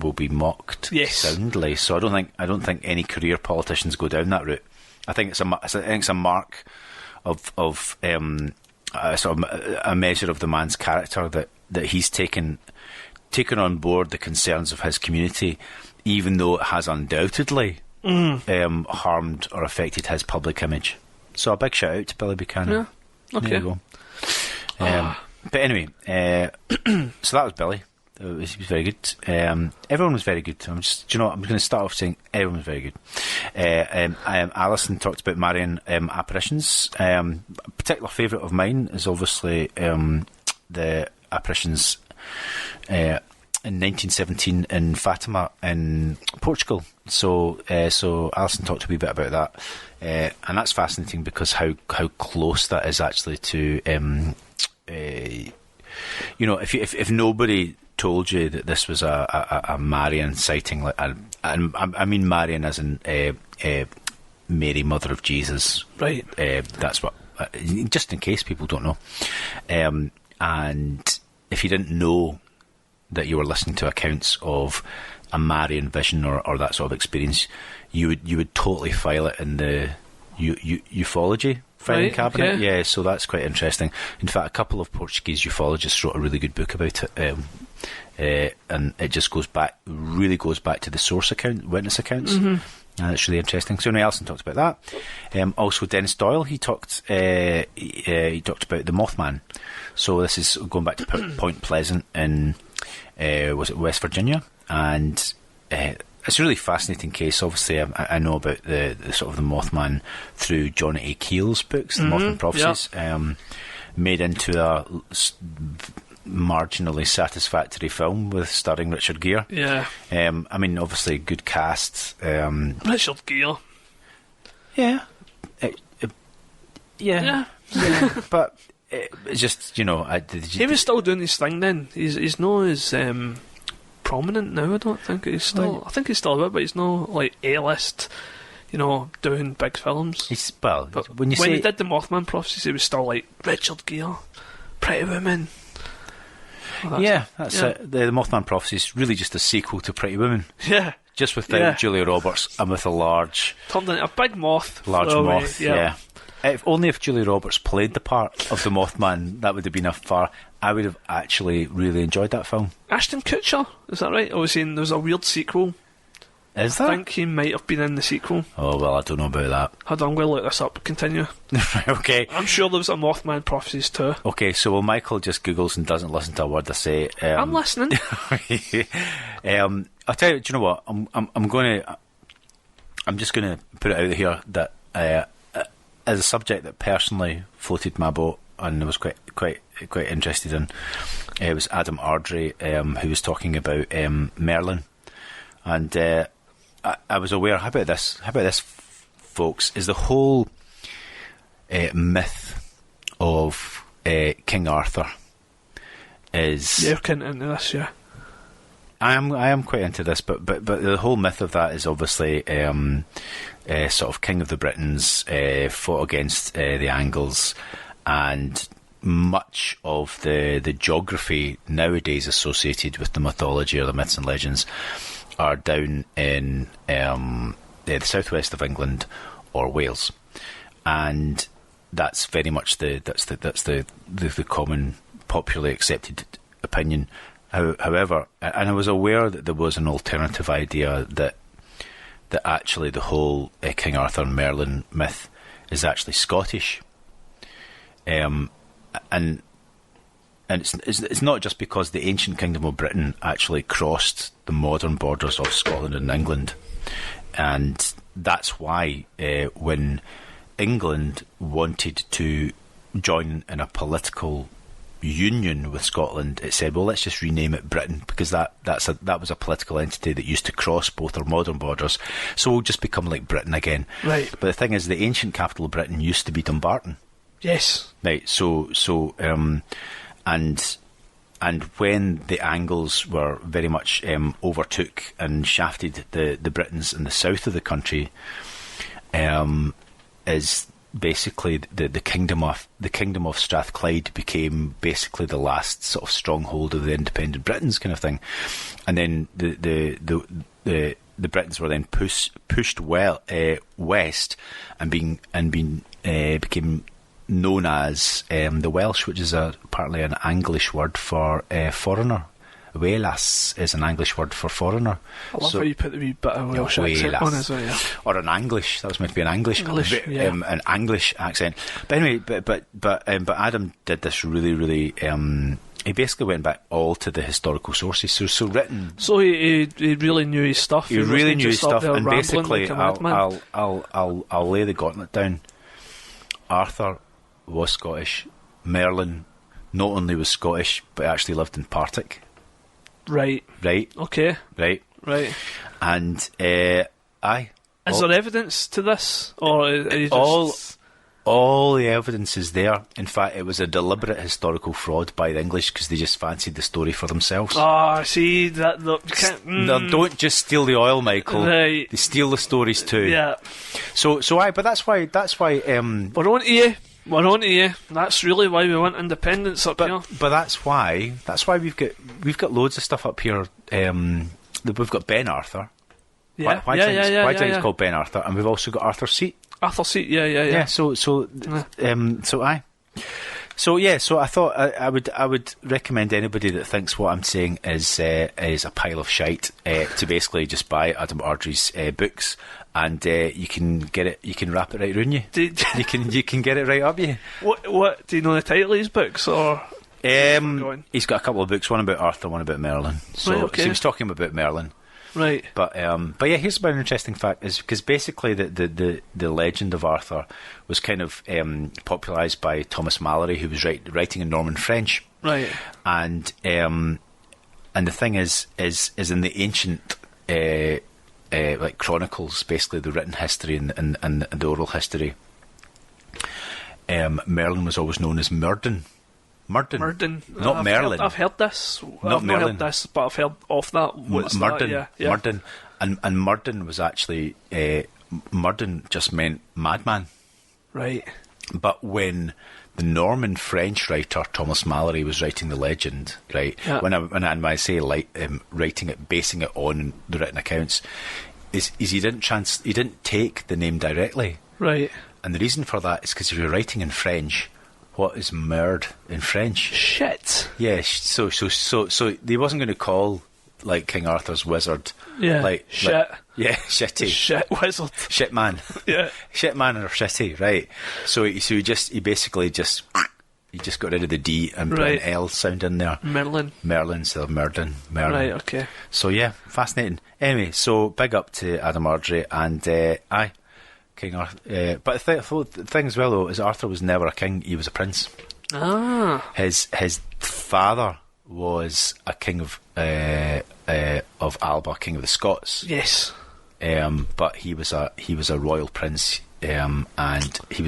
Speaker 2: will be mocked soundly. So I don't think any career politicians go down that route. I think it's a mark of sort of a measure of the man's character that he's taken on board the concerns of his community, even though it has undoubtedly harmed or affected his public image. So a big shout out to Billy Buchanan.
Speaker 1: Yeah. Okay.
Speaker 2: There you go. But anyway, so that was Billy. He was very good. Everyone was very good. I'm going to start off saying everyone was very good. Alison talked about Marian apparitions. A particular favourite of mine is obviously the apparitions in 1917 in Fatima in Portugal. So Alison talked a wee bit about that, and that's fascinating because how close that is actually to if nobody told you that this was a Marian sighting, like I mean Marian as in Mary, Mother of Jesus,
Speaker 1: right?
Speaker 2: That's what, just in case people don't know, and if you didn't know that you were listening to accounts of a Marian vision or that sort of experience, you would totally file it in the ufology filing cabinet.
Speaker 1: Okay.
Speaker 2: Yeah, so that's quite interesting. In fact, a couple of Portuguese ufologists wrote a really good book about it, and it just goes back to the source witness accounts. And it's really interesting. So anyway, Alison talked about that. Also, Dennis Doyle, he talked about the Mothman. So this is going back to Point Pleasant in was it West Virginia, and it's a really fascinating case. Obviously, I know about the sort of the Mothman through John A. Keel's books, the Mothman Prophecies, made into a marginally satisfactory film with starring Richard Gere.
Speaker 1: Yeah.
Speaker 2: I mean, obviously, good cast.
Speaker 1: Richard Gere.
Speaker 2: Yeah. Yeah. But it's just, he
Speaker 1: was still doing his thing then. He's not as prominent now. I don't think he's still.
Speaker 2: Right.
Speaker 1: I think he's still a bit, but he's not like A-list. Doing big films.
Speaker 2: But when
Speaker 1: he did the Mothman Prophecies, it was still like Richard Gere, Pretty Woman.
Speaker 2: That's it. The Mothman Prophecies really just a sequel to Pretty Woman.
Speaker 1: Yeah.
Speaker 2: Just without Julia Roberts and with a large.
Speaker 1: Turned into a big moth.
Speaker 2: Moth. Yeah. If Julia Roberts played the part of the Mothman, that would have been a far. I would have actually really enjoyed that film.
Speaker 1: Ashton Kutcher, is that right? I was saying there's a weird sequel.
Speaker 2: Is there?
Speaker 1: I think he might have been in the sequel.
Speaker 2: Oh, well, I don't know about that.
Speaker 1: Hold on, I'm going to look this up. Continue.
Speaker 2: Okay.
Speaker 1: I'm sure there was a Mothman Prophecies too. Okay,
Speaker 2: so Michael just Googles and doesn't listen to a word I say.
Speaker 1: I'm listening.
Speaker 2: I'll tell you, do you know what? I'm just going to put it out here that as a subject that personally floated my boat and I was quite interested in, it was Adam Ardrey who was talking about Merlin, and I was aware. How about this, folks? Is the whole myth of King Arthur is?
Speaker 1: You're kind of into this, yeah.
Speaker 2: I am quite into this, but the whole myth of that is obviously sort of King of the Britons, fought against the Angles, and much of the geography nowadays associated with the mythology or the myths and legends are down in the southwest of England or Wales, and that's very much the common popularly accepted opinion. However, and I was aware that there was an alternative idea that actually the whole King Arthur and Merlin myth is actually Scottish, and it's not just because the ancient kingdom of Britain actually crossed the modern borders of Scotland and England, and that's why when England wanted to join in a political union with Scotland, it said, well, let's just rename it Britain, because that was a political entity that used to cross both our modern borders, so we'll just become like Britain again.
Speaker 1: Right.
Speaker 2: But the thing is, the ancient capital of Britain used to be Dumbarton.
Speaker 1: Yes.
Speaker 2: Right. So and and when the Angles were very much overtook and shafted the Britons in the south of the country, is basically the kingdom of Strathclyde became basically the last sort of stronghold of the independent Britons, kind of thing, and then the Britons were then pushed west and became known as the Welsh, which is apparently an English word for foreigner. Welas is an English word for foreigner.
Speaker 1: I love how you put the wee bit of Welsh accent on as well. Yeah.
Speaker 2: Or an English. That was meant to be an English an English accent. But anyway, but Adam did this really. He basically went back all to the historical sources. So written.
Speaker 1: So he really knew his stuff.
Speaker 2: He really knew his stuff, and
Speaker 1: basically,
Speaker 2: like I'll lay the gauntlet down. Arthur was Scottish. Merlin not only was Scottish, but actually lived in Partick.
Speaker 1: Right. Okay.
Speaker 2: Right. And is there
Speaker 1: evidence to this, or are you just...
Speaker 2: all the evidence is there. In fact, it was a deliberate historical fraud by the English because they just fancied the story for themselves.
Speaker 1: See that?
Speaker 2: Don't just steal the oil, Michael.
Speaker 1: Right.
Speaker 2: They steal the stories too.
Speaker 1: Yeah.
Speaker 2: But that's why.
Speaker 1: We're on to you. That's really why we want independence up here.
Speaker 2: But that's why we've got loads of stuff up here. We've got Ben Arthur.
Speaker 1: Yeah.
Speaker 2: Why do you think it's called Ben Arthur? And we've also got Arthur's Seat.
Speaker 1: Arthur's Seat. Yeah.
Speaker 2: Yeah. So I thought I would recommend anybody that thinks what I'm saying is a pile of shite to basically just buy Adam Ardrey's books. And you can get it. You can wrap it right around you. You can get it right up you.
Speaker 1: What do you know the title of his books? Or
Speaker 2: he's got a couple of books. One about Arthur, one about Merlin. So he was talking about Merlin.
Speaker 1: Right.
Speaker 2: But yeah, here's about an interesting fact: is because basically the legend of Arthur was kind of popularised by Thomas Malory, who was writing in Norman French.
Speaker 1: Right.
Speaker 2: And the thing is in the ancient. Like chronicles, basically the written history and the oral history. Merlin was always known as Murden. Not Merlin.
Speaker 1: I've heard this.
Speaker 2: Not Merlin.
Speaker 1: Heard this, but I've heard of that. What's
Speaker 2: Murden.
Speaker 1: That? Yeah.
Speaker 2: Murden. And Murden was actually Murden just meant madman.
Speaker 1: Right.
Speaker 2: But when the Norman French writer Thomas Malory was writing the legend, right? Yeah. When I say writing it, basing it on the written accounts, is he didn't take the name directly,
Speaker 1: right?
Speaker 2: And the reason for that is because if you're writing in French, what is merde in French?
Speaker 1: Shit.
Speaker 2: Yeah. So they wasn't going to call like King Arthur's wizard.
Speaker 1: Yeah. Shit.
Speaker 2: Shitty.
Speaker 1: Shit wizard.
Speaker 2: Shit man.
Speaker 1: Yeah.
Speaker 2: Shit man or shitty, right? So he basically just got rid of the D and put an L sound in there. Merlin instead of Merlin.
Speaker 1: Right. Okay.
Speaker 2: So yeah, fascinating. Anyway, so big up to Adam Ardrey and King Arthur. But the thing as well though is Arthur was never a king; he was a prince. His father was a king of Alba, king of the Scots.
Speaker 1: Yes.
Speaker 2: But he was a royal prince, and he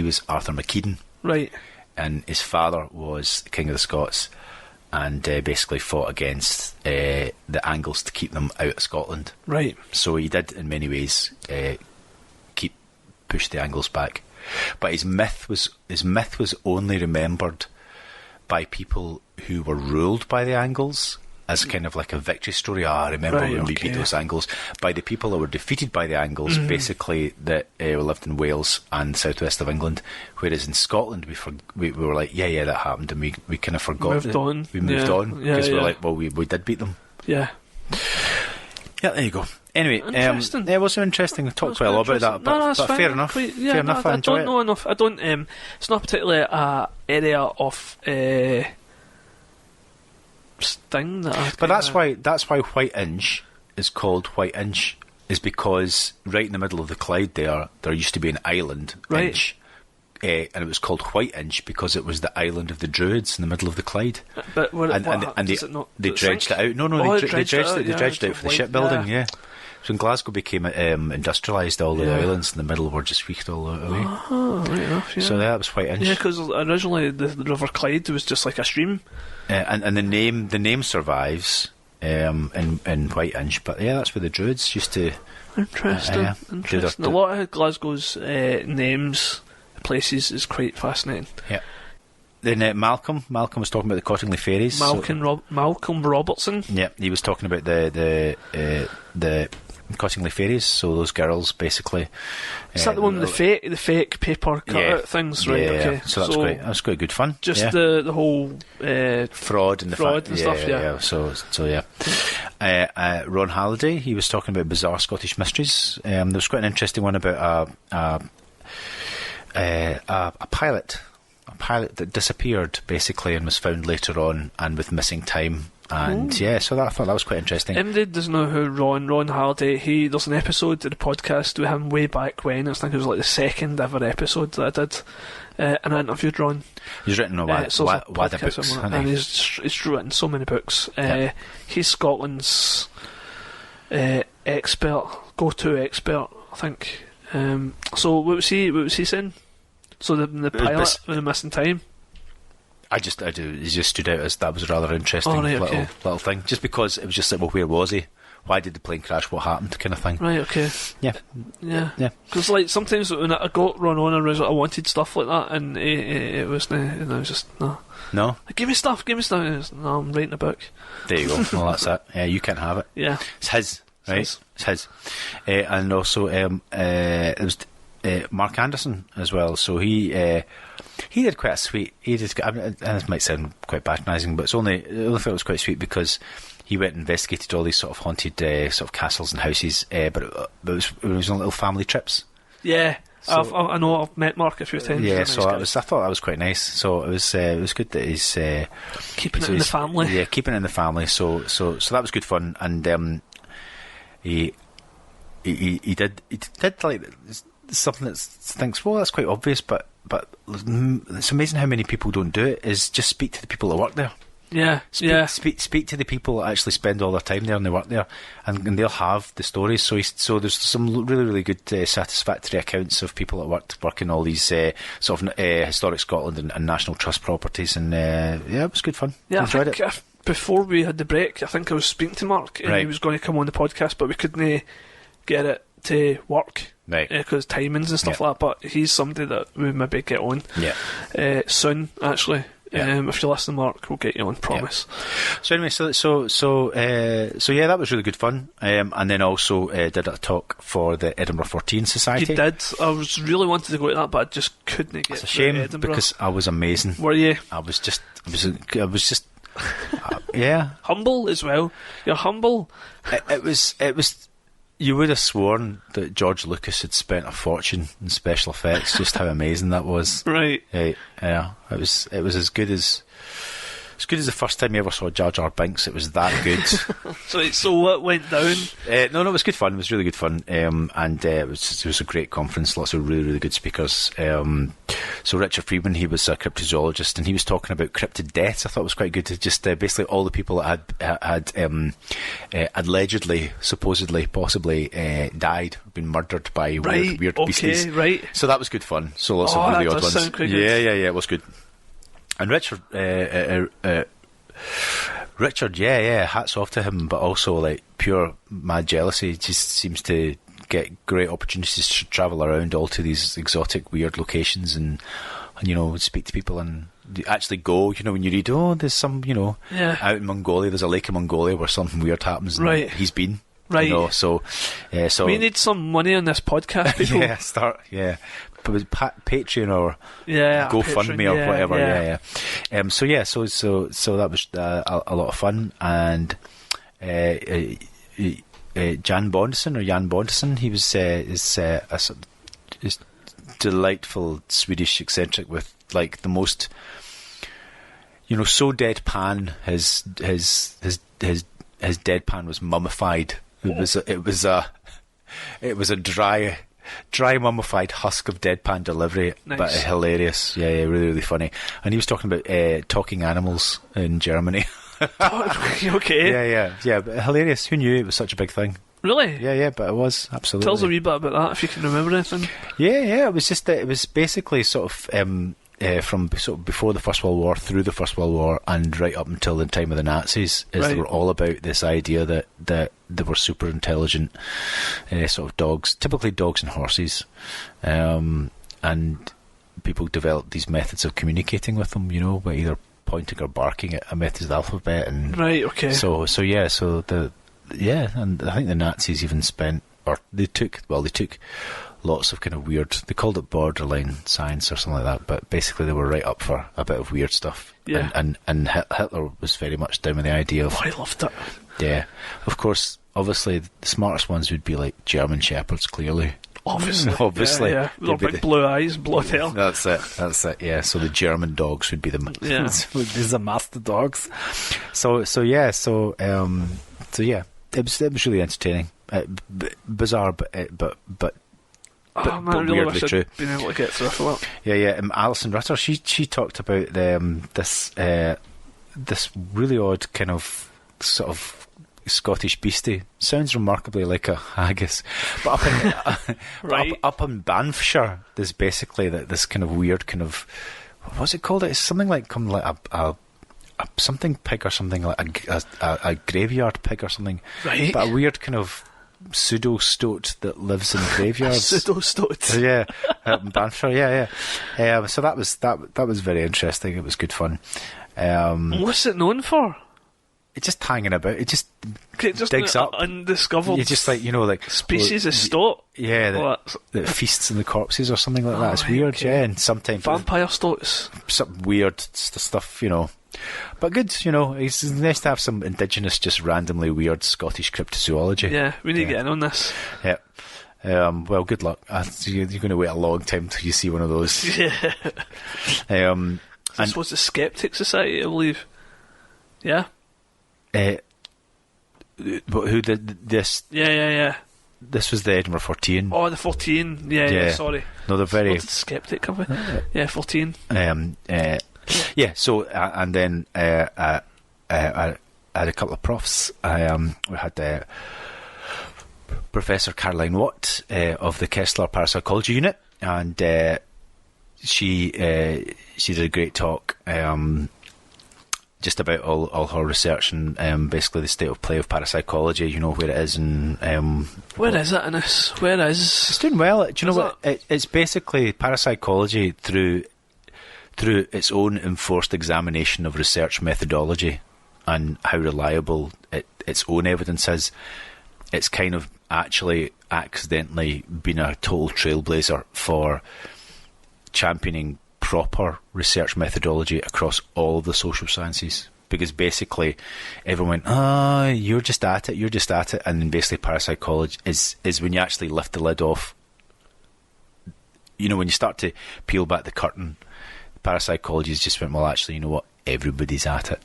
Speaker 2: was Arthur Macedon.
Speaker 1: Right.
Speaker 2: And his father was king of the Scots, and basically fought against the Angles to keep them out of Scotland.
Speaker 1: Right.
Speaker 2: So he did, in many ways, push the Angles back. But his myth was only remembered by people who were ruled by the Angles as kind of like a victory story. I remember when we beat those Angles. By the people that were defeated by the Angles, basically that lived in Wales and southwest of England. Whereas in Scotland, we were like, yeah, that happened, and we kind of forgot. We moved on because we're like, well, we did beat them.
Speaker 1: Yeah.
Speaker 2: Yeah, there you go. Anyway,
Speaker 1: interesting.
Speaker 2: It was interesting. We talked quite a lot about that, but fair enough. Fair enough. I
Speaker 1: don't know enough. I don't. It's not particularly an area of sting that.
Speaker 2: But that's why White Inch is called White Inch, is because right in the middle of the Clyde there used to be an island, Inch, and it was called White Inch because it was the island of the Druids in the middle of the Clyde.
Speaker 1: But
Speaker 2: they dredged it out. No, they dredged it out for the shipbuilding. Yeah. So when Glasgow became industrialised, all the islands in the middle were just reeked all away.
Speaker 1: Oh, right enough, yeah.
Speaker 2: So that was quite interesting.
Speaker 1: Yeah, because originally the River Clyde was just like a stream.
Speaker 2: And the name survives in White Inch, but yeah, that's where the Druids used to.
Speaker 1: Interesting. A lot of Glasgow's names, places, is quite fascinating.
Speaker 2: Yeah. Then Malcolm was talking about the Cottingley Fairies.
Speaker 1: Malcolm Robertson.
Speaker 2: Yeah, he was talking about the Cottingley Fairies. So those girls, basically.
Speaker 1: Is that the one with the fake paper cutout things, right?
Speaker 2: Yeah,
Speaker 1: okay.
Speaker 2: So that's great. That's quite good fun.
Speaker 1: Just the whole
Speaker 2: fraud and
Speaker 1: stuff. Yeah.
Speaker 2: So yeah. Ron Halliday, he was talking about bizarre Scottish mysteries. There was quite an interesting one about a pilot. A pilot that disappeared basically and was found later on and with missing time. And so I thought that was quite interesting.
Speaker 1: Anybody doesn't know who Ron Halliday, there's an episode of the podcast with him way back when. I think it was like the second ever episode that I did, and I interviewed Ron.
Speaker 2: He's written Wada books,
Speaker 1: and he's written so many books. He's Scotland's go-to expert, I think. So what was he saying? So the pilot with the missing time.
Speaker 2: It just stood out as that was a rather interesting little thing. Just because it was just like, well, where was he? Why did the plane crash? What happened? Kind of thing.
Speaker 1: Right. Okay.
Speaker 2: Yeah.
Speaker 1: Because like sometimes when I got Ron on, I wanted stuff like that, and it was just no.
Speaker 2: No.
Speaker 1: Give me stuff. Was, no, I'm writing a book.
Speaker 2: There you go. Well, that's it. Yeah, you can't have it.
Speaker 1: Yeah.
Speaker 2: It's his. Right. It's his. And also, it was. Mark Anderson as well, so he did quite a sweet. And this might sound quite patronising, but I only thought it was quite sweet because he went and investigated all these sort of haunted sort of castles and houses, but it was on little family trips.
Speaker 1: Yeah, so, I know I've met Mark a few times.
Speaker 2: Yeah, so I thought that was quite nice. So it was good that he's
Speaker 1: keeping it in the family.
Speaker 2: Yeah, keeping it in the family. So that was good fun, and he did like something that thinks, well, that's quite obvious, but it's amazing how many people don't do it. Is just speak to the people that work there.
Speaker 1: Yeah,
Speaker 2: Speak to the people that actually spend all their time there and they work there, and they'll have the stories. So there's some really, really good satisfactory accounts of people that work in all these sort of historic Scotland and National Trust properties, and it was good fun.
Speaker 1: Yeah,
Speaker 2: enjoyed it.
Speaker 1: Before we had the break, I think I was speaking to Mark, and he was going to come on the podcast, but we couldn't get it to work.
Speaker 2: Right.
Speaker 1: Because timings and stuff like that, but he's somebody that we maybe get on soon, actually.
Speaker 2: Yeah.
Speaker 1: If you listen, Mark, we'll get you on, promise.
Speaker 2: Yeah. So anyway, so yeah, that was really good fun. And then also did a talk for the Edinburgh 14 Society.
Speaker 1: You did. I was really wanted to go to that, but I just couldn't get.
Speaker 2: It's a shame because I was amazing.
Speaker 1: Were you?
Speaker 2: I was just yeah.
Speaker 1: Humble as well. You're humble.
Speaker 2: It was. You would have sworn that George Lucas had spent a fortune in special effects. Just how amazing that was.
Speaker 1: Right.
Speaker 2: Yeah. It was as good as the first time you ever saw Jar Jar Binks. It was that good.
Speaker 1: So what went down?
Speaker 2: No, it was good fun. It was really good fun. And it was a great conference. Lots of really, really good speakers. So Richard Friedman, he was a cryptozoologist, and he was talking about cryptid deaths. I thought it was quite good to just basically all the people that had allegedly, supposedly, possibly died, been murdered by weird beasts.
Speaker 1: Right.
Speaker 2: So that was good fun. So lots of really odd ones.
Speaker 1: Sound quite
Speaker 2: good. Yeah, it was good. And Richard, hats off to him, but also like pure mad jealousy. Just seems to get great opportunities to travel around all to these exotic, weird locations and speak to people and actually go. When you read, there's some, out in Mongolia, there's a lake in Mongolia where something weird happens. And
Speaker 1: right.
Speaker 2: He's been.
Speaker 1: Right.
Speaker 2: So
Speaker 1: we need some money on this podcast, people.
Speaker 2: But with Patreon or GoFundMe or whatever. Yeah. So that was a lot of fun. And Jan Bondesen, he was is delightful Swedish eccentric with like the most, so deadpan. His deadpan was mummified. It was a dry mummified husk of deadpan delivery. Nice. But hilarious. Yeah, really, really funny. And he was talking about talking animals in Germany.
Speaker 1: Okay.
Speaker 2: Yeah, but hilarious. Who knew it was such a big thing?
Speaker 1: Really?
Speaker 2: Yeah, but it was, absolutely.
Speaker 1: Tell us a wee bit about that, if you can remember anything.
Speaker 2: Yeah, it was just it was basically sort of from sort of before the First World War, through the First World War, and right up until the time of the Nazis, they were all about this idea that they were super intelligent sort of dogs, typically dogs and horses, and people developed these methods of communicating with them, by either pointing or barking at a method of the alphabet, and
Speaker 1: right, okay.
Speaker 2: So and I think the Nazis even they took lots of kind of weird, they called it borderline science or something like that, but basically they were right up for a bit of weird stuff.
Speaker 1: Yeah.
Speaker 2: And Hitler was very much down with the idea of...
Speaker 1: Oh, I loved it.
Speaker 2: Yeah. Of course, obviously, the smartest ones would be like German Shepherds, clearly.
Speaker 1: Obviously. Yeah. With big blue eyes, blue hair.
Speaker 2: That's it, yeah. So the German dogs would be the...
Speaker 1: Yeah.
Speaker 2: These are master dogs. So yeah. It was really entertaining. Bizarre, but
Speaker 1: man, I really wish I'd been able to get through it for that.
Speaker 2: Yeah. Alison Rutter, she talked about this really odd kind of sort of Scottish beastie. Sounds remarkably like a haggis, but up in Banffshire, there's basically this kind of weird kind of, what's it called? It's something like a something pig or something, like a graveyard pig or something.
Speaker 1: Right.
Speaker 2: But a weird kind of pseudo-stoat that lives in graveyards.
Speaker 1: Pseudo-stoat.
Speaker 2: Yeah, in Banffshire, yeah. So that was very interesting. It was good fun.
Speaker 1: What's it known for?
Speaker 2: It's just hanging about. It just digs up
Speaker 1: undiscovered.
Speaker 2: You just like
Speaker 1: species of stoat.
Speaker 2: Yeah, that feasts on the corpses or something like that. It's weird,
Speaker 1: okay.
Speaker 2: Yeah, and sometimes
Speaker 1: vampire stoats.
Speaker 2: Some weird stuff, But good, it's nice to have some indigenous, just randomly weird Scottish cryptozoology.
Speaker 1: Yeah, we need to get in on this.
Speaker 2: Yeah. Well, good luck. You're going to wait a long time till you see one of those.
Speaker 1: Yeah. This was the Skeptic Society, I believe. Yeah.
Speaker 2: But who did this?
Speaker 1: Yeah.
Speaker 2: This was the Edinburgh 14.
Speaker 1: Oh, the 14. Yeah, sorry.
Speaker 2: No, they're very...
Speaker 1: What did Skeptic come with? Yeah, 14.
Speaker 2: Yeah, so, and then I had a couple of profs. We had Professor Caroline Watt of the Kessler Parapsychology Unit, and she did a great talk just about all her research and basically the state of play of parapsychology, where it is, and
Speaker 1: where is it, Innes? Where is...
Speaker 2: It's doing well. Do you know what? It's basically parapsychology through its own enforced examination of research methodology and how reliable its own evidence is. It's kind of actually accidentally been a total trailblazer for championing proper research methodology across all of the social sciences, because basically everyone went, you're just at it, and then basically parapsychology is when you actually lift the lid off, when you start to peel back the curtain, parapsychology has just went, well, actually, you know what, everybody's at it.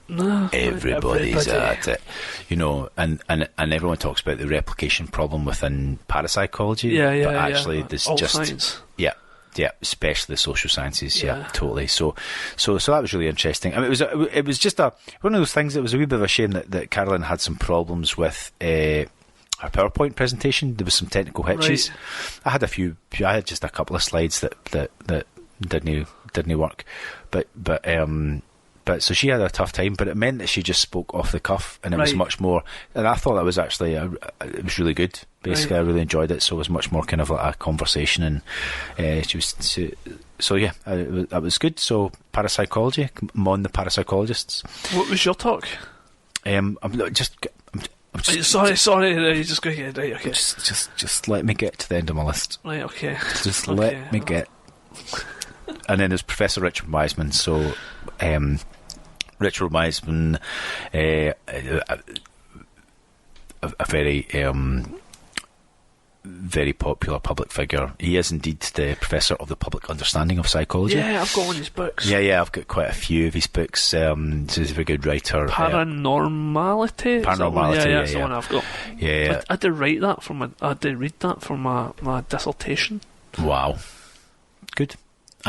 Speaker 1: No,
Speaker 2: everybody's at it, and everyone talks about the replication problem within parapsychology, but actually there's
Speaker 1: all
Speaker 2: just
Speaker 1: science.
Speaker 2: Yeah, especially the social sciences. Yeah, totally. So that was really interesting. I mean, it was just one of those things. It was a wee bit of a shame that Carolyn had some problems with her PowerPoint presentation. There was some technical hitches. Right. I had just a couple of slides that didn't work, but so she had a tough time. But it meant that she just spoke off the cuff, and it was much more. And I thought that was actually it was really good. Basically, I really enjoyed it. So it was much more kind of like a conversation, and she was. So yeah, that was good. So parapsychology, come on, the parapsychologists.
Speaker 1: What was your talk?
Speaker 2: I'm just.
Speaker 1: Sorry. You just go ahead. Right, okay.
Speaker 2: Just let me get to the end of my list.
Speaker 1: Right. Okay.
Speaker 2: Just let me get. And then there's Professor Richard Wiseman. So, Richard Wiseman, a very very popular public figure. He is indeed the Professor of the Public Understanding of Psychology.
Speaker 1: Yeah, I've got one of his books.
Speaker 2: Yeah, I've got quite a few of his books. So he's a very good writer.
Speaker 1: Paranormality?
Speaker 2: Yeah,
Speaker 1: that's the one I've got.
Speaker 2: Yeah.
Speaker 1: I had to read that for my dissertation.
Speaker 2: Wow. Good.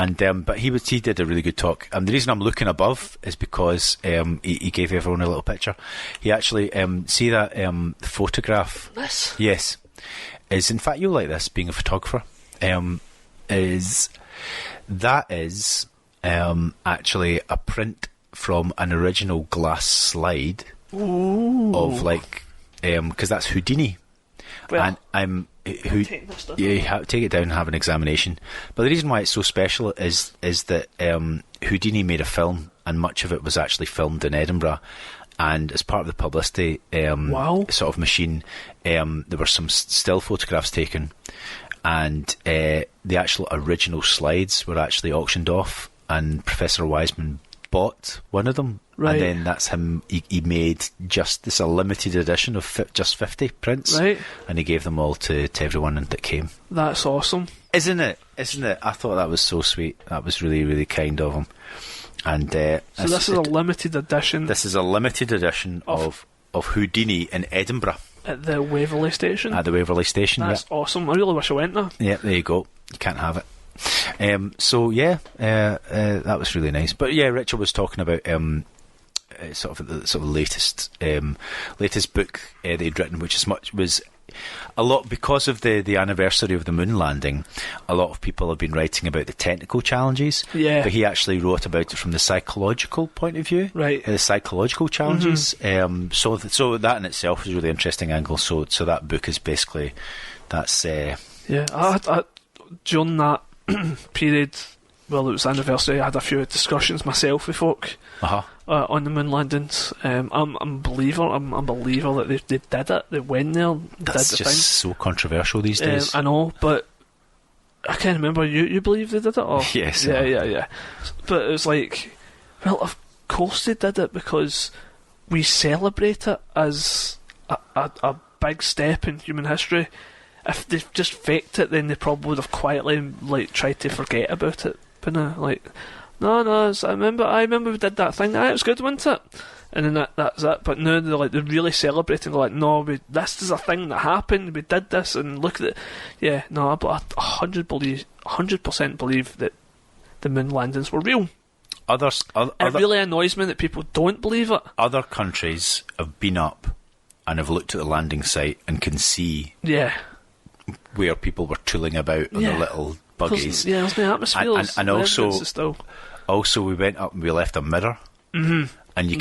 Speaker 2: And but he did a really good talk. The reason I'm looking above is because he gave everyone a little picture. He actually see that photograph.
Speaker 1: This?
Speaker 2: Yes, is in fact you'll like this. Being a photographer, is actually a print from an original glass slide.
Speaker 1: Ooh.
Speaker 2: Of because that's Houdini.
Speaker 1: Well,
Speaker 2: and
Speaker 1: you
Speaker 2: take it down and have an examination. But the reason why it's so special is that Houdini made a film, and much of it was actually filmed in Edinburgh. And as part of the publicity sort of machine, there were some still photographs taken, and the actual original slides were actually auctioned off, and Professor Wiseman bought one of them.
Speaker 1: Right.
Speaker 2: And then that's him. He made a limited edition of just 50 prints,
Speaker 1: right?
Speaker 2: And he gave them all to everyone that came.
Speaker 1: That's awesome,
Speaker 2: isn't it? I thought that was so sweet. That was really, really kind of him. And
Speaker 1: so this is a limited edition.
Speaker 2: This is a limited edition of Houdini in Edinburgh
Speaker 1: at the Waverley Station.
Speaker 2: At the Waverley Station.
Speaker 1: That's awesome. I really wish I went there.
Speaker 2: Yeah, there you go. You can't have it. That was really nice. But yeah, Richard was talking about sort of the latest book that he'd written, which was a lot because of the anniversary of the moon landing. A lot of people have been writing about the technical challenges.
Speaker 1: Yeah.
Speaker 2: But he actually wrote about it from the psychological point of view.
Speaker 1: Right.
Speaker 2: The psychological challenges. So that in itself is a really interesting angle. So that book is basically that's.
Speaker 1: I during that period, well, it was anniversary, I had a few discussions myself with folk on the moon landings. I'm a believer that they did it. They went there.
Speaker 2: That's
Speaker 1: did the
Speaker 2: just
Speaker 1: thing.
Speaker 2: So controversial these days.
Speaker 1: I know, but I can't remember. You believe they did it? Or?
Speaker 2: Yes.
Speaker 1: Yeah. But it was like, well, of course they did it, because we celebrate it as a big step in human history. If they just faked it, then they probably would have quietly tried to forget about it. But no, I remember we did that thing. It was good, wasn't it? And then that's it. But now they're really celebrating. They're like, no, this is a thing that happened. We did this, and look at it. Yeah, no, but I 100% believe that the moon landings were real.
Speaker 2: It
Speaker 1: really annoys me that people don't believe it.
Speaker 2: Other countries have been up and have looked at the landing site and can see.
Speaker 1: Yeah.
Speaker 2: Where people were tooling about on their little buggies.
Speaker 1: Yeah, there's no atmosphere.
Speaker 2: And also we went up and we left a mirror. Mm-hmm. And you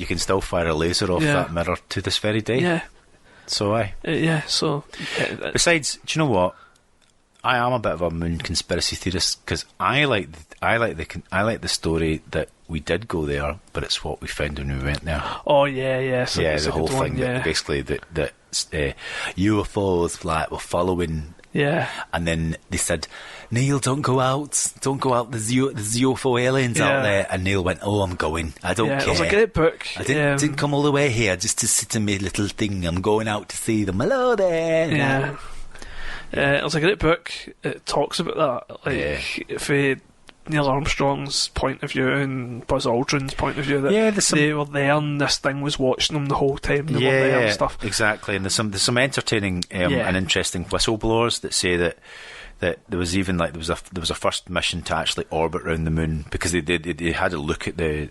Speaker 2: can still fire a laser off that mirror to this very day. Yeah. So besides, do you know what? I am a bit of a moon conspiracy theorist, because I like the story that we did go there, but it's what we found when we went there.
Speaker 1: Oh yeah. So
Speaker 2: yeah, the whole thing that basically that UFOs were following.
Speaker 1: Yeah.
Speaker 2: And then they said, Neil, don't go out. There's UFO aliens out there. And Neil went, oh, I'm going. I don't care.
Speaker 1: It was a great book.
Speaker 2: I didn't come all the way here just to sit in my little thing. I'm going out to see them. Hello there.
Speaker 1: Yeah. It was a great book. It talks about that, for Neil Armstrong's point of view and Buzz Aldrin's point of view, that they were there and this thing was watching them the whole time. They were there and stuff.
Speaker 2: Exactly. And there's some entertaining and interesting whistleblowers that say that there was even there was a first mission to actually orbit around the moon, because they had a look at the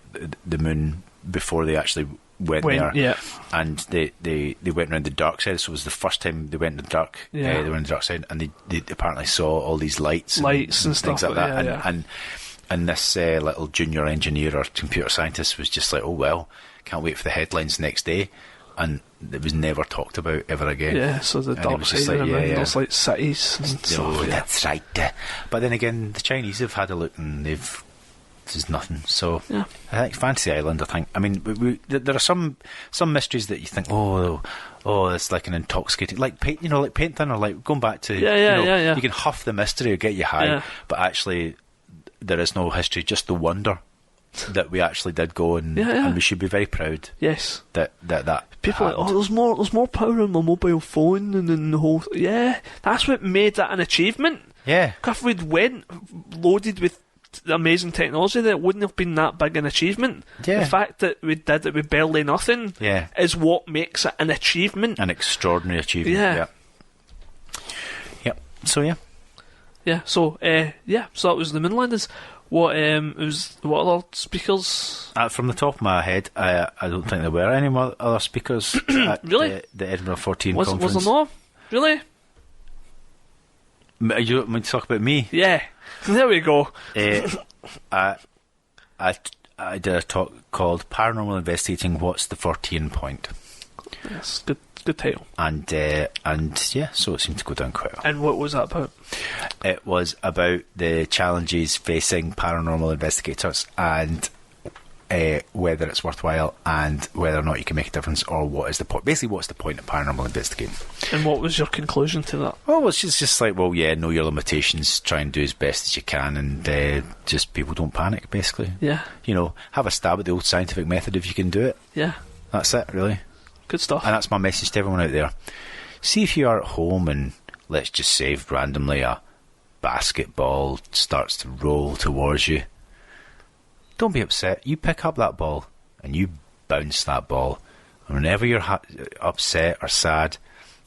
Speaker 2: moon before they actually went there. Yeah. And they went around the dark side, so it was the first time they went in the dark. They went in the dark side, and they apparently saw all these lights and
Speaker 1: stuff
Speaker 2: like that. And this little junior engineer or computer scientist was just like, oh well, can't wait for the headlines next day. And it was never talked about ever again.
Speaker 1: Yeah, so the dark side of there's like cities and stuff.
Speaker 2: That's right. But then again, the Chinese have had a look and there's nothing. So I think Fantasy Island. I mean, there are some mysteries that you think, oh, it's like an intoxicating, like paint thin, or like going back to you can huff the mystery or get you high, but actually there is no history, just the wonder that we actually did go, and we should be very proud.
Speaker 1: Yes,
Speaker 2: that
Speaker 1: people are like, there's more power in my mobile phone, and then the whole that's what made that an achievement.
Speaker 2: Yeah,
Speaker 1: if we'd went loaded with amazing technology, that wouldn't have been that big an achievement. The fact that we did it with barely nothing is what makes it an achievement,
Speaker 2: an extraordinary achievement. Yep. So
Speaker 1: Yeah, so that was the Moonlanders. What other speakers?
Speaker 2: From the top of my head, I don't think there were any other speakers at
Speaker 1: really?
Speaker 2: The Edinburgh 14
Speaker 1: was
Speaker 2: conference.
Speaker 1: Was there not? Really?
Speaker 2: You want me to talk about me?
Speaker 1: Yeah. There we go.
Speaker 2: I did a talk called Paranormal Investigating What's the 14 Point?
Speaker 1: Yes, good title.
Speaker 2: And yeah, so it seemed to go down quite well.
Speaker 1: And what was that about?
Speaker 2: It was about the challenges facing paranormal investigators and whether it's worthwhile and whether or not you can make a difference, or what is the point. Basically, what's the point of paranormal investigating?
Speaker 1: And what was your conclusion to that?
Speaker 2: Well, it's just like, well, yeah, know your limitations, try and do as best as you can, and just people don't panic, basically.
Speaker 1: Yeah.
Speaker 2: You know, have a stab at the old scientific method if you can do it.
Speaker 1: Yeah.
Speaker 2: That's it, really.
Speaker 1: Good stuff.
Speaker 2: And that's my message to everyone out there. See if you are at home and, let's just say, randomly a basketball starts to roll towards you. Don't be upset. You pick up that ball and you bounce that ball. And whenever you're upset or sad,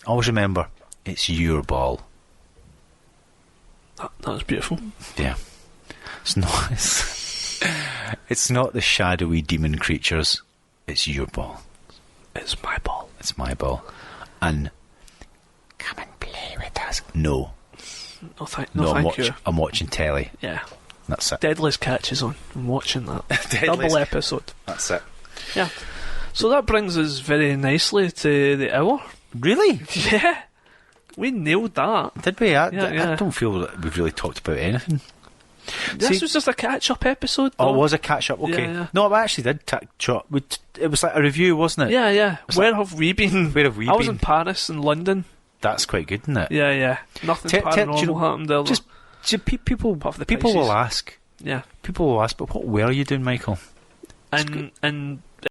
Speaker 2: always remember, it's your ball.
Speaker 1: That was beautiful.
Speaker 2: Yeah. It's not the shadowy demon creatures. It's your ball.
Speaker 1: It's my ball.
Speaker 2: It's my ball. And
Speaker 3: Come and play with us.
Speaker 2: no.
Speaker 1: No, thank you.
Speaker 2: I'm watching telly.
Speaker 1: Yeah.
Speaker 2: That's it.
Speaker 1: Deadliest Catch is on. I'm watching that.
Speaker 2: Deadliest.
Speaker 1: Double episode.
Speaker 2: That's it.
Speaker 1: Yeah. So that brings us very nicely to the hour.
Speaker 2: Really?
Speaker 1: Yeah. We nailed that.
Speaker 2: Did we? I
Speaker 1: Yeah.
Speaker 2: don't feel that we've really talked about anything.
Speaker 1: This was just a catch-up episode, though.
Speaker 2: Oh, it was a catch-up? Okay.
Speaker 1: Yeah.
Speaker 2: No, I actually did catch up. It was like a review, wasn't it?
Speaker 1: Yeah. Where have we been?
Speaker 2: Where have we
Speaker 1: I was
Speaker 2: been?
Speaker 1: in Paris and London.
Speaker 2: That's quite good, isn't it?
Speaker 1: Yeah. Nothing paranormal happened there.
Speaker 2: People
Speaker 1: Puff the
Speaker 2: will
Speaker 1: Pisces.
Speaker 2: ask.
Speaker 1: Yeah.
Speaker 2: People will ask, but what were you doing, Michael?
Speaker 1: In